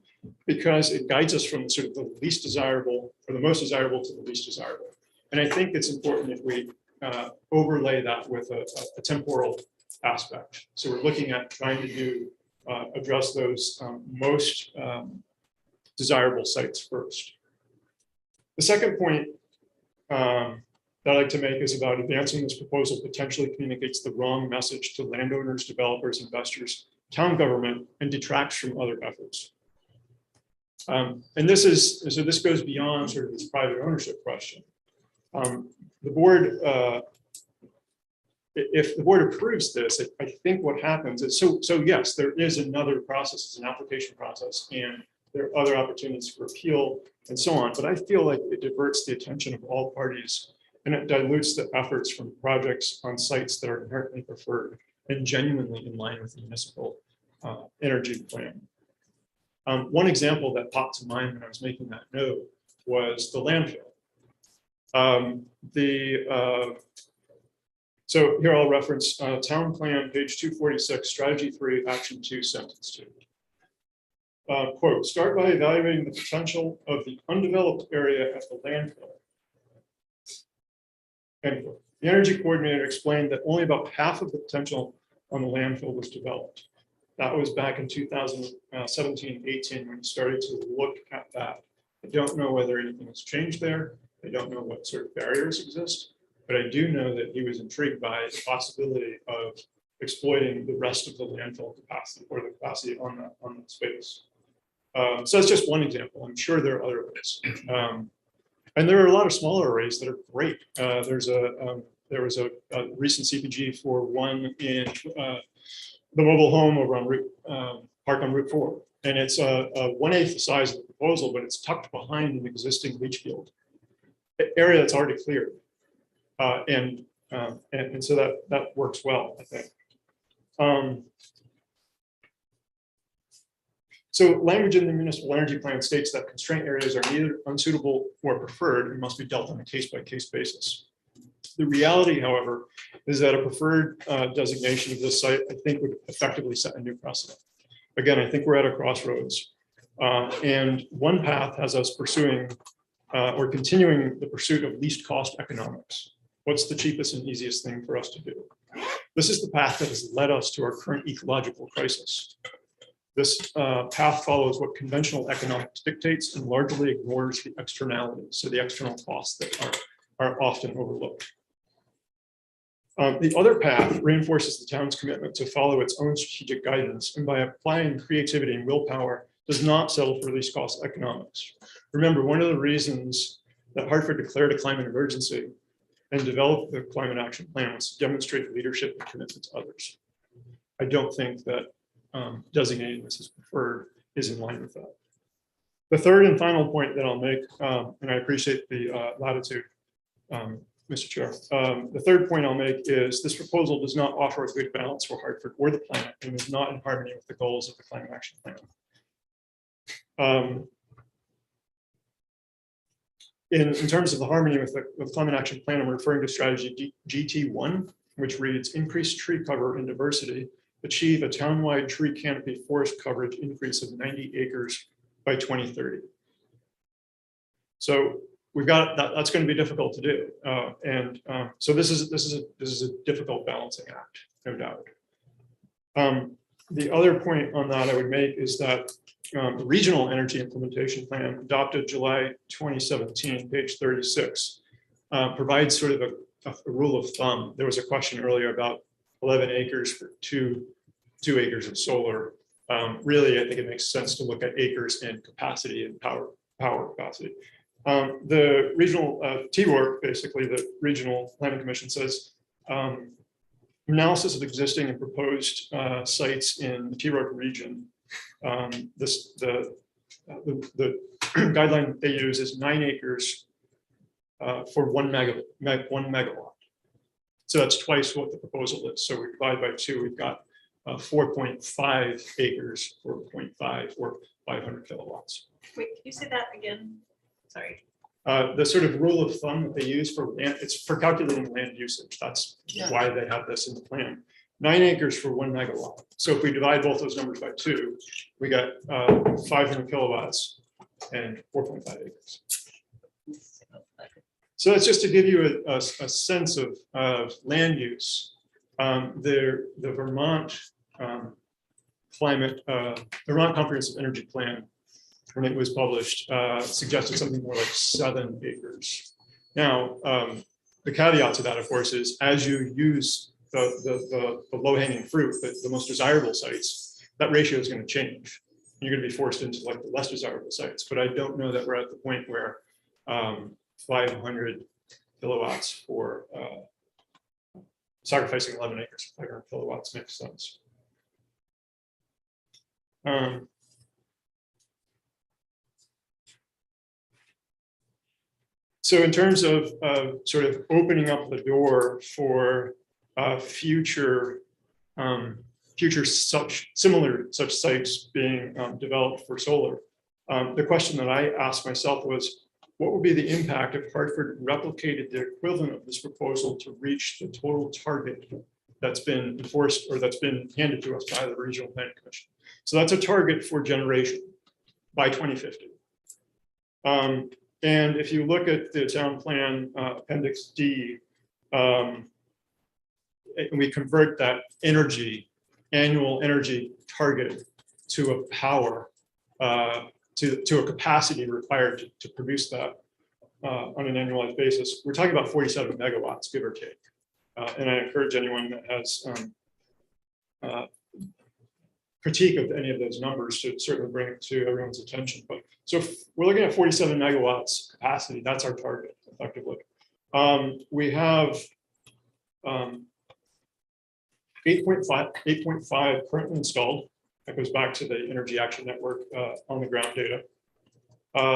because it guides us from sort of the least desirable or the most desirable to the least desirable. And I think it's important if we overlay that with a temporal aspect. So we're looking at trying to address those most desirable sites first. The second point that I'd like to make is about advancing this proposal potentially communicates the wrong message to landowners, developers, investors, town government, and detracts from other efforts. And this goes beyond sort of this private ownership question. The board, if the board approves this, I think what happens is, so yes, there is another process, it's an application process, and there are other opportunities for appeal and so on, but I feel like it diverts the attention of all parties and it dilutes the efforts from projects on sites that are inherently preferred and genuinely in line with the municipal energy plan. One example that popped to mind when I was making that note was the landfill. So here I'll reference town plan, page 246, strategy 3, action 2, sentence 2. Quote, start by evaluating the potential of the undeveloped area at the landfill. End quote. The energy coordinator explained that only about half of the potential on the landfill was developed. That was back in 2017-18 when he started to look at that. I don't know whether anything has changed there. I don't know what sort of barriers exist, but I do know that he was intrigued by the possibility of exploiting the rest of the landfill capacity or the capacity on that space. So that's just one example. I'm sure there are other ways. And there are a lot of smaller arrays that are great. There was a recent CPG for one in the mobile home over on Park on Route 4. And it's a 1/8 the size of the proposal, but it's tucked behind an existing leach field area that's already cleared. And so that works well, I think. So language in the municipal energy plan states that constraint areas are neither unsuitable or preferred and must be dealt on a case-by-case basis. The reality, however, is that a preferred designation of this site, I think, would effectively set a new precedent. Again, I think we're at a crossroads. And one path has us pursuing or continuing the pursuit of least cost economics. What's the cheapest and easiest thing for us to do? This is the path that has led us to our current ecological crisis. This path follows what conventional economics dictates and largely ignores the externalities, so the external costs that are often overlooked. The other path reinforces the town's commitment to follow its own strategic guidance, and by applying creativity and willpower, does not settle for least cost economics. Remember, one of the reasons that Hartford declared a climate emergency and developed the climate action plan was to demonstrate leadership and commitment to others. I don't think that designating this as preferred is in line with that. The third and final point that I'll make, and I appreciate the latitude Mr. Chair, the third point I'll make is this proposal does not offer a good balance for Hartford or the planet and is not in harmony with the goals of the climate action plan. In terms of the harmony with the climate action plan, I'm referring to strategy GT1, which reads increase tree cover and diversity, achieve a townwide tree canopy forest coverage increase of 90 acres by 2030. So we've got that, that's going to be difficult to do. So this is a difficult balancing act, no doubt. The other point on that I would make is that the Regional Energy Implementation Plan adopted July 2017, page 36, provides sort of a rule of thumb. There was a question earlier about 11 acres for two acres of solar. Really, I think it makes sense to look at acres and capacity and power capacity. The regional TWORK, basically the Regional Planning Commission says, analysis of existing and proposed sites in the TWORK region. The guideline they use is 9 acres for 1 megawatt. So that's twice what the proposal is. So we divide by 2, we've got 4.5 acres for 0.5 or 500 kilowatts. Wait, can you say that again? Sorry. The sort of rule of thumb that they use for land, it's for calculating land usage. That's why they have this in the plan. 9 acres for 1 megawatt. So if we divide both those numbers by 2, we got 500 kilowatts and 4.5 acres. So that's just to give you a sense of land use. The Vermont Vermont Comprehensive Energy Plan, when it was published, suggested something more like 7 acres. Now, the caveat to that, of course, is as you use the low-hanging fruit, the most desirable sites, that ratio is going to change. You're going to be forced into like the less desirable sites. But I don't know that we're at the point where 500 kilowatts for sacrificing 11 acres for 500 kilowatts makes sense. So in terms of sort of opening up the door for future such sites being developed for solar, the question that I asked myself was, what would be the impact if Hartford replicated the equivalent of this proposal to reach the total target that's been enforced or that's been handed to us by the Regional Planning Commission? So that's a target for generation by 2050. And if you look at the town plan appendix D, and we convert that annual energy target to a power, to a capacity required to produce that on an annualized basis, we're talking about 47 megawatts, give or take. And I encourage anyone that has critique of any of those numbers to certainly bring it to everyone's attention. But so if we're looking at 47 megawatts capacity, that's our target effectively. We have 8.5 currently installed. That goes back to the Energy Action Network on the ground data.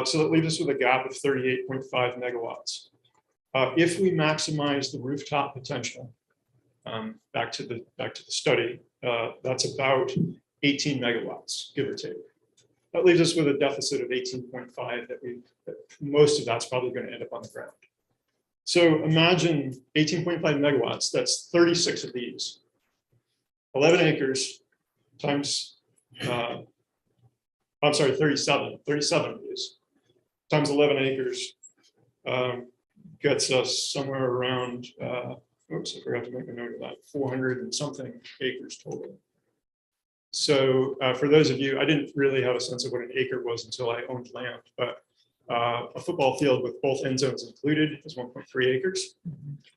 So that leaves us with a gap of 38.5 megawatts. If we maximize the rooftop potential, back to the study, that's about 18 megawatts, give or take. That leaves us with a deficit of 18.5 that most of that's probably going to end up on the ground. So imagine 18.5 megawatts, that's 36 of these. 11 acres times, I'm sorry, 37 of these times 11 acres gets us somewhere around, oops, I forgot to make a note of that, 400 and something acres total. So for those of you, I didn't really have a sense of what an acre was until I owned land, but a football field with both end zones included is 1.3 acres.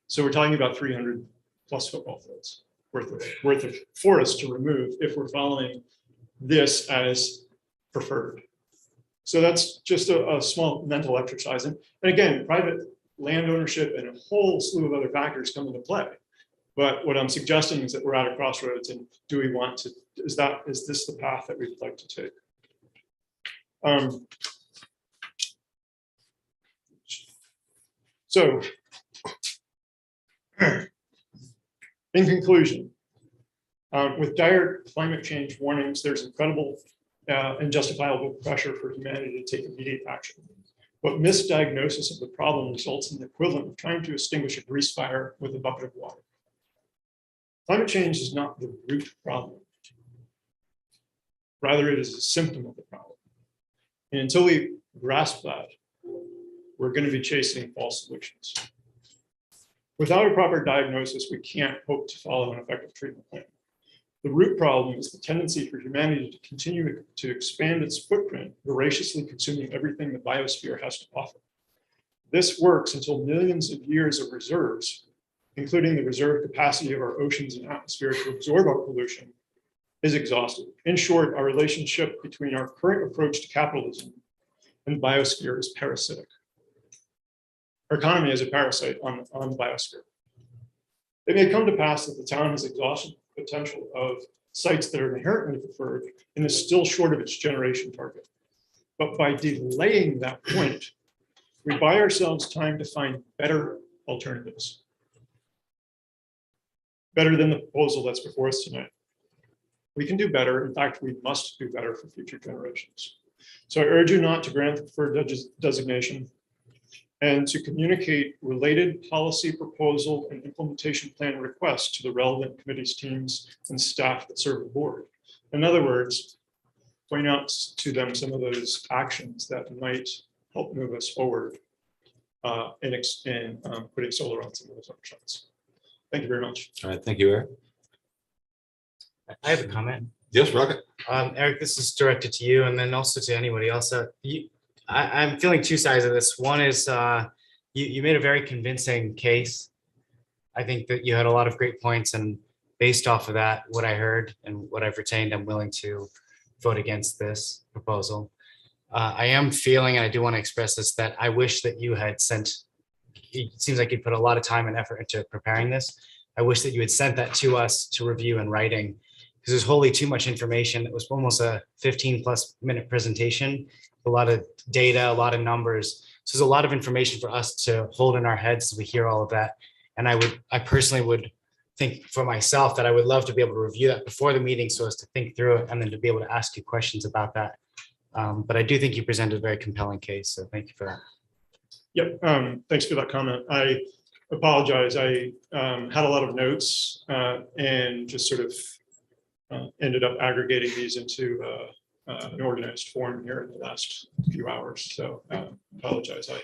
So we're talking about 300 plus football fields worth of forest to remove if we're following this as preferred. So that's just a small mental exercise. And again, private land ownership and a whole slew of other factors come into play. But what I'm suggesting is that we're at a crossroads, and do we want to, is this the path that we'd like to take? So In conclusion, with dire climate change warnings, there's incredible and justifiable pressure for humanity to take immediate action. But misdiagnosis of the problem results in the equivalent of trying to extinguish a grease fire with a bucket of water. Climate change is not the root problem. Rather, it is a symptom of the problem. And until we grasp that, we're going to be chasing false solutions. Without a proper diagnosis, we can't hope to follow an effective treatment plan. The root problem is the tendency for humanity to continue to expand its footprint, voraciously consuming everything the biosphere has to offer. This works until millions of years of reserves, including the reserve capacity of our oceans and atmosphere to absorb our pollution, is exhausted. In short, our relationship between our current approach to capitalism and the biosphere is parasitic. Our economy is a parasite on the biosphere. It may come to pass that the town has exhausted the potential of sites that are inherently preferred and is still short of its generation target. But by delaying that point, we buy ourselves time to find better alternatives. Better than the proposal that's before us tonight. We can do better. In fact, we must do better for future generations. So I urge you not to grant the preferred designation and to communicate related policy proposal and implementation plan requests to the relevant committees, teams, and staff that serve the board. In other words, point out to them some of those actions that might help move us forward in putting solar on some of those options. Thank you very much. All right, thank you, Eric. I have a comment. Yes, Rocket. Eric, this is directed to you and then also to anybody else. I'm feeling two sides of this. One is you made a very convincing case. I think that you had a lot of great points, and based off of that, what I heard and what I've retained, I'm willing to vote against this proposal. I am feeling, and I do want to express this, that I wish that you had sent, it seems like you put a lot of time and effort into preparing this. I wish that you had sent that to us to review in writing, because there's wholly too much information. It was almost a 15+ minute presentation, a lot of data, a lot of numbers. So there's a lot of information for us to hold in our heads as we hear all of that. And I personally would think for myself that I would love to be able to review that before the meeting so as to think through it and then to be able to ask you questions about that. But I do think you presented a very compelling case. So thank you for that. Yep, thanks for that comment. I apologize. I had a lot of notes and just sort of ended up aggregating these into an organized form here in the last few hours. So apologize. I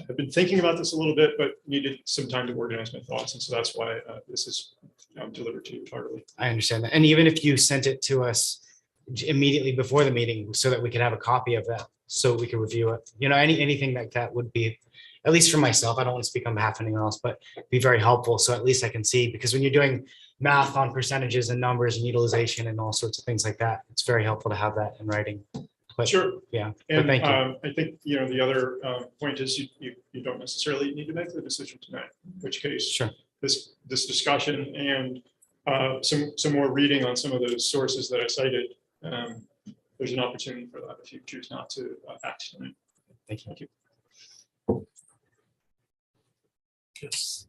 have been thinking about this a little bit, but needed some time to organize my thoughts. And so that's why this is delivered to you tardily. I understand that. And even if you sent it to us immediately before the meeting so that we could have a copy of that, so we could review it, you know, anything like that would be, at least for myself, I don't want to speak on behalf of anyone else, but be very helpful. So at least I can see, because when you're doing math on percentages and numbers and utilization and all sorts of things like that, it's very helpful to have that in writing. But sure. Yeah. And thank you. I think, you know, the other point is you don't necessarily need to make the decision tonight, in which case Sure. this discussion and some more reading on some of those sources that I cited, there's an opportunity for that if you choose not to act tonight. Thank you. Yes.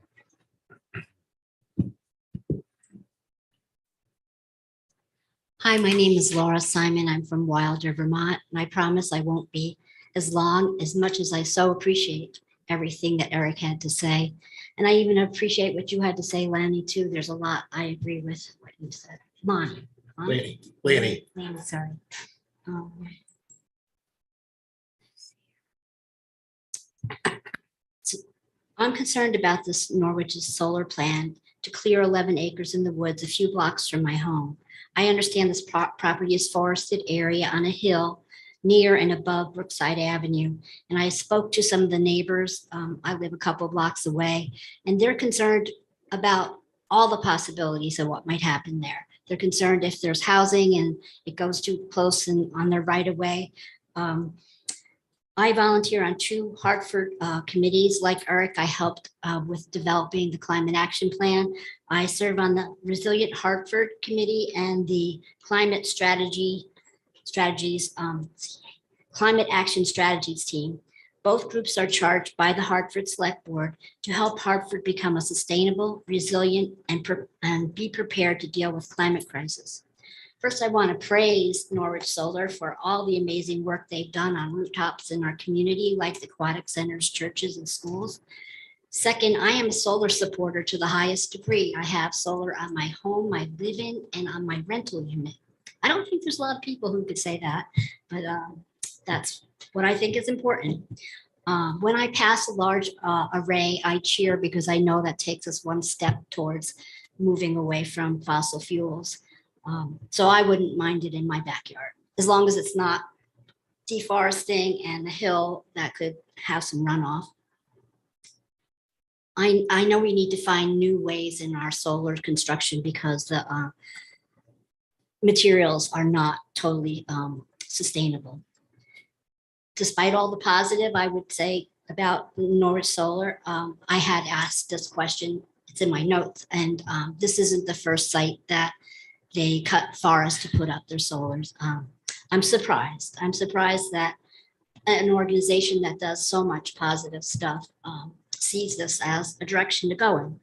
Hi, my name is Laura Simon. I'm from Wilder, Vermont, and I promise I won't be as long, as much as I so appreciate everything that Eric had to say. And I even appreciate what you had to say, Lanny, too. There's a lot I agree with what you said. Lanny, sorry. So I'm concerned about this Norwich's solar plan to clear 11 acres in the woods a few blocks from my home. I understand this property is forested area on a hill near and above Brookside Avenue. And I spoke to some of the neighbors. I live a couple of blocks away, and they're concerned about all the possibilities of what might happen there. They're concerned if there's housing and it goes too close and on their right of way. I volunteer on 2 Hartford committees. Like Eric, I helped with developing the Climate Action Plan. I serve on the Resilient Hartford Committee and the Climate Action Strategies team. Both groups are charged by the Hartford Selectboard to help Hartford become a sustainable, resilient, and be prepared to deal with climate crisis. First, I want to praise Norwich Solar for all the amazing work they've done on rooftops in our community, like the aquatic centers, churches, and schools. Second, I am a solar supporter to the highest degree. I have solar on my home, I live in, and on my rental unit. I don't think there's a lot of people who could say that, but that's what I think is important. When I pass a large array, I cheer because I know that takes us one step towards moving away from fossil fuels. So I wouldn't mind it in my backyard, as long as it's not deforesting and a hill that could have some runoff. I know we need to find new ways in our solar construction because the materials are not totally sustainable. Despite all the positive, I would say about Norwich Solar, I had asked this question, it's in my notes, and this isn't the first site that they cut forest to put up their solars. I'm surprised. I'm surprised that an organization that does so much positive stuff sees this as a direction to go in.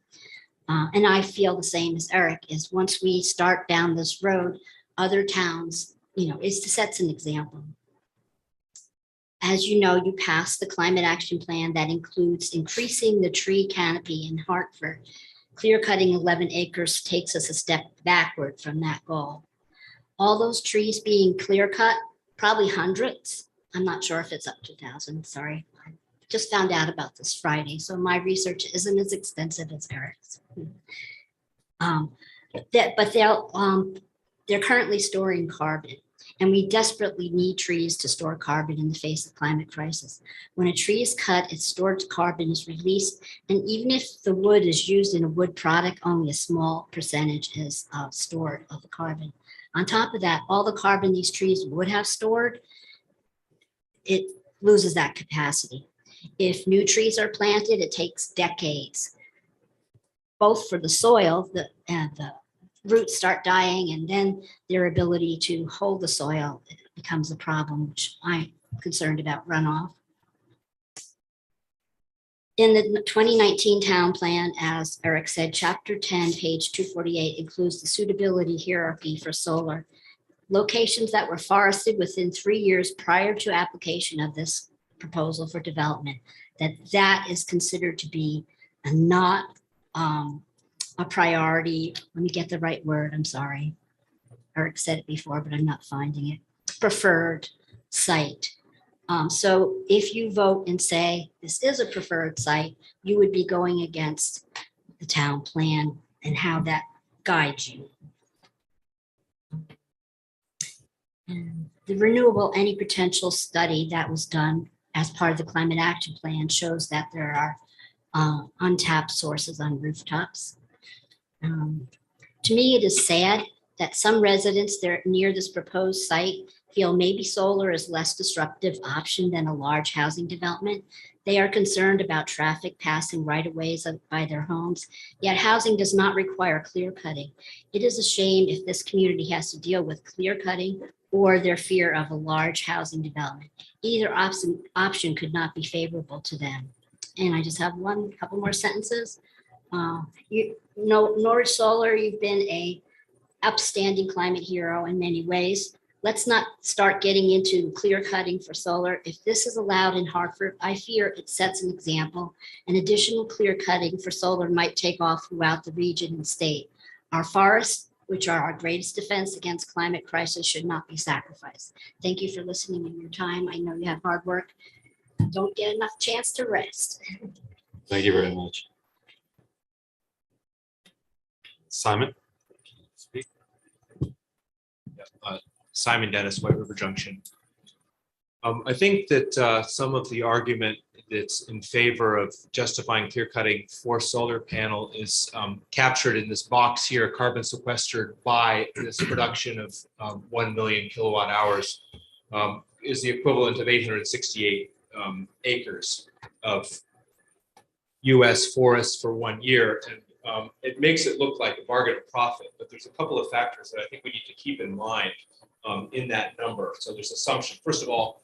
And I feel the same as Eric is once we start down this road, other towns, it sets an example. As you know, you passed the climate action plan that includes increasing the tree canopy in Hartford. Clear cutting 11 acres takes us a step backward from that goal. All those trees being clear cut, probably hundreds. I'm not sure if it's up to 1,000, sorry. I just found out about this Friday, so my research isn't as extensive as Eric's. But they're currently storing carbon, and we desperately need trees to store carbon in the face of climate crisis. When a tree is cut, its stored carbon is released, and even if the wood is used in a wood product, only a small percentage is stored of the carbon. On top of that, all the carbon these trees would have stored, it loses that capacity. If new trees are planted, it takes decades, both for the soil and the roots start dying, and then their ability to hold the soil becomes a problem, which I'm concerned about runoff. In the 2019 town plan, as Eric said, chapter 10, page 248 includes the suitability hierarchy for solar. Locations that were forested within 3 years prior to application of this proposal for development, that is considered to be not a priority. Let me get the right word. I'm sorry. Eric said it before, but I'm not finding it. Preferred site. So if you vote and say this is a preferred site, you would be going against the town plan and how that guides you. And the renewable, any potential study that was done as part of the climate action plan shows that there are untapped sources on rooftops. To me, it is sad that some residents there near this proposed site feel maybe solar is less disruptive option than a large housing development. They are concerned about traffic passing right-of-ways by their homes, yet housing does not require clear cutting. It is a shame if this community has to deal with clear cutting or their fear of a large housing development. Either option could not be favorable to them. And I just have couple more sentences. Norwich Solar, you've been a upstanding climate hero in many ways. Let's not start getting into clear cutting for solar. If this is allowed in Hartford, I fear it sets an example. And additional clear cutting for solar might take off throughout the region and state. Our forests, which are our greatest defense against climate crisis, should not be sacrificed. Thank you for listening in your time. I know you have hard work. Don't get enough chance to rest. Thank you very much. Simon? Speak. Simon Dennis, White River Junction. I think that some of the argument that's in favor of justifying clear cutting for solar panel is captured in this box here, carbon sequestered by this production of 1 million kilowatt hours is the equivalent of 868 acres of US forests for 1 year. And it makes it look like a bargain of profit, but there's a couple of factors that I think we need to keep in mind in that number. So there's assumption. First of all,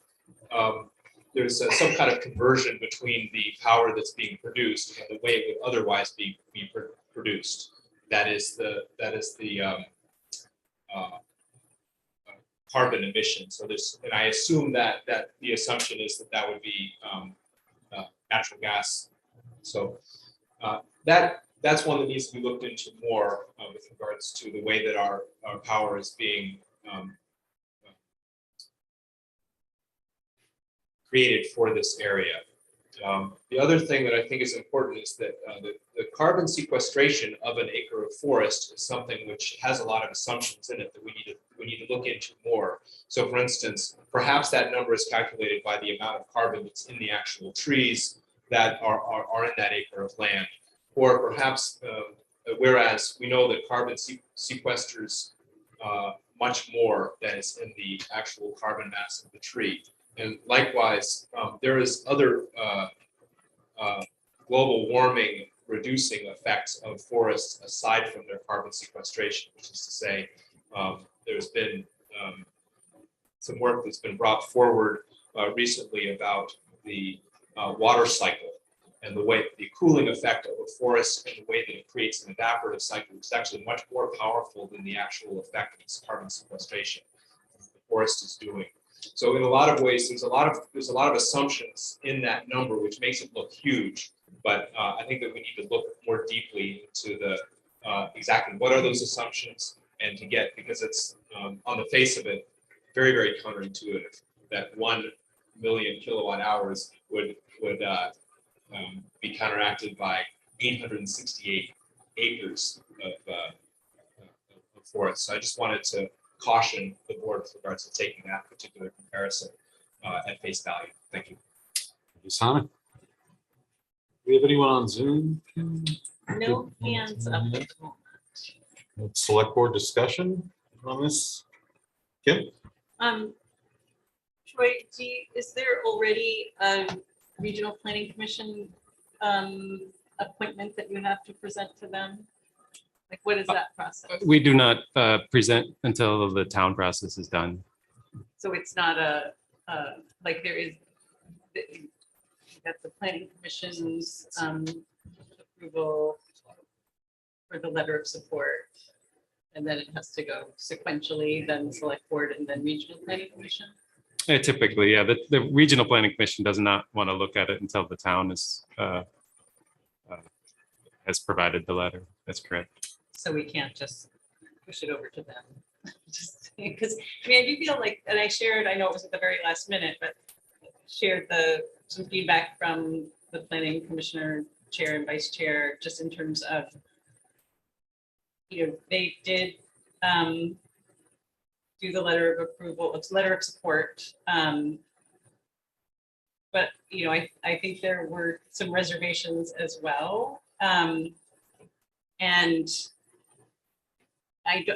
there's some kind of conversion between the power that's being produced and the way it would otherwise be produced. That is the carbon emission. So there's, and I assume that the assumption is that would be natural gas. So that's one that needs to be looked into more with regards to the way that our power is being created for this area. The other thing that I think is important is that the carbon sequestration of an acre of forest is something which has a lot of assumptions in it that we need to look into more. So for instance, perhaps that number is calculated by the amount of carbon that's in the actual trees that are in that acre of land. Or perhaps, whereas we know that carbon sequesters much more than is in the actual carbon mass of the tree. And likewise, there is other global warming reducing effects of forests aside from their carbon sequestration, which is to say, there's been some work that's been brought forward recently about the water cycle and the cooling effect of a forest and the way that it creates an evaporative cycle, which is actually much more powerful than the actual effect of its carbon sequestration the forest is doing. So in a lot of ways, there's a lot of assumptions in that number, which makes it look huge. But I think that we need to look more deeply into the exactly what are those assumptions, and to get, because it's on the face of it, very, very counterintuitive that 1 million kilowatt hours would be counteracted by 868 acres of forest. So I just wanted to caution the board with regards to taking that particular comparison at face value. Thank you. Thank you, Simon. Do we have anyone on Zoom? No hands up at the moment. Select board discussion on this? Kim? Troy, is there already a regional planning commission appointment that you have to present to them? Like, what is that process? We do not present until the town process is done. So it's not like there is, that's the planning commission's approval for the letter of support. And then it has to go sequentially, then select board and then regional planning commission. Typically, yeah, the regional planning commission does not want to look at it until the town is has provided the letter. That's correct. So we can't just push it over to them. Just because, I mean, I do feel like, and I shared, I know it was at the very last minute, but shared some feedback from the planning commissioner, chair and vice chair, just in terms of, they did do the letter of approval, it's letter of support. But, I think there were some reservations as well. And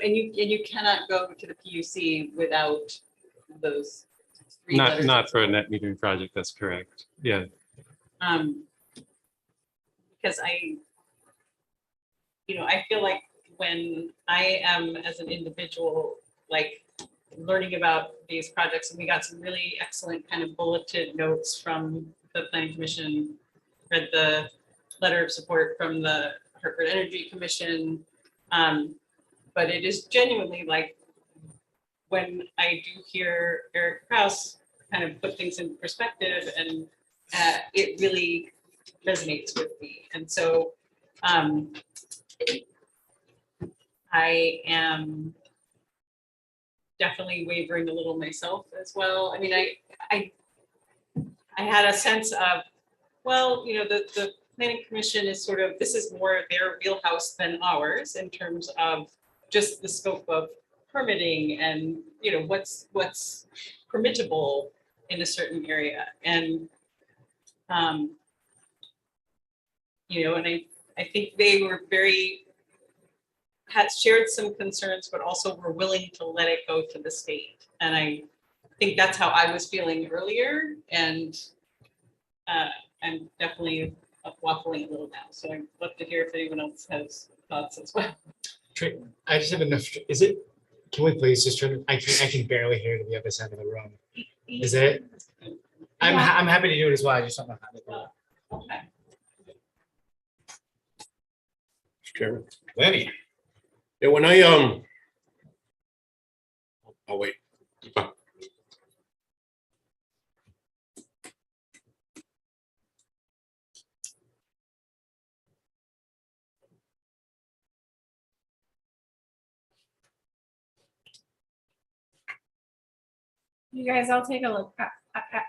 you cannot go to the PUC without those three letters. Not for a net metering project. That's correct. Yeah. Because I feel like when I am as an individual, like learning about these projects, and we got some really excellent kind of bulleted notes from the planning commission, read the letter of support from the Hartford Energy Commission. But it is genuinely like when I do hear Eric Krause kind of put things in perspective, and it really resonates with me. And so I am definitely wavering a little myself as well. I mean, I had a sense of, well, the planning commission is sort of, this is more their wheelhouse than ours in terms of just the scope of permitting and what's permittable in a certain area. And and I think they were had shared some concerns, but also were willing to let it go to the state. And I think that's how I was feeling earlier. And I'm definitely waffling a little now. So I'd love to hear if anyone else has thoughts as well. I just have enough. Can we please just turn? I can barely hear to the other side of the room. Is it? Yeah. I'm happy to do it as well. I just don't know how to do it. Okay. Chairman. Lenny. Yeah, when I'll wait. You guys, I'll take a look.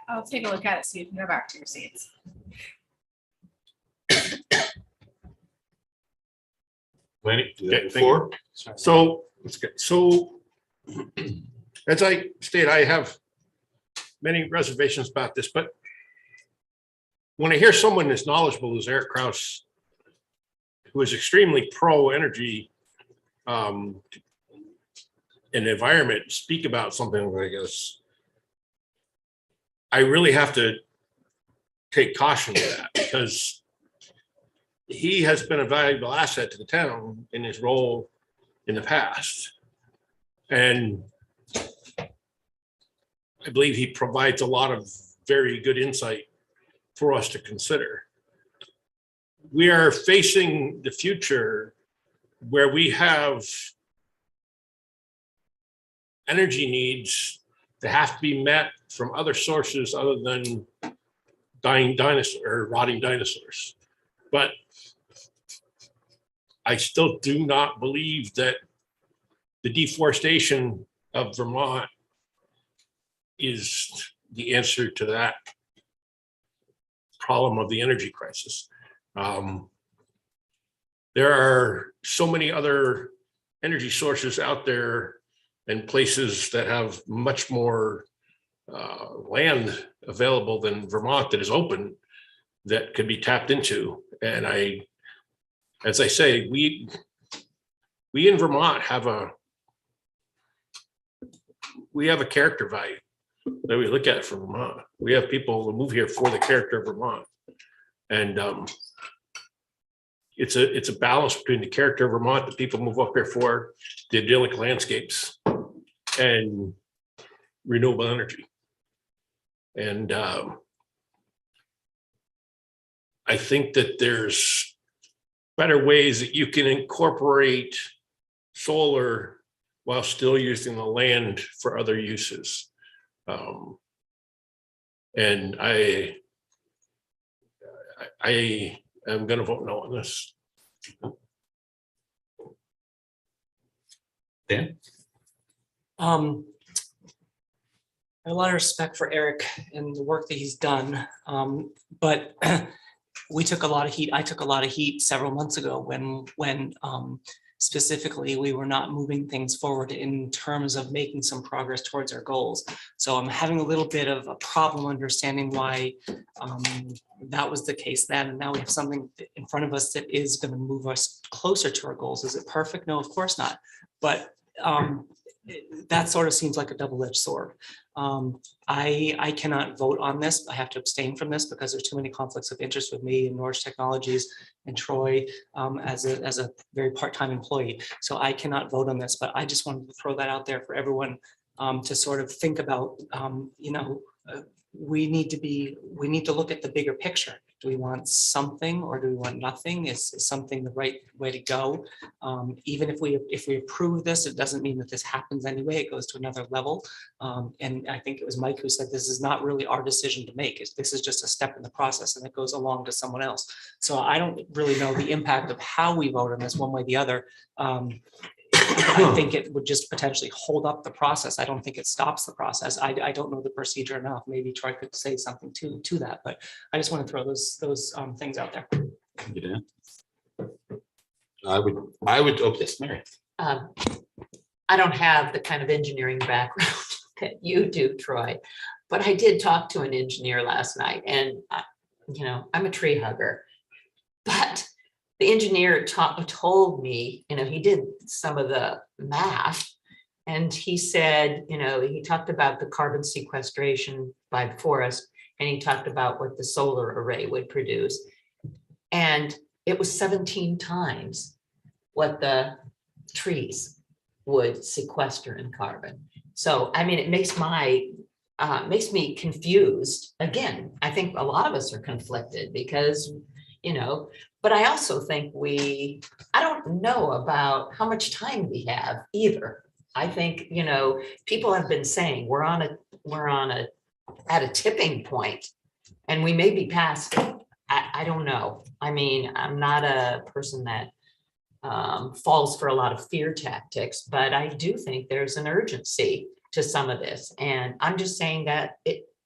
I'll take a look at it so you can go back to your seats. Lenny, you got the Okay, floor? So, as I stated, I have many reservations about this, but when I hear someone as knowledgeable as Eric Kraus, who is extremely pro-energy and environment, speak about something like this, I really have to take caution with that, because he has been a valuable asset to the town in his role in the past. And I believe he provides a lot of very good insight for us to consider. We are facing the future where we have energy needs that have to be met from other sources other than dying dinosaurs or rotting dinosaurs. But I still do not believe that the deforestation of Vermont is the answer to that problem of the energy crisis. There are so many other energy sources out there and places that have much more land available than Vermont that is open that could be tapped into. And as I say, we in Vermont have a character value that we look at for Vermont. We have people who move here for the character of Vermont. And it's a balance between the character of Vermont that people move up here for, the idyllic landscapes, and renewable energy. And I think that there's better ways that you can incorporate solar while still using the land for other uses. And I am going to vote no on this. Dan? I have a lot of respect for Eric and the work that he's done, but we took a lot of heat. I took a lot of heat several months ago when specifically we were not moving things forward in terms of making some progress towards our goals. So I'm having a little bit of a problem understanding why that was the case then. And now we have something in front of us that is going to move us closer to our goals. Is it perfect? No, of course not. But that sort of seems like a double-edged sword. I cannot vote on this. I have to abstain from this because there's too many conflicts of interest with me and Norwich Technologies and Troy as a very part-time employee. So I cannot vote on this, but I just wanted to throw that out there for everyone to sort of think about, we need to look at the bigger picture. Do we want something or do we want nothing? Is something the right way to go? Even if we approve this, it doesn't mean that this happens anyway. It goes to another level. And I think it was Mike who said this is not really our decision to make. This is just a step in the process and it goes along to someone else. So I don't really know the impact of how we vote on this one way or the other. I think it would just potentially hold up the process. I don't think it stops the process. I don't know the procedure enough. Maybe Troy could say something to that, but I just want to throw those things out there. You Dan? I would, oh, yes, Mary. I don't have the kind of engineering background that you do, Troy, but I did talk to an engineer last night and, I'm a tree hugger, but the engineer told me, he did some of the math and he said, he talked about the carbon sequestration by the forest and he talked about what the solar array would produce. And it was 17 times what the trees would sequester in carbon. So, it makes my makes me confused. Again, I think a lot of us are conflicted because, but I also think I don't know about how much time we have either. I think, people have been saying we're at a tipping point and we may be past it. I don't know. I mean, I'm not a person that falls for a lot of fear tactics, but I do think there's an urgency to some of this. And I'm just saying that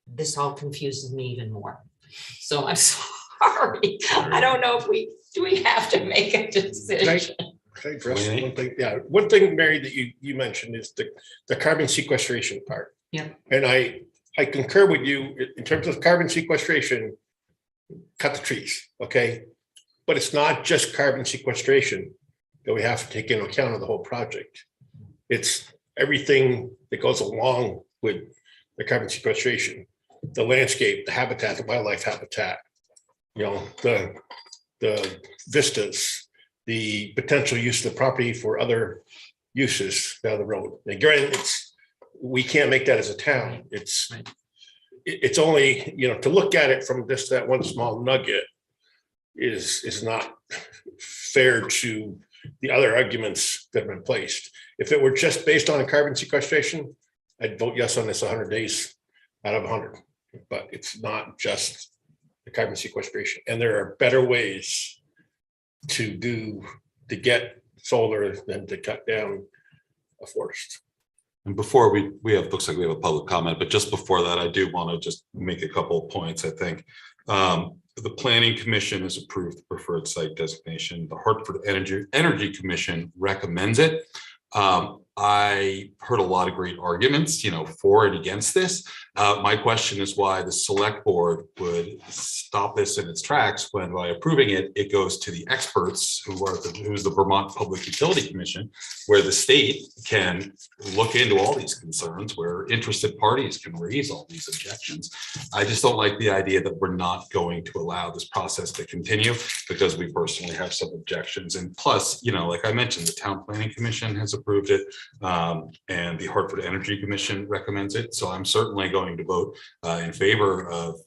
this all confuses me even more. So I'm sorry. I don't know if we have to make a decision. Can I address one thing? Yeah, one thing, Mary, that you mentioned is the carbon sequestration part. Yeah. And I concur with you in terms of carbon sequestration, cut the trees, okay? But it's not just carbon sequestration that we have to take into account of the whole project. It's everything that goes along with the carbon sequestration, the landscape, the habitat, the wildlife habitat, the vistas, the potential use of the property for other uses down the road. And granted, we can't make that as a town. It's only, to look at it from just that one small nugget is not fair to the other arguments that have been placed. If it were just based on carbon sequestration, I'd vote yes on this 100 days out of 100, but it's not just the carbon sequestration. And there are better ways to get solar than to cut down a forest. And before we have, looks like we have a public comment, but just before that, I do want to just make a couple of points. I think the Planning Commission has approved the preferred site designation. The Hartford Energy Commission recommends it. I heard a lot of great arguments, for and against this. My question is why the select board would stop this in its tracks when by approving it, it goes to the experts who's the Vermont Public Utility Commission, where the state can look into all these concerns, where interested parties can raise all these objections. I just don't like the idea that we're not going to allow this process to continue because we personally have some objections. And plus, like I mentioned, the Town Planning Commission has approved it. And the Hartford Energy Commission recommends it. So I'm certainly going to vote in favor of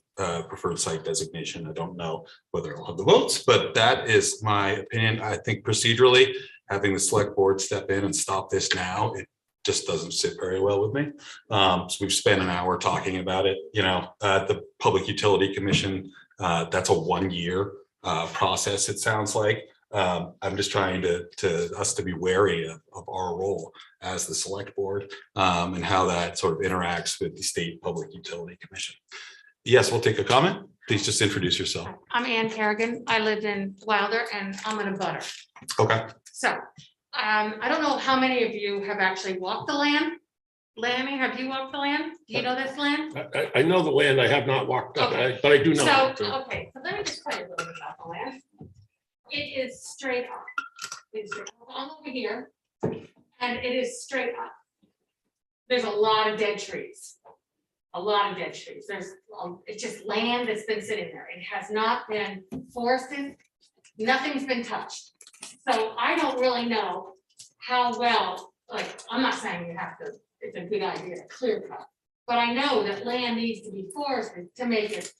preferred site designation. I don't know whether I'll have the votes, but that is my opinion. I think procedurally, having the select board step in and stop this now, it just doesn't sit very well with me. So we've spent an hour talking about it. The Public Utility Commission, that's a 1-year process, it sounds like. I'm just trying us to be wary of our role as the select board and how that sort of interacts with the State Public Utility Commission. Yes, we'll take a comment. Please just introduce yourself. I'm Ann Kerrigan. I live in Wilder and I'm in a butter. Okay. So I don't know how many of you have actually walked the land. Lammy, have you walked the land? Do you know this land? I know the land. I have not walked up, Okay. but I do know. So, it, so. okay, so let me just tell you a little bit about the land. It is straight up. It's all over here and it is straight up. There's a lot of dead trees. A lot of dead trees. It's just land that's been sitting there. It has not been forested. Nothing's been touched. So I don't really know how well, I'm not saying you have to, it's a good idea to clear cut, but I know that land needs to be forested to make it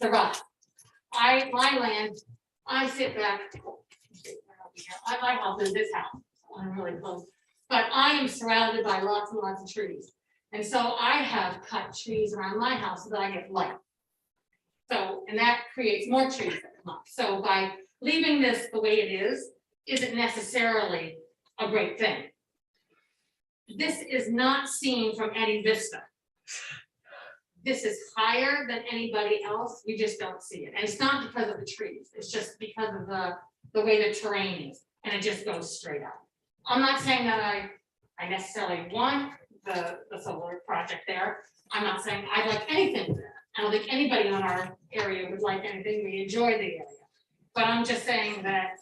survive. My land, I sit back. My house is this house. I'm really close, but I am surrounded by lots and lots of trees. And so I have cut trees around my house so that I get light. So, and that creates more trees that come up. So by leaving this the way it is, isn't necessarily a great thing. This is not seen from any vista. This is higher than anybody else. You just don't see it. And it's not because of the trees. It's just because of the way the terrain is. And it just goes straight up. I'm not saying that I necessarily want the solar project there. I'm not saying I'd like anything there. I don't think anybody in our area would like anything. We enjoy the area. But I'm just saying that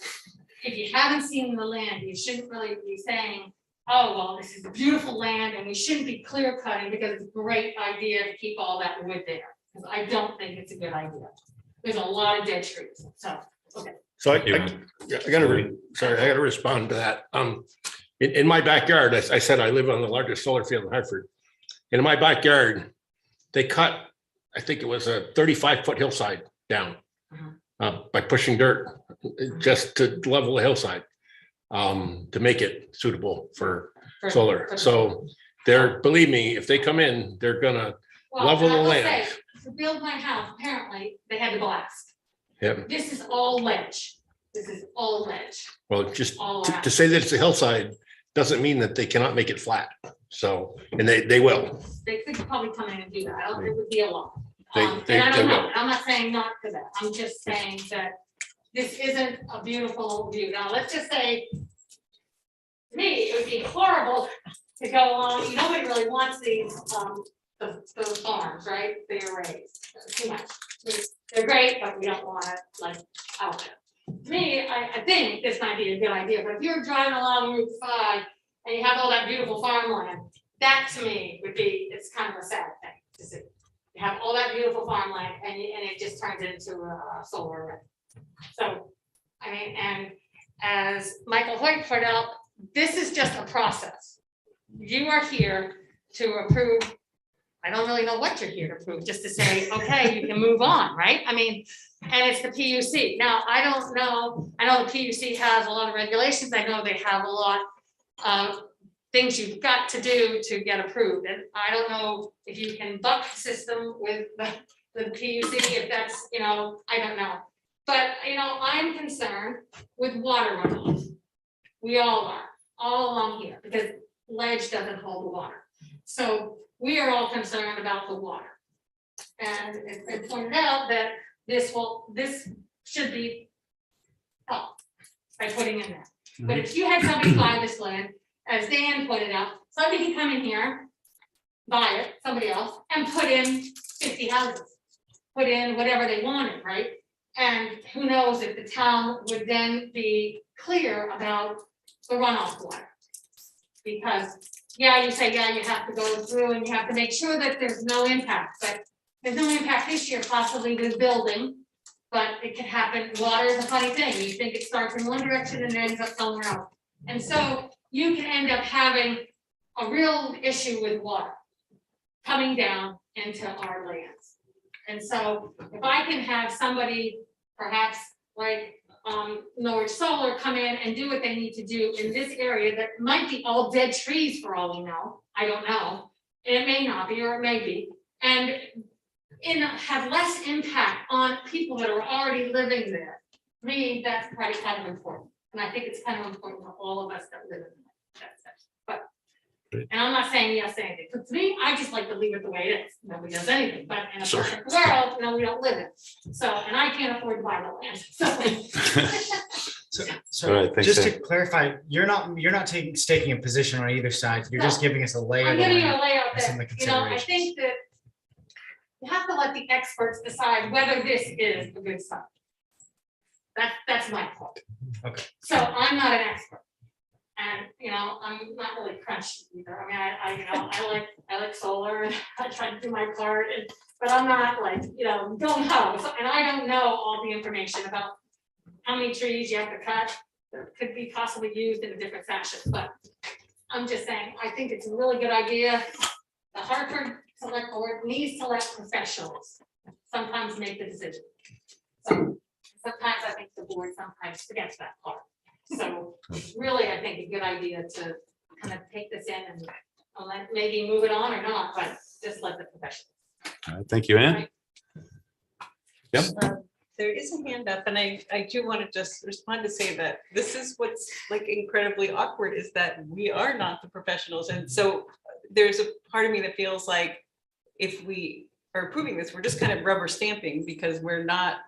if you haven't seen the land, you shouldn't really be saying, oh, well, this is beautiful land and we shouldn't be clear cutting because it's a great idea to keep all that wood there. Because I don't think it's a good idea. There's a lot of dead trees. So, okay. So I gotta respond to that. In my backyard, I said I live on the largest solar field in Hartford. In my backyard, they cut, I think it was a 35-foot hillside down by pushing dirt just to level the hillside to make it suitable for solar. So they're, believe me, if they come in, they're gonna level the land. To build my house, apparently, they had to blast. Yep. This is all ledge. This is all ledge. Well, just All to that. say that it's a hillside doesn't mean that they cannot make it flat. So, and they will. They could probably come in and do that. I don't, it would be a lot. They- And they- I they don't know. will. I'm not saying not to that. I'm just saying that this isn't a beautiful view. Now, let's just say, to me, it would be horrible to go on, nobody really wants these, those farms, right? They're raised, too much. They're great, but we don't want it like out there. To me, I think this might be a good idea, but if you're driving along Route 5 and you have all that beautiful farmland, that to me would be, it's kind of a sad thing to see. You have all that beautiful farmland and it just turns into a solar array. So, I mean, and as Michael Hoyt pointed out, this is just a process. You are here to approve. I don't really know what you're here to approve, just to say, okay, you can move on, right? I mean, and it's the PUC. Now, I don't know, I know the PUC has a lot of regulations. I know they have a lot of things you've got to do to get approved. And I don't know if you can buck the system with the PUC, if that's, you know, I don't know. But, you know, I'm concerned with water runoff. We all are, all along here, because ledge doesn't hold the water. So we are all concerned about the water. And it's been pointed out that this should be helped by putting in there. But if you had somebody buy this land, as Dan pointed out, somebody can come in here, buy it, somebody else, and put in 50 houses, put in whatever they wanted, right? And who knows if the town would then be clear about the runoff water. Because, yeah, you say, yeah, you have to go through and you have to make sure that there's no impact, but there's no impact this year possibly with building, but it can happen. Water is a funny thing. You think it starts in one direction and ends up somewhere else. And so you can end up having a real issue with water coming down into our lands. And so if I can have somebody perhaps like Norwich Solar come in and do what they need to do in this area that might be all dead trees for all we know, I don't know. It may not be, or it may be, and have less impact on people that are already living there. To me, that's probably kind of important. And I think it's kind of important for all of us that live in that section. But, and I'm not saying yes to anything. But to me, I just like to leave it the way it is. Nobody does anything. But in a perfect world, no, we don't live it. So, and I can't afford to buy the land. So. So All right, thanks, just to Dan. clarify, you're not taking a position on either side. You're just giving us a layout. I'm of the giving you a land layout and some that, of the you know, I considerations. think that you have to let the experts decide whether this is a good site. That's my point. Okay. So I'm not an expert. And, you know, I'm not really crunchy either. I mean, I like solar and I try to do my part, but I'm not like, you know, don't know. And I don't know all the information about how many trees you have to cut that could be possibly used in a different fashion, but I'm just saying, I think it's a really good idea. The Hartford Selectboard needs to let professionals sometimes make the decision. So sometimes I think the board sometimes forgets that part. So really, I think a good idea to kind of take this in and maybe move it on or not, but just let the professionals. All right, thank you, Ann. Yep. There is a hand up, and I do want to just respond to say that this is what's like incredibly awkward is that we are not the professionals. And so there's a part of me that feels like if we are approving this, we're just kind of rubber stamping because we're not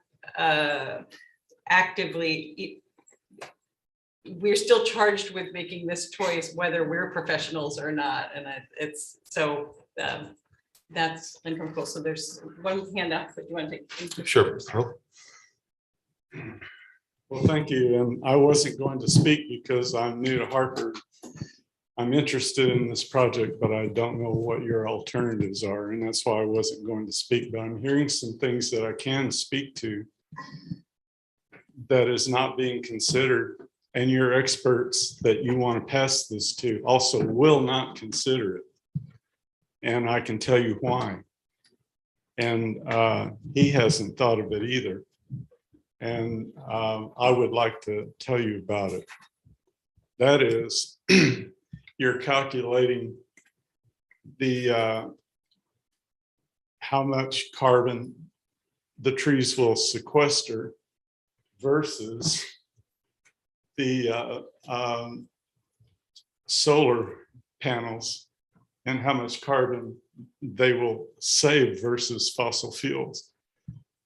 actively, we're still charged with making this choice, whether we're professionals or not. And it's so that's uncomfortable. So there's one hand up, but you want to take? Sure. Well, thank you. And I wasn't going to speak because I'm new to Hartford. I'm interested in this project, but I don't know what your alternatives are. And that's why I wasn't going to speak, but I'm hearing some things that I can speak to that is not being considered. And your experts that you want to pass this to also will not consider it. And I can tell you why. And he hasn't thought of it either. And I would like to tell you about it. That is, you're calculating the how much carbon the trees will sequester versus the solar panels and how much carbon they will save versus fossil fuels.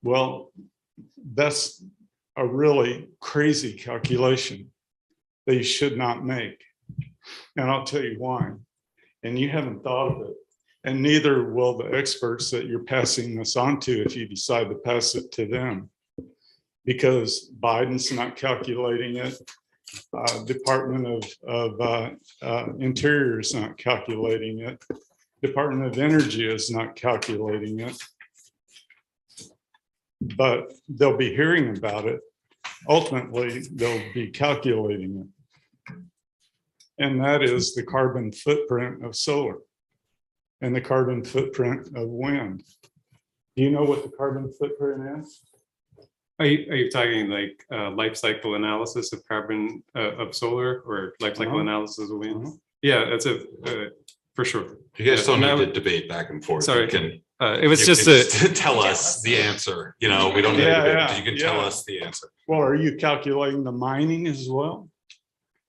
Well, that's a really crazy calculation that you should not make. And I'll tell you why. And you haven't thought of it. And neither will the experts that you're passing this on to if you decide to pass it to them. Because Biden's not calculating it. Department of Interior is not calculating it. Department of Energy is not calculating it. But they'll be hearing about it. Ultimately, they'll be calculating it. And that is the carbon footprint of solar and the carbon footprint of wind. Do you know what the carbon footprint is? Are you talking like life cycle analysis of carbon of solar or life cycle analysis of wind? Yeah, that's for sure. You guys don't Yeah, need to debate back and forth. Sorry. You can, it was you just can tell us the answer. You know, we don't need to debate. You can tell yeah. us the answer. Well, are you calculating the mining as well?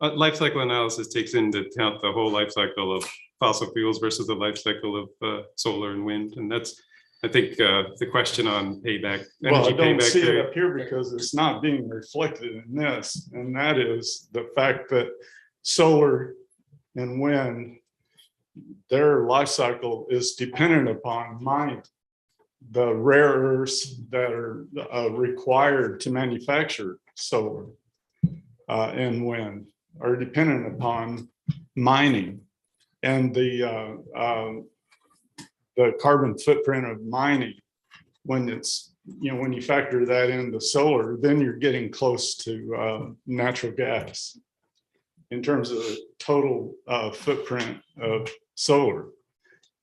Life cycle analysis takes into account the whole life cycle of fossil fuels versus the life cycle of solar and wind. And that's, I think, the question on payback. Well, I Energy don't payback see it period. up here because it's not being reflected in this. And that is the fact that solar and wind, their life cycle is dependent upon mining. The rare earths that are required to manufacture solar and wind are dependent upon mining. And the carbon footprint of mining, when it's, you know, when you factor that into solar, then you're getting close to natural gas in terms of the total footprint of solar.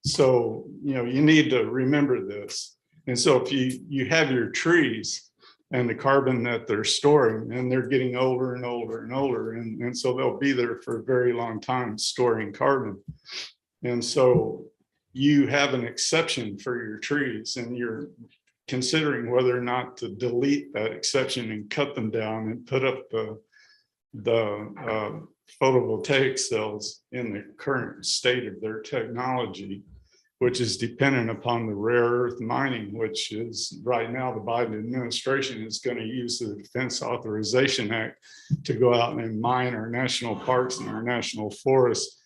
So, you know, you need to remember this. And so if you have your trees and the carbon that they're storing, and they're getting older and older and older, and so they'll be there for a very long time storing carbon. And so you have an exception for your trees, and you're considering whether or not to delete that exception and cut them down and put up the photovoltaic cells in the current state of their technology, which is dependent upon the rare earth mining, which is right now the Biden administration is going to use the Defense Authorization Act to go out and mine our national parks and our national forests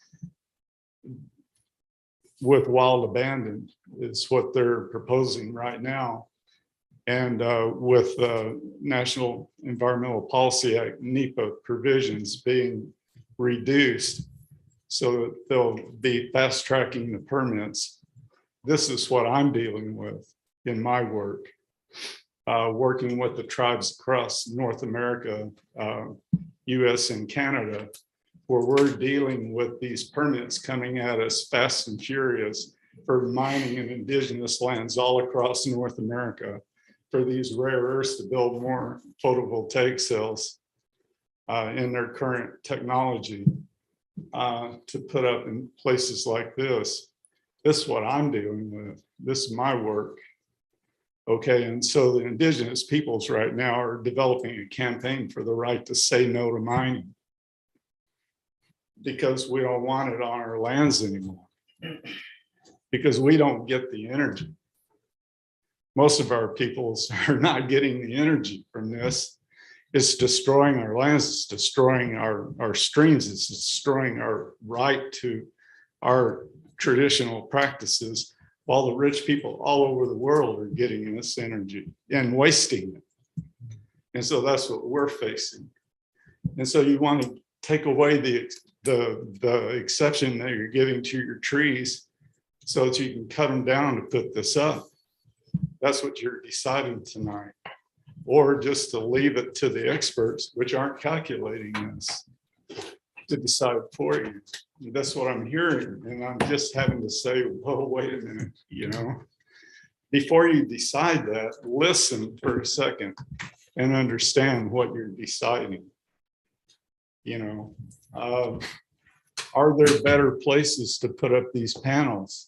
with wild abandon is what they're proposing right now. And with the National Environmental Policy Act, NEPA provisions being reduced so that they'll be fast tracking the permits. This is what I'm dealing with in my work, working with the tribes across North America, US and Canada, where we're dealing with these permits coming at us fast and furious for mining in indigenous lands all across North America, for these rare earths to build more photovoltaic cells in their current technology to put up in places like this. This is what I'm dealing with. This is my work. Okay, and so the indigenous peoples right now are developing a campaign for the right to say no to mining because we don't want it on our lands anymore, because we don't get the energy. Most of our peoples are not getting the energy from this. It's destroying our lands, it's destroying our streams, it's destroying our right to our traditional practices, while the rich people all over the world are getting this energy and wasting it. And so that's what we're facing. And so you want to take away the exception that you're giving to your trees so that you can cut them down to put this up. That's what you're deciding tonight. Or just to leave it to the experts, which aren't calculating this, to decide for you. That's what I'm hearing. And I'm just having to say, whoa, wait a minute, you know, before you decide that, listen for a second and understand what you're deciding. You know, are there better places to put up these panels?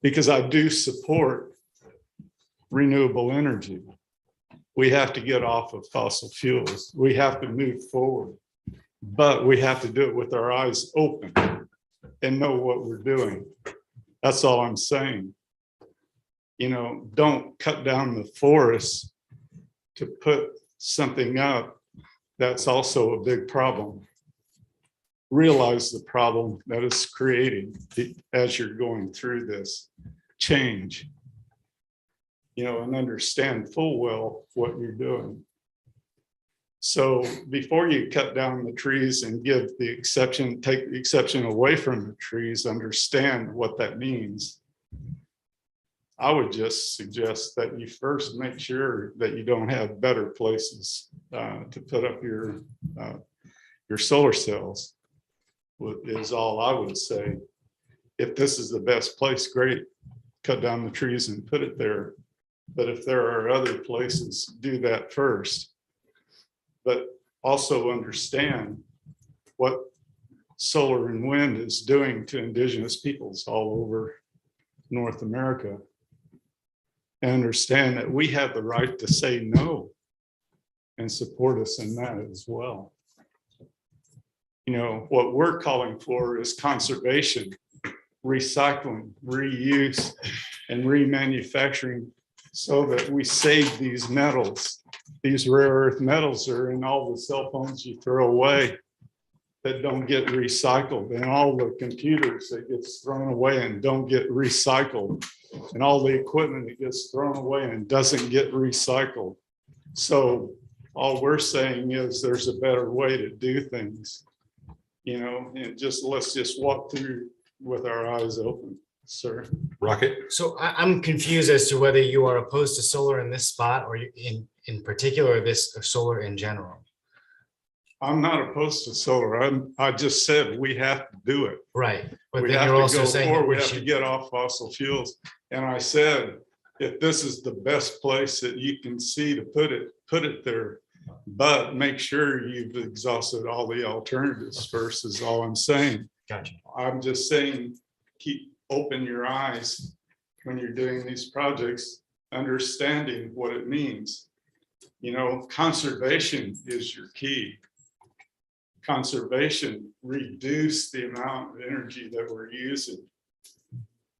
Because I do support renewable energy. We have to get off of fossil fuels. We have to move forward, but we have to do it with our eyes open and know what we're doing. That's all I'm saying. You know, don't cut down the forest to put something up that's also a big problem. Realize the problem that it's creating as you're going through this change, you know, and understand full well what you're doing. So before you cut down the trees and give the exception, take the exception away from the trees, understand what that means. I would just suggest that you first make sure that you don't have better places to put up your solar cells. Is all I would say. If this is the best place, great, cut down the trees and put it there. But if there are other places, do that first. But also understand what solar and wind is doing to indigenous peoples all over North America. And understand that we have the right to say no and support us in that as well. You know, what we're calling for is conservation, recycling, reuse, and remanufacturing so that we save these metals. These rare earth metals are in all the cell phones you throw away that don't get recycled, and all the computers that gets thrown away and don't get recycled, and all the equipment that gets thrown away and doesn't get recycled. So all we're saying is there's a better way to do things, you know, and just let's just walk through with our eyes open, sir. Rocket. So I'm confused as to whether you are opposed to solar in this spot or in particular, or this or solar in general. I'm not opposed to solar. I just said we have to do it. Right. But We then have you're to also go saying forward. that We we have to should, get off fossil fuels. And I said, if this is the best place that you can see to put it there. But make sure you've exhausted all the alternatives first is all I'm saying. gotcha. I'm just saying, open your eyes when you're doing these projects, understanding what it means. You know, conservation is your key. Conservation, reduce the amount of energy that we're using.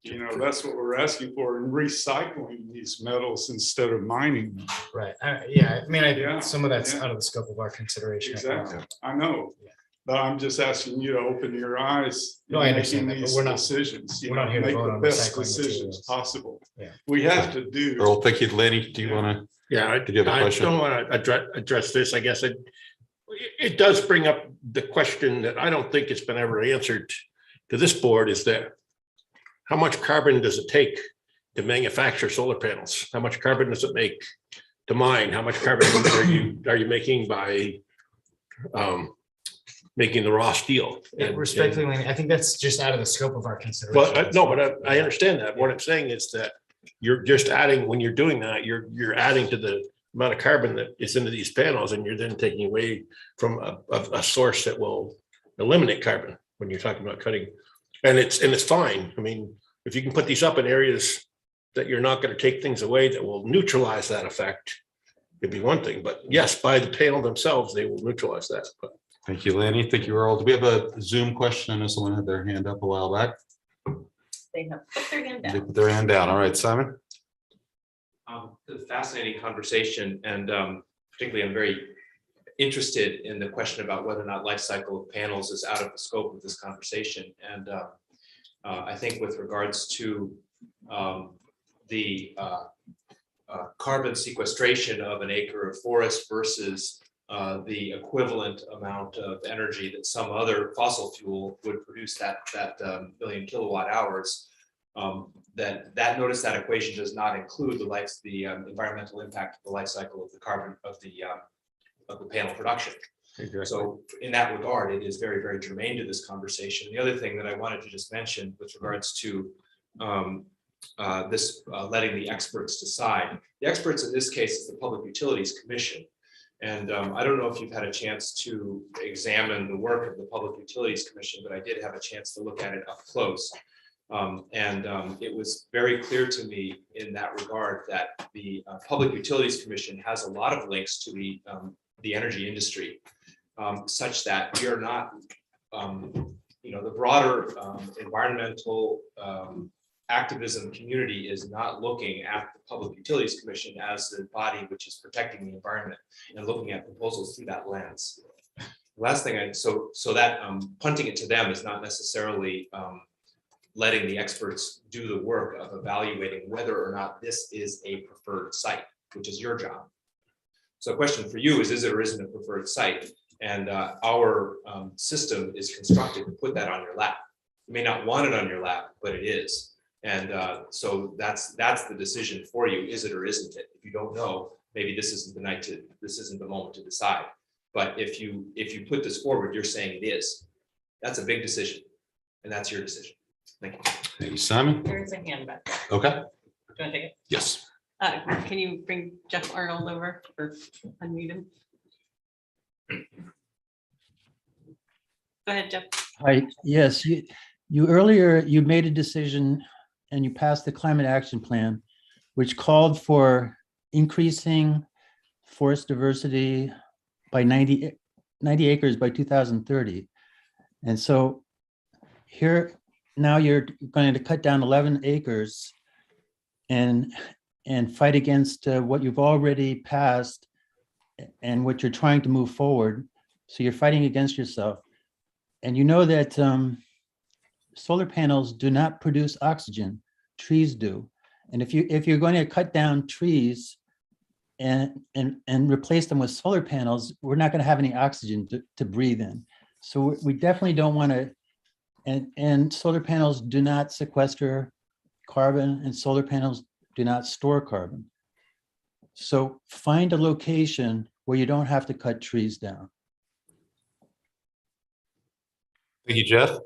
You know, that's what we're asking for, and recycling these metals instead of mining them. Right. Yeah. I mean, Yeah, some of that's yeah. out of the scope of our consideration. Exactly. I know, but I'm just asking you to open your eyes. No, in I understand making that, but these we're not- decisions. You we're not know, here to make vote the on best recycling decisions materials. possible. Yeah. We have to do. Earl, thank you. Lenny, do you want to? Yeah, Did you have a I question? don't want to address this. I guess it does bring up the question that I don't think it's been ever answered to this board, is that how much carbon does it take to manufacture solar panels? How much carbon does it make to mine? How much carbon are you making by making the raw steel? Yeah, respectfully, I think that's just out of the scope of our consideration. But no, but I understand that. What I'm saying is that you're just adding, when you're doing that, you're adding to the amount of carbon that is into these panels, and you're then taking away from a source that will eliminate carbon when you're talking about cutting. And it's fine. I mean, if you can put these up in areas that you're not going to take things away that will neutralize that effect, it'd be one thing. But yes, by the panel themselves, they will neutralize that. But Thank you, Lanny. Thank you, Earl. Do we have a Zoom question? I know someone had their hand up a while back. They have put their hand They down. put their hand down. All right, Simon. Fascinating conversation, and particularly I'm very interested in the question about whether or not life cycle of panels is out of the scope of this conversation. And I think with regards to the carbon sequestration of an acre of forest versus the equivalent amount of energy that some other fossil fuel would produce, that billion kilowatt hours, that equation does not include the environmental impact of the life cycle of the carbon of the panel production. exactly. So in that regard, it is very, very germane to this conversation. The other thing that I wanted to just mention with regards to letting the experts decide. The experts in this case is the Public Utilities Commission. And I don't know if you've had a chance to examine the work of the Public Utilities Commission, but I did have a chance to look at it up close. It was very clear to me in that regard that the Public Utilities Commission has a lot of links to the energy industry, such that we are not, the broader environmental activism community is not looking at the Public Utilities Commission as the body which is protecting the environment and looking at proposals through that lens. Last thing, so that punting it to them is not necessarily letting the experts do the work of evaluating whether or not this is a preferred site, which is your job. So the question for you is it or isn't a preferred site? And our system is constructed to put that on your lap. You may not want it on your lap, but it is. And so that's the decision for you. Is it or isn't it? If you don't know, maybe this isn't the moment to decide. But if you put this forward, you're saying it is. That's a big decision, and that's your decision. Thank you. Thank you, Simon. There's a hand back there. Okay. Do you want to take it? Yes. Can you bring Jeff Arnold over or unmute him? Go ahead, Jeff. Hi, yes, you earlier, you made a decision and you passed the climate action plan, which called for increasing forest diversity by 90 acres by 2030. And so here, now you're going to cut down 11 acres and fight against what you've already passed and what you're trying to move forward. So you're fighting against yourself. And you know that solar panels do not produce oxygen, trees do. And if you're going to cut down trees and replace them with solar panels, we're not going to have any oxygen to breathe in. So we definitely don't want to, and solar panels do not sequester carbon, and solar panels do not store carbon. So find a location where you don't have to cut trees down. Thank you, Jeff.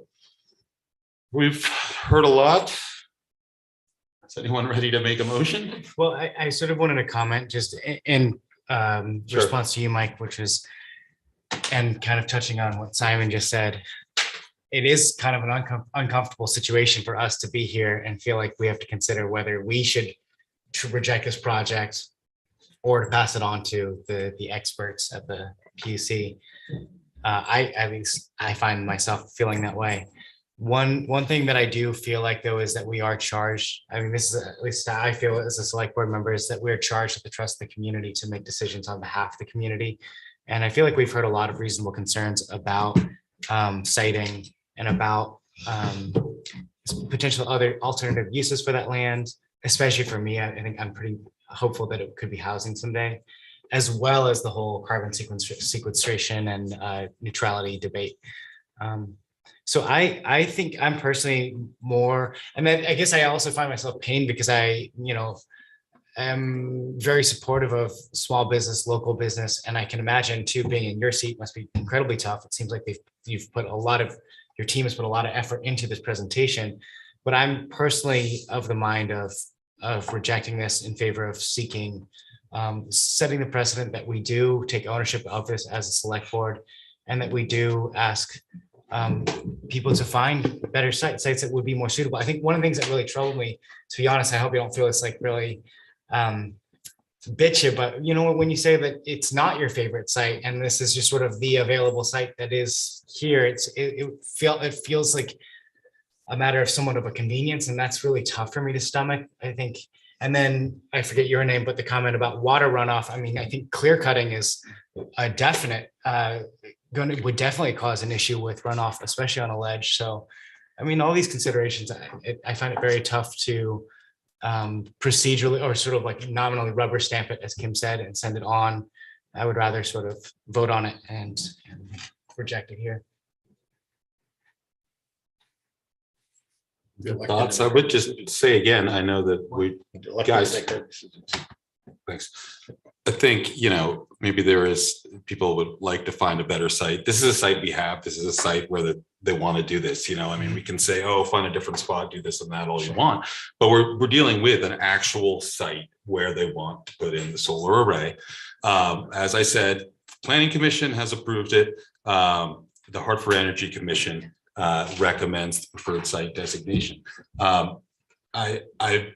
We've heard a lot. Is anyone ready to make a motion? Well, I sort of wanted to comment just in Sure. response to you, Mike, which was, and kind of touching on what Simon just said. It is kind of an uncomfortable situation for us to be here and feel like we have to consider whether we should reject this project or to pass it on to the experts at the PUC. At least I find myself feeling that way. One thing that I do feel like though is that we are charged. I mean, this is at least how I feel as a select board member, is that we're charged with the trust of the community to make decisions on behalf of the community. And I feel like we've heard a lot of reasonable concerns about siting and about potential other alternative uses for that land, especially for me. I think I'm pretty hopeful that it could be housing someday, as well as the whole carbon sequestration and neutrality debate. So I think I'm personally more, and then I guess I also find myself pained because I, am very supportive of small business, local business, and I can imagine too, being in your seat must be incredibly tough. It seems like you've put your team has put a lot of effort into this presentation, but I'm personally of the mind of rejecting this in favor of seeking, setting the precedent that we do take ownership of this as a select board, and that we do ask people to find better sites that would be more suitable. I think one of the things that really troubled me, to be honest, I hope you don't feel it's like really bitchy, but when you say that it's not your favorite site and this is just sort of the available site that is here, it feels like a matter of somewhat of a convenience, and that's really tough for me to stomach, I think. And then I forget your name, but the comment about water runoff, I mean, I think clear cutting is a definite would definitely cause an issue with runoff, especially on a ledge. So, I mean, all these considerations, I find it very tough to procedurally or sort of like nominally rubber stamp it, as Kim said, and send it on. I would rather sort of vote on it and reject it here. Thoughts? I would just say again, I know that we guys, thanks. I think, maybe people would like to find a better site. This is a site we have. This is a site where they want to do this. I mean, we can say, oh, find a different spot, do this and that all you want, but we're dealing with an actual site where they want to put in the solar array. As I said, Planning Commission has approved it. The Hartford Energy Commission recommends the preferred site designation. I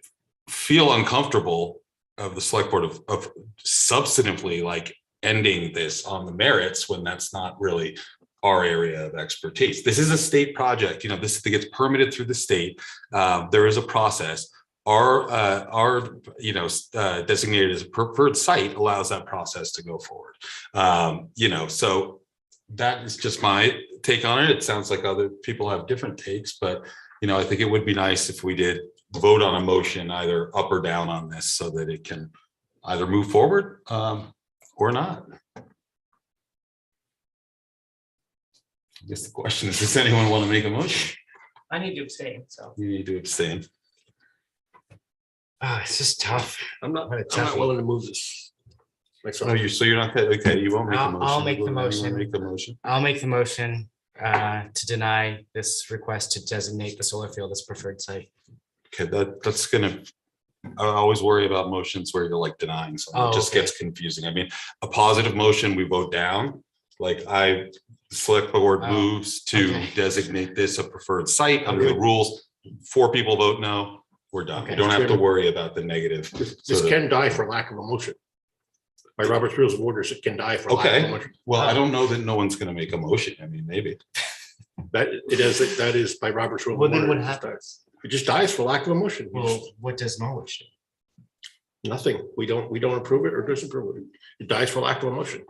feel uncomfortable of the select board of substantively like ending this on the merits when that's not really our area of expertise. This is a state project. This gets permitted through the state. There is a process. Our designated as a preferred site allows that process to go forward. So that is just my take on it. It sounds like other people have different takes, but I think it would be nice if we did vote on a motion either up or down on this so that it can either move forward or not. I guess the question is, does anyone want to make a motion? I need to abstain, so. You need to abstain. It's just tough. I'm not What a toughie. willing to move this. myself. Oh, you're not, okay, you won't make a motion. I'll make the You wanna motion. Make the motion. I'll make the motion to deny this request to designate the solar field as preferred site. Okay, that's gonna, I always worry about motions where you're like denying something. Oh, It just okay. gets confusing. I mean, a positive motion, we vote down. Like select board Oh, moves to okay. designate this a preferred site under the rules. 4 people vote no, we're done. We Okay. don't have to worry about the negative. This So that- can die for lack of a motion. By Robert's Rules of Orders, it can die for lack of Okay. a motion. Well, I don't know that no one's gonna make a motion. I mean, maybe. That is by Robert's Rules. of Well, then what Order. happens? It just dies for lack of a motion. Well, what does Norwich do? Nothing. We don't approve it or disapprove it. It dies for lack of a motion.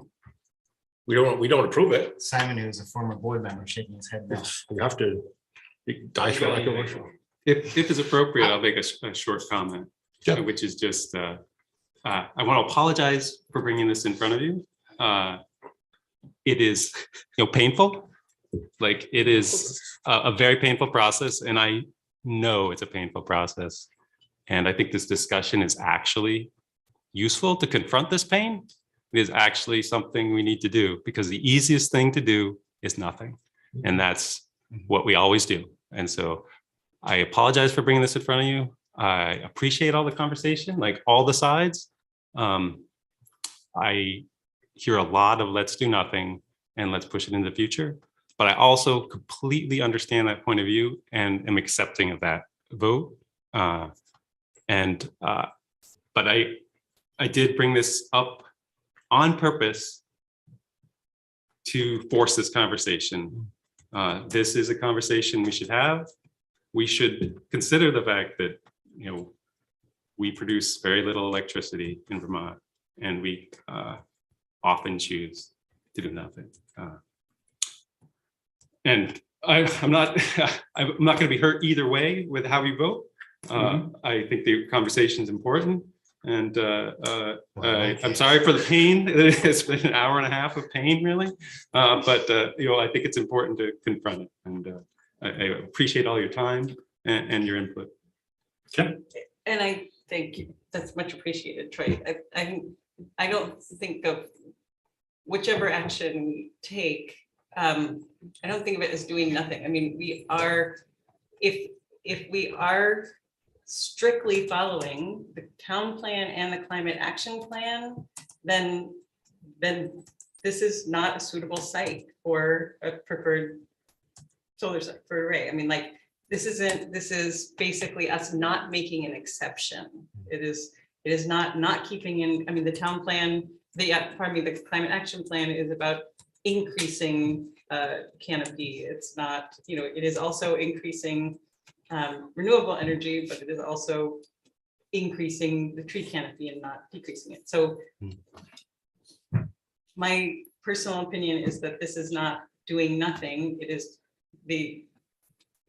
We don't approve it. Simon, who's a former board member, shaking his head no. We have to, it dies for lack of a motion. If it's appropriate, I'll make a short comment, Yeah. which is just, I want to apologize for bringing this in front of you. It is, painful. Like, it is a very painful process, and I know it's a painful process. And I think this discussion is actually useful to confront this pain. It is actually something we need to do, because the easiest thing to do is nothing. And that's what we always do. And so I apologize for bringing this in front of you. I appreciate all the conversation, like all the sides. I hear a lot of let's do nothing and let's push it into the future. But I also completely understand that point of view and am accepting of that vote. But I did bring this up on purpose to force this conversation. This is a conversation we should have. We should consider the fact that, we produce very little electricity in Vermont, and we often choose to do nothing. And I'm not going to be hurt either way with how we vote. I think the conversation is important, and I'm sorry for the pain. It's been an hour and a half of pain, really. But I think it's important to confront it, and I appreciate all your time and your input. Okay. And I think that's much appreciated, Troy. I don't think of whichever action we take. I don't think of it as doing nothing. I mean, we are, if we are strictly following the town plan and the climate action plan, then this is not a suitable site for a preferred solar site for array. I mean, like, this is basically us not making an exception. It is not keeping in, I mean, the town plan, the climate action plan is about increasing canopy. It's not, it is also increasing renewable energy, but it is also increasing the tree canopy and not decreasing it. So my personal opinion is that this is not doing nothing.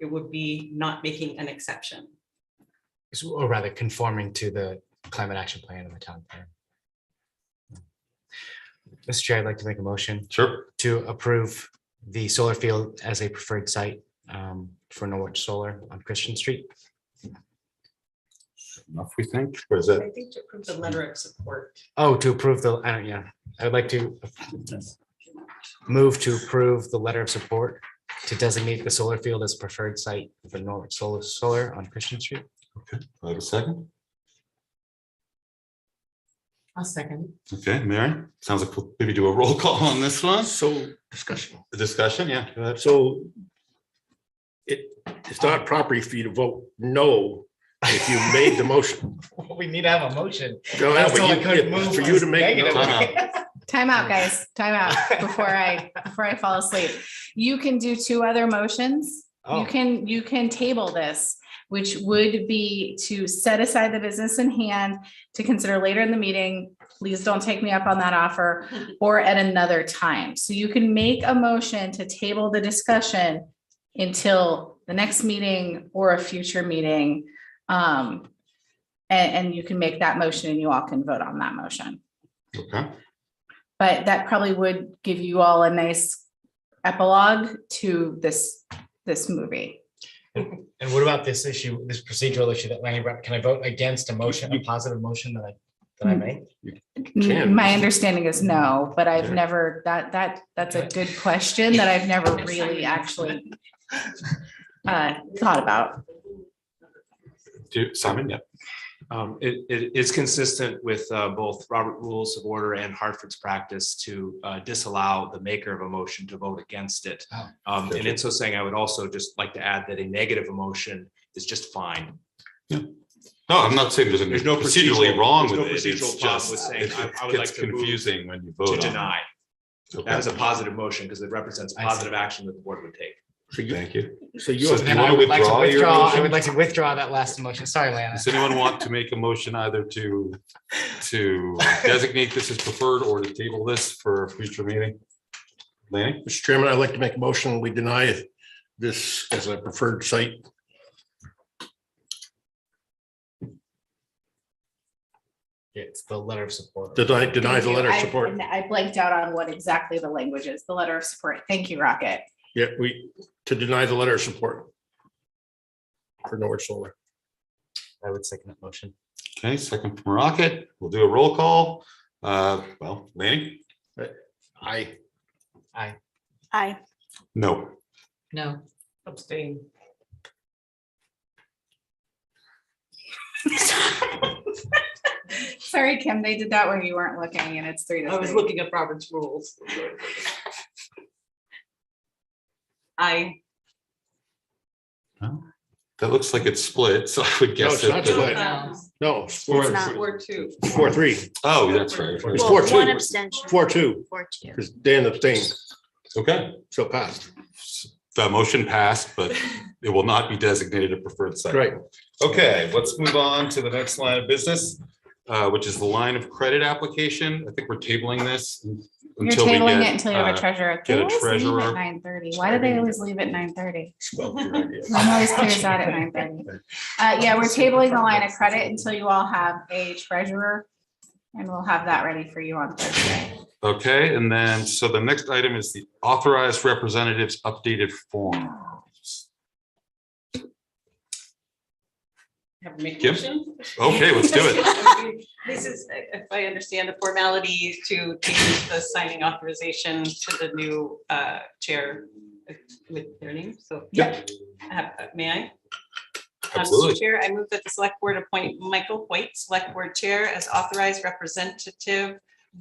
It would be not making an exception. Or rather conforming to the climate action plan and the town plan. Mr. Chair, I'd like to make a motion. Sure. To approve the solar field as a preferred site for Norwich Solar on Christian Street. Enough, we think, or is that? I think to approve the letter of support. Oh, to approve I would like to move to approve the letter of support to designate the solar field as preferred site for Norwich Solar on Christian Street. Okay, do I have a second? I'll second. Okay, Mary, sounds like we'll maybe do a roll call on this one. So discussion. The discussion, yeah, go ahead. So it's not proper for you to vote no if you made the motion. We need to have a motion. Go ahead, but for you to make. Time out, guys. Time out before I fall asleep. You can do two other motions. Oh. You can table this, which would be to set aside the business in hand to consider later in the meeting. Please don't take me up on that offer, or at another time. So you can make a motion to table the discussion until the next meeting or a future meeting. And you can make that motion and you all can vote on that motion. Okay, But that probably would give you all a nice epilogue to this movie. And what about this issue, this procedural issue that Lanny brought? Can I vote against a motion, a positive motion that I made? Can. My understanding is no, but I've Yeah. never, that's a good question that I've never really actually thought about. Simon, yeah. It is consistent with both Robert Rules of Order and Hartford's practice to disallow the maker of a motion to vote against it. And in so saying, I would also just like to add that a negative emotion is just fine. No, I'm not saying there's anything no procedurally procedural- wrong there's with no it. procedural It's problem just, with saying, it I would gets like to move confusing when you To vote on it. deny. Okay. That is a positive motion because it represents I see. positive action that the board would take. Thank you. So you So have do you Then I want to would like to withdraw your withdraw, I motion? would like to withdraw that last motion. Sorry, Lana. Does anyone want to make a motion either to designate this as preferred or to table this for a future meeting? Lanny? Mr. Chairman, I'd like to make a motion. We deny this as a preferred site. It's the letter of support. Deny the Thank you. letter of support. I blanked out on what exactly the language is, the letter of support. Thank you, Rocket. Yeah, to deny the letter of support for Norwich Solar. I would second that motion. Okay, second from Rocket. We'll do a roll call. Well, Lanny? Aye. Aye. No. No. Abstain. Sorry, Kim, they did that when you weren't looking and it's 3-3. I was looking at Robert's rules. I, That looks like it's split, so I would guess. it's not that- split. No, It's not. 4-2. 4-3. Oh, that's right. It's Well, 4-2. one abstention. 4-2, 4-2. because Dan abstained, Okay, so passed. the motion passed, but it will not be designated a preferred site. Right. Okay, let's move on to the next line of business, which is the line of credit application. I think we're tabling this You're until we tabling it get. until you have a treasurer. They get a always leave treasurer. at 9:30. Why do they always leave at 9:30? Well, your idea. Mine always clears out at 9:30. Yeah, we're tabling the line of credit until you all have a treasurer. And we'll have that ready for you on Thursday. Okay, and then, so the next item is the authorized representatives updated forms. Have to make a Kim? motion? Okay, let's do it. This is, if I understand, a formality to change the signing authorization to the new chair with their name, so. Yeah. May I? Absolutely. Mr. Chair, I move that the select board appoint Michael White, select board chair, as authorized representative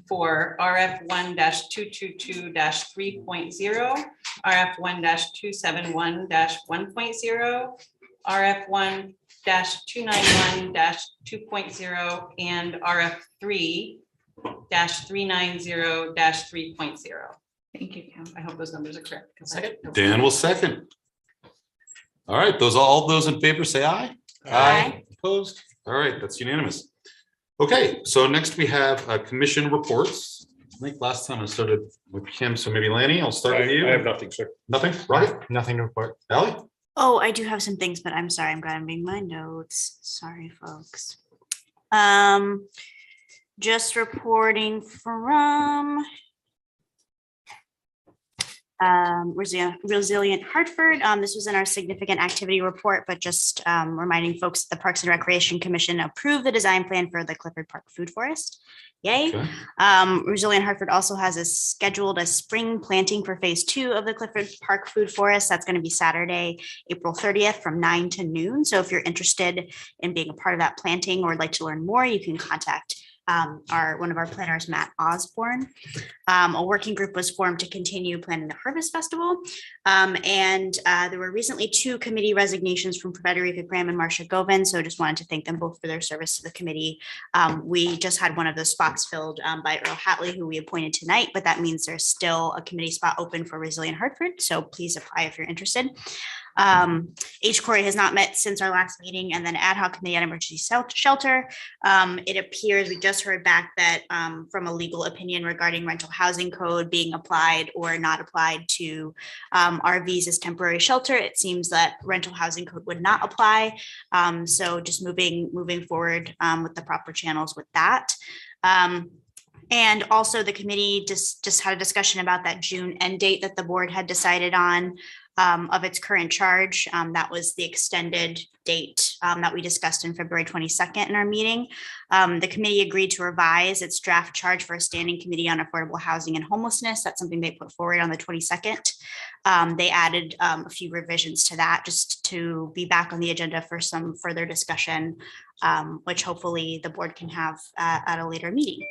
for RF 1-222 3.0, RF 1-271 1.0, RF 1-291 2.0, and RF 3-390 3.0. Thank you, Kim. I hope those numbers are correct. Dan will second. All right, all those in favor say aye. Aye. Opposed? All right, that's unanimous. Okay, so next we have commission reports. I think last time I started with Kim, so maybe Lanny, I'll start with you. I have nothing, sir. Nothing, right? Nothing to report. Ally? Oh, I do have some things, but I'm sorry, I'm grabbing my notes. Sorry, folks. Just reporting from Resilient Hartford. This was in our significant activity report, but just reminding folks that the Parks and Recreation Commission approved the design plan for the Clifford Park Food Forest. Yay. Okay. Resilient Hartford also has scheduled a spring planting for phase 2 of the Clifford Park Food Forest. That's going to be Saturday, April 30th from 9 to noon. So if you're interested in being a part of that planting or would like to learn more, you can contact one of our planners, Matt Osborne. A working group was formed to continue planning the Harvest Festival. There were recently 2 committee resignations from Frederica Graham and Marcia Govan. So just wanted to thank them both for their service to the committee. We just had one of those spots filled by Earl Hatley, who we appointed tonight, but that means there's still a committee spot open for Resilient Hartford. So please apply if you're interested. H. Corey has not met since our last meeting, and then Ad Hoc Committee on Emergency Shelter. It appears we just heard back that from a legal opinion regarding rental housing code being applied or not applied to RVs as temporary shelter. It seems that rental housing code would not apply. So just moving forward with the proper channels with that. And also the committee just had a discussion about that June end date that the board had decided on of its current charge. That was the extended date that we discussed in February 22nd in our meeting. The committee agreed to revise its draft charge for a standing committee on affordable housing and homelessness. That's something they put forward on the 22nd. They added a few revisions to that just to be back on the agenda for some further discussion, which hopefully the board can have at a later meeting.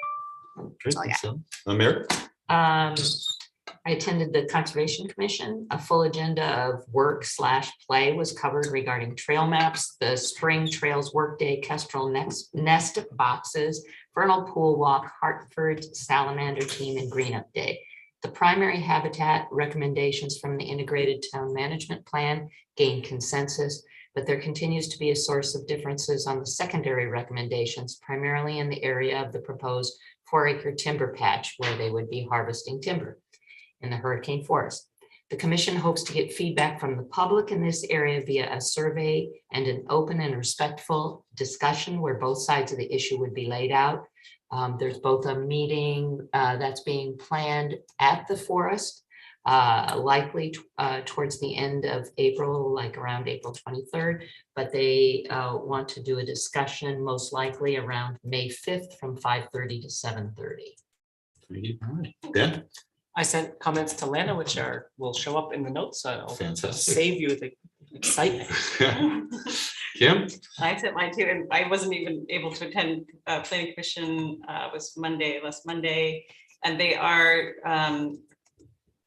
That's all I got. So, Mary? I attended the Conservation Commission. A full agenda of work/play was covered regarding trail maps, the Spring Trails Workday, Kestrel Nest Boxes, Vernal Pool Walk, Hartford Salamander Team, and Green Up Day. The primary habitat recommendations from the Integrated Town Management Plan gained consensus, but there continues to be a source of differences on the secondary recommendations, primarily in the area of the proposed 4-acre timber patch where they would be harvesting timber in the hurricane forest. The commission hopes to get feedback from the public in this area via a survey and an open and respectful discussion where both sides of the issue would be laid out. There's both a meeting that's being planned at the forest, likely towards the end of April, like around April 23rd, but they want to do a discussion most likely around May 5th from 5:30 to 7:30. All right. Yeah. I sent comments to Lana, which will show up in the notes. So I'll Fantastic. save you the excitement. Kim? I sent mine too, and I wasn't even able to attend planning commission. Was last Monday, and they are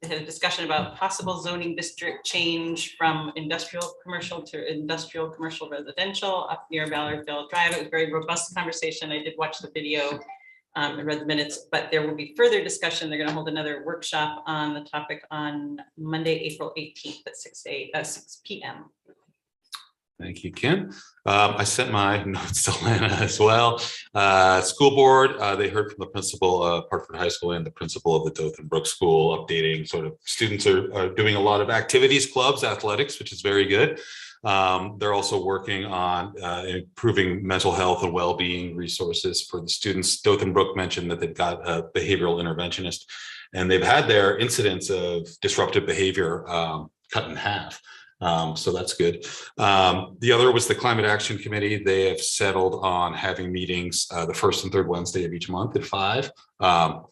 had a discussion about possible zoning district change from industrial commercial to industrial commercial residential up near Ballardville Drive. It was a very robust conversation. I did watch the video. I read the minutes, but there will be further discussion. They're going to hold another workshop on the topic on Monday, April 18th at 6 p.m. Thank you, Kim. I sent my notes to Lana as well. School board, they heard from the principal of Hartford High School and the principal of the Dothan Brook School, updating sort of students are doing a lot of activities, clubs, athletics, which is very good. They're also working on improving mental health and well-being resources for the students. Dothan Brook mentioned that they've got a behavioral interventionist, and they've had their incidents of disruptive behavior cut in half. So that's good. The other was the Climate Action Committee. They have settled on having meetings the first and third Wednesday of each month at 5,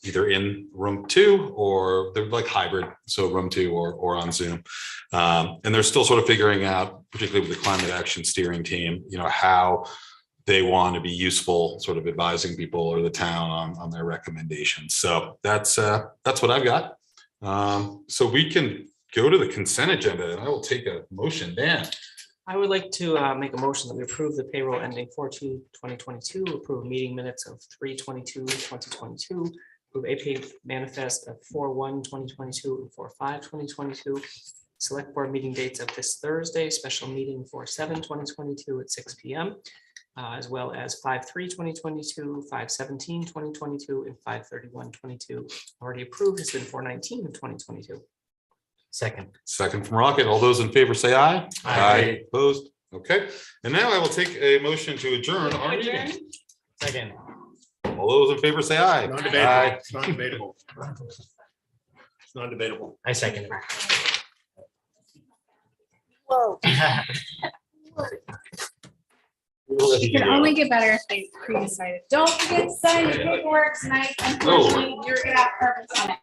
either in room 2 or they're like hybrid, so room 2 or on Zoom. And they're still sort of figuring out, particularly with the Climate Action Steering Team, how they want to be useful, sort of advising people or the town on their recommendations. So that's what I've got. So we can go to the consent agenda, and I will take a motion. Dan? I would like to make a motion that we approve the payroll ending 4/2/2022, approve meeting minutes of 3/22/2022, approve AP manifest of 4/1/2022 and 4/5/2022, select board meeting dates of this Thursday, special meeting 4/7/2022 at 6 p.m., as well as 5/3/2022, 5/17/2022, and 5/31/22. Already approved has been 4/19/2022. Second from Rocket. All those in favor say aye. Aye. Opposed? Okay. And now I will take a motion to adjourn our meeting. Second. All those in favor say aye. Non-debatable. Aye. It's non-debatable. non-debatable. I second it. Whoa. It can only get better if they pre-decided. Don't forget to sign your paperwork tonight. Unfortunately, you're gonna have purpose on it.